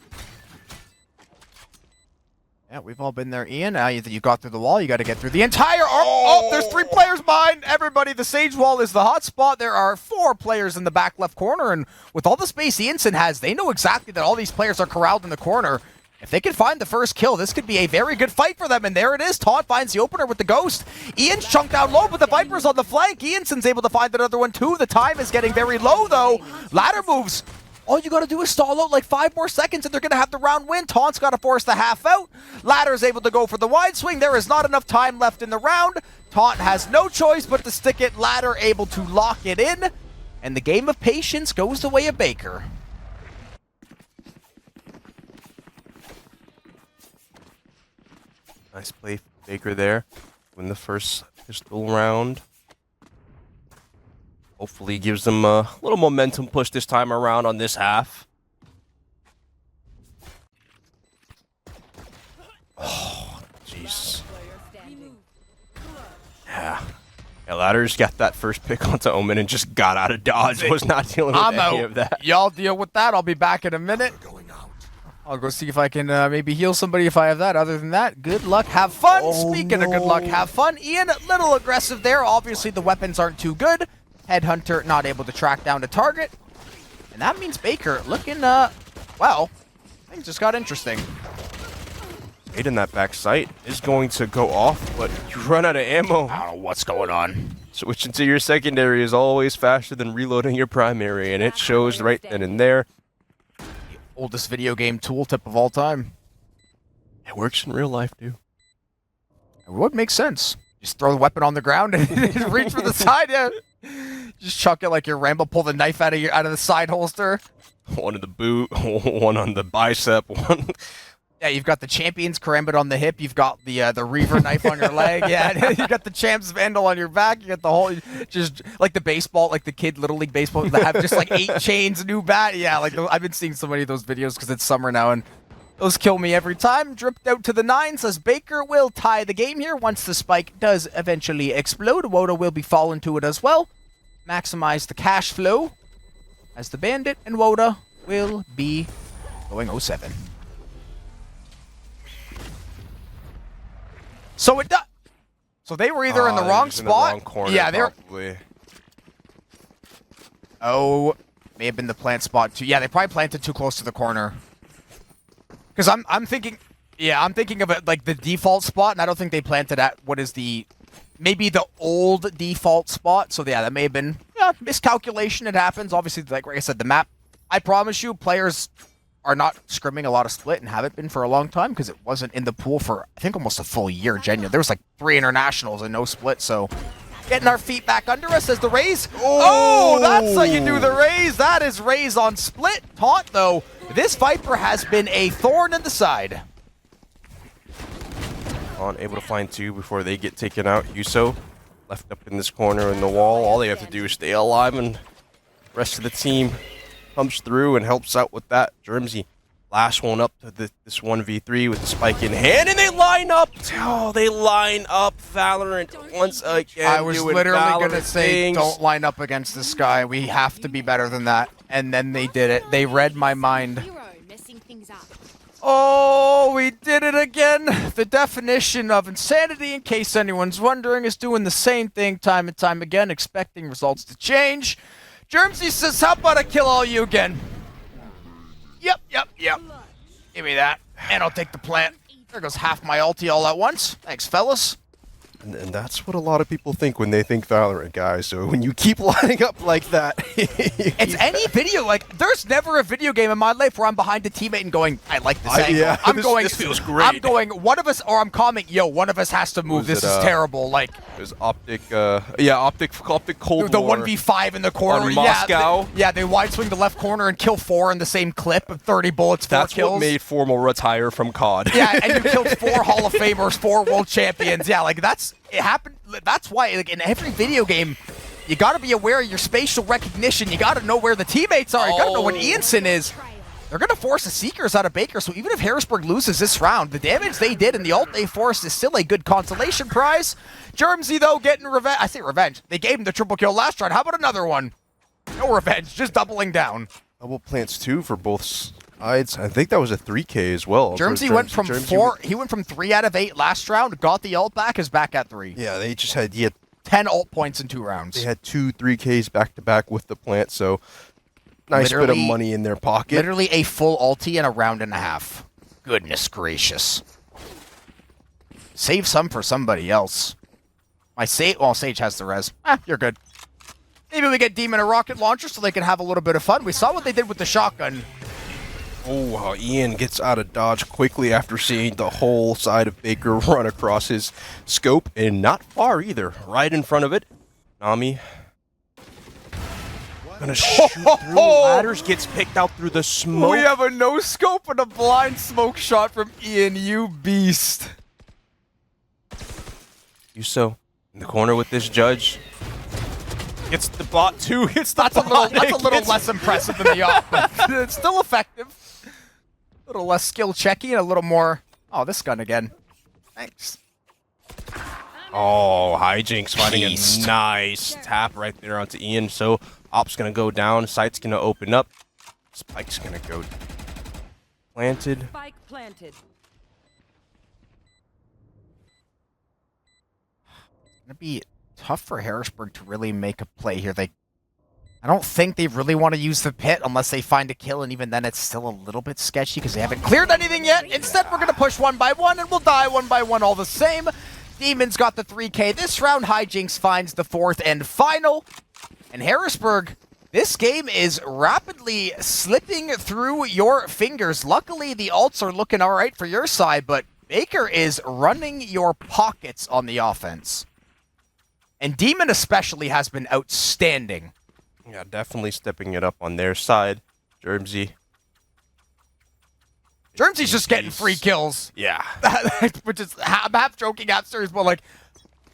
Yeah, we've all been there, Ian. Now you got through the wall, you got to get through the entire... Oh, there's 3 players behind everybody. The Sage wall is the hot spot. There are 4 players in the back left corner, and with all the space Ianson has, they know exactly that all these players are corralled in the corner. If they can find the first kill, this could be a very good fight for them, and there it is. Taunt finds the opener with the Ghost. Ian's chunked down low, but the Viper's on the flank. Ianson's able to find another one, too. The time is getting very low, though. Ladder moves All you gotta do is stall out like 5 more seconds and they're gonna have the round win. Taunt's gotta force the half out. Ladder's able to go for the wide swing. There is not enough time left in the round. Taunt has no choice but to stick it. Ladder able to lock it in. And the game of patience goes the way of Baker. Nice play from Baker there. Win the first pistol round. Hopefully gives them a little momentum push this time around on this half. Oh, jeez. Yeah. Ladder's got that first pick onto Omen and just got out of dodge. Was not dealing with any of that. Y'all deal with that. I'll be back in a minute. I'll go see if I can maybe heal somebody if I have that. Other than that, good luck, have fun. Speaking of good luck, have fun. Ian, a little aggressive there. Obviously, the weapons aren't too good. Headhunter not able to track down the target. And that means Baker looking, well, things just got interesting. Eight in that back sight is going to go off, but you run out of ammo. I don't know what's going on. Switching to your secondary is always faster than reloading your primary, and it shows right then and there. Oldest video game tooltip of all time. It works in real life, too. It would make sense. Just throw the weapon on the ground and reach for the side, yeah. Just chuck it like you're Rambo, pull the knife out of the side holster. One in the boot, one on the bicep, one... Yeah, you've got the champion's karambit on the hip. You've got the Reaver knife on your leg. Yeah, you got the champ's vandal on your back. You got the whole, just like the baseball, like the kid Little League baseball that have just like 8 chains, new bat. Yeah, like I've been seeing so many of those videos because it's summer now, and those kill me every time. Dripped out to the 9s as Baker will tie the game here once the spike does eventually explode. Woda will be falling to it as well. Maximize the cash flow as the Bandit and Woda will be going 07. So it does. So they were either in the wrong spot. In the wrong corner, yeah, they're. probably. Oh, may have been the plant spot too. Yeah, they probably planted too close to the corner. Because I'm thinking, yeah, I'm thinking of it like the default spot, and I don't think they planted at what is maybe the old default spot. So yeah, that may have been miscalculation. It happens. Obviously, like I said, the map. I promise you, players are not scrimming a lot of split and haven't been for a long time because it wasn't in the pool for, I think, almost a full year, genuine. There was like 3 internationals and no split, so getting our feet back under us as the raise. Oh, that's how you do the raise. That is raise on split. Taunt, though. This Viper has been a thorn in the side. Able to find 2 before they get taken out. Yuso left up in this corner in the wall. All they have to do is stay alive, and the rest of the team comes through and helps out with that. Germsy last one up to this 1v3 with the spike in hand, and they line up. Oh, they line up Valorant once again. I was literally going to say, things. don't line up against this guy. We have to be better than that. And then they did it. They read my mind. Hero messing things up. Oh, we did it again. The definition of insanity, in case anyone's wondering, is doing the same thing time and time again, expecting results to change. Germsy says, how about I kill all you again? Yep. Give me that. And I'll take the plant. There goes half my ulti all at once. Thanks, fellas. And that's what a lot of people think when they think Valorant, guys. So when you keep lining up like that... It's any video. Like, there's never a video game in my life where I'm behind a teammate and going, I like this angle. Yeah, this feels great. I'm going, one of us, or I'm commenting, yo, one of us has to move. This is terrible. Like, there's Optic Cold the War. 1v5 in the corner. On Moscow. They wide swing the left corner and kill 4 in the same clip of 30 bullets, 4 That's kills. what made Formal retire from COD. Yeah, and you killed 4 Hall of Famers, 4 world champions. Yeah, like it happened. That's why, like, in every video game, you got to be aware of your spatial recognition. You got to know where the teammates are. You got to know what Ianson is. They're going to force the Seekers out of Baker, so even if Harrisburg loses this round, the damage they did and the ult they forced is still a good consolation prize. Germsy, though, getting revenge. I say revenge. They gave him the triple kill last round. How about another one? No revenge, just doubling down. Double plants 2 for both sides. I think that was a 3K as well. Germsy went from 4. He went from 3 out of 8 last round, got the ult back, is back at 3. Yeah, they just had 10 ult points in 2 rounds. They had 2 3Ks back to back with the plant, so nice bit of money in their pocket. Literally a full ulti in a round and a half. Goodness gracious. Save some for somebody else. Sage has the res. You're good. Maybe we get Demon a rocket launcher so they can have a little bit of fun. We saw what they did with the shotgun. Oh, how Ian gets out of dodge quickly after seeing the whole side of Baker run across his scope, and not far either. Right in front of it. Nami gonna shoot through ladders, gets picked out through the smoke. We have a no scope and a blind smoke shot from Ian, you beast. Yuso in the corner with this judge. Gets the bot too. Hits the That's a bot. little less impressive than the op, but it's still effective. A little less skill checky and a little more. Oh, this gun again. Thanks. Oh, Hijinks finding Beast. a nice tap right there onto Ian. So Op's gonna go down, sight's gonna open up, Spike's gonna go planted. Spike planted. It's gonna be tough for Harrisburg to really make a play here. I don't think they really want to use the pit unless they find a kill, and even then it's still a little bit sketchy because they haven't cleared anything yet. Instead, we're gonna push one by one, and we'll die one by one all the same. Demon's got the 3K this round. Hijinks finds the 4th and final. And Harrisburg, this game is rapidly slipping through your fingers. Luckily, the ults are looking all right for your side, but Baker is running your pockets on the offense. And Demon especially has been outstanding. Yeah, definitely stepping it up on their side. Germsy. Germsy's just getting free kills. Yeah. Which is, I'm half joking, half serious, but like,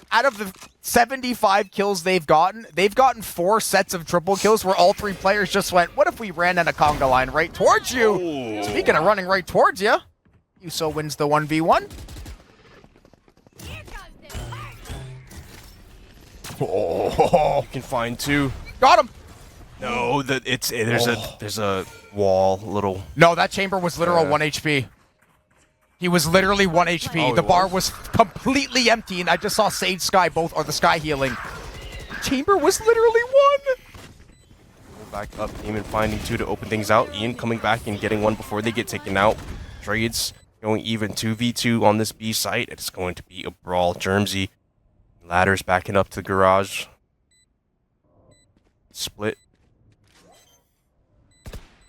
out of the 75 kills they've gotten 4 sets of triple kills where all 3 players just went, what if we ran in a conga line right towards you? Ooh. Speaking of running right towards you, Yuso wins the 1v1. Oh, you can find 2. Got him. No, there's a wall, little. No, that chamber was literal Yeah. 1 HP. He was literally 1 HP. Oh, The he bar was? was completely empty, and I just saw Sage Sky or the Sky healing. Chamber was literally 1. Back up, Demon finding 2 to open things out. Ian coming back and getting 1 before they get taken out. Trades going even 2v2 on this B site. It's going to be a brawl. Germsy, ladders backing up to the garage. Split.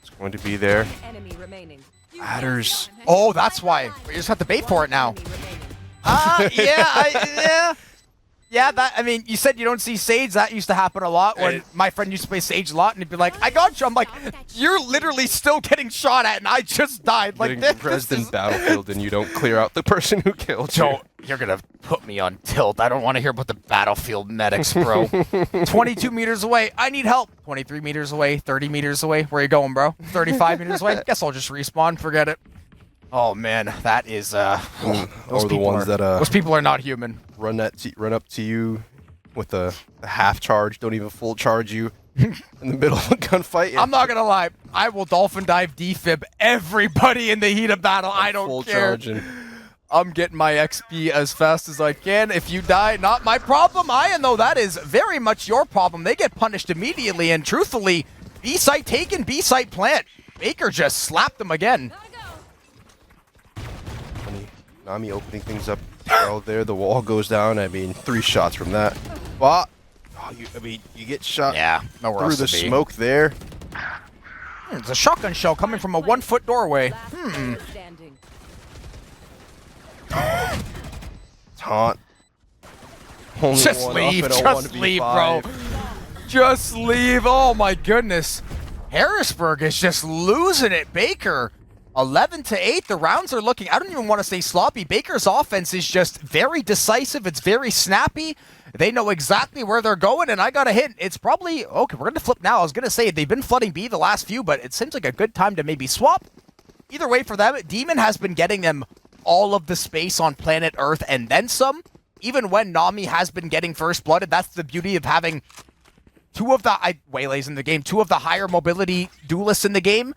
It's going to be there. Enemy remaining. Ladders. Oh, that's why. We just have to bait for it now. Enemy remaining. Yeah, that, I mean, you said you don't see Sage. That used to happen a lot when my friend used to play Sage a lot, and he'd be like, I got you. I'm like, you're literally still getting shot at, and I just died. Like, Getting this President is... Battlefield and you don't clear out the person who killed you. Don't, you're going to put me on tilt. I don't want to hear about the battlefield medics, bro. 22 meters away. I need help. 23 meters away. 30 meters away. Where you going, bro? 35 meters away. Guess I'll just respawn. Forget it. Oh, man. That is, Or the ones that those people are not human. run up to you with a half charge, don't even full charge you in the middle of a gunfight. I'm not gonna lie. I will dolphin dive defib everybody in the heat of battle. I don't full care. charge and I'm getting my XP as fast as I can. If you die, not my problem. Ian, though, that is very much your problem. They get punished immediately, and truthfully, B site taken, B site plant. Baker just slapped them again. Nami opening things up well there. The wall goes down. I mean, 3 shots from that. But you get shot nowhere through else the to be. smoke there. It's a shotgun shell coming from a 1-foot doorway. Last player standing. Taunt. Only Just one leave, up in a just 1v5. leave, bro. Just leave. Oh my goodness. Harrisburg is just losing it. Baker, 11-8. The rounds are looking, I don't even want to say sloppy. Baker's offense is just very decisive. It's very snappy. They know exactly where they're going, and I got a hint. It's probably, okay, we're going to flip now. I was going to say they've been flooding B the last few, but it seems like a good time to maybe swap. Either way for them, Demon has been getting them all of the space on planet Earth and then some. Even when Nami has been getting first blooded, that's the beauty of having two of the waylays in the game, 2 of the higher mobility duelists in the game.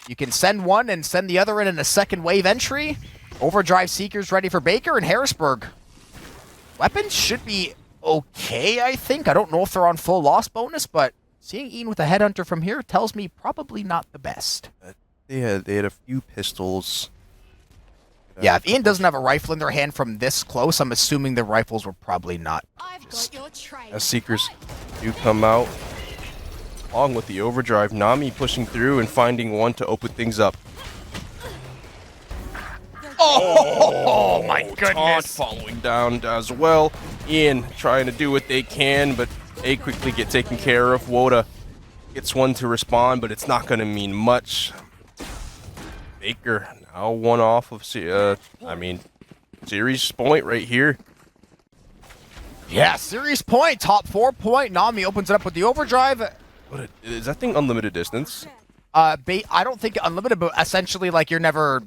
You can send one and send the other in a second wave entry. Overdrive Seekers ready for Baker and Harrisburg. Weapons should be okay, I think. I don't know if they're on full loss bonus, but seeing Ian with a headhunter from here tells me probably not the best. They had a few pistols. Yeah, if Ian doesn't have a rifle in their hand from this close, I'm assuming the rifles were probably not. I've got your trail. Seekers do come out. Along with the overdrive, Nami pushing through and finding one to open things up. Oh, my Taunt goodness. following down as well. Ian trying to do what they can, but they quickly get taken care of. Woda gets one to respond, but it's not going to mean much. Baker now one off of, series point right here. Yeah, series point, top 4 point. Nami opens it up with the overdrive. Is that thing unlimited distance? I don't think unlimited, but essentially, like, you're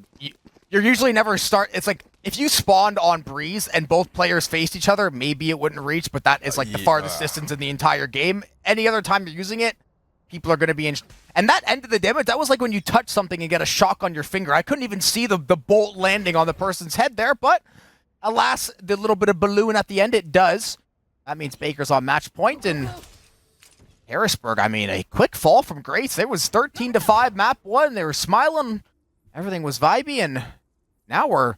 usually never start. It's like if you spawned on Breeze and both players faced each other, maybe it wouldn't reach, but that is like the farthest distance in the entire game. Any other time you're using it, people are going to be in. And that ended the damage. That was like when you touch something and get a shock on your finger. I couldn't even see the bolt landing on the person's head there, but alas, the little bit of balloon at the end, it does. That means Baker's on match point, and Harrisburg, I mean, a quick fall from Grace. It was 13-5 map 1. They were smiling. Everything was vibey, and now we're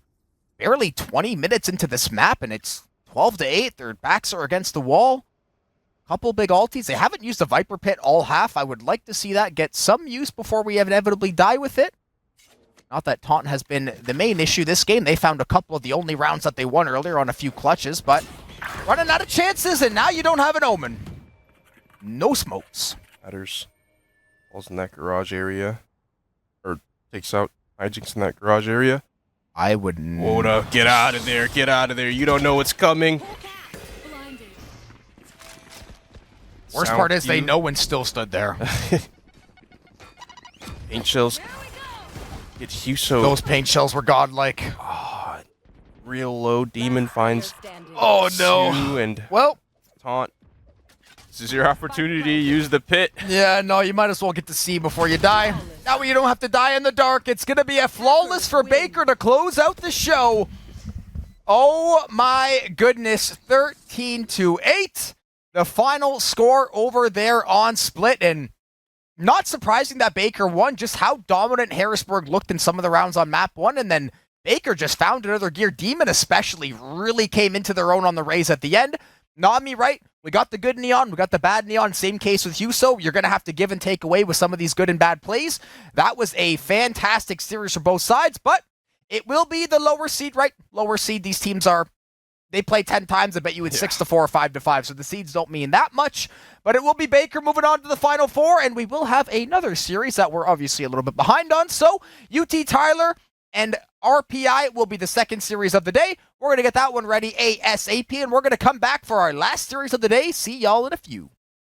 barely 20 minutes into this map, and it's 12-8. Their backs are against the wall. Couple big ultis. They haven't used the Viper Pit all half. I would like to see that get some use before we inevitably die with it. Not that taunt has been the main issue this game. They found a couple of the only rounds that they won earlier on a few clutches, but running out of chances, and now you don't have an Omen. No smokes. Matters. Falls in that garage area. Or takes out hijinks in that garage area. I would Woda, get out of there. Get out of there. You don't know what's coming. Blinded. Worst Sound part is they you. know when still stood there. Paint shells. Get Huso. Those paint shells were godlike. Real low. Demon finds Standing. Oh no. Sue and Well, taunt. This is your opportunity. Use the pit. yeah, no, you might as well get to see before you die. That way you don't have to die in the dark. It's going to be a flawless for Baker to close out the show. Oh my goodness, 13-8. The final score over there on Split, and not surprising that Baker won, just how dominant Harrisburg looked in some of the rounds on map 1, and then Baker just found another gear. Demon especially really came into their own on the Rays at the end. Nami, right? We got the good Neon, we got the bad Neon. Same case with Huso. You're going to have to give and take away with some of these good and bad plays. That was a fantastic series for both sides, but it will be the lower seed, right? Lower seed, these teams they play 10 times. I bet you it's 6-4 or 5-5, so the seeds don't mean that much. But it will be Baker moving on to the Final Four, and we will have another series that we're obviously a little bit behind on. So UT Tyler and RPI will be the second series of the day. We're going to get that one ready ASAP, and we're going to come back for our last series of the day. See y'all in a few.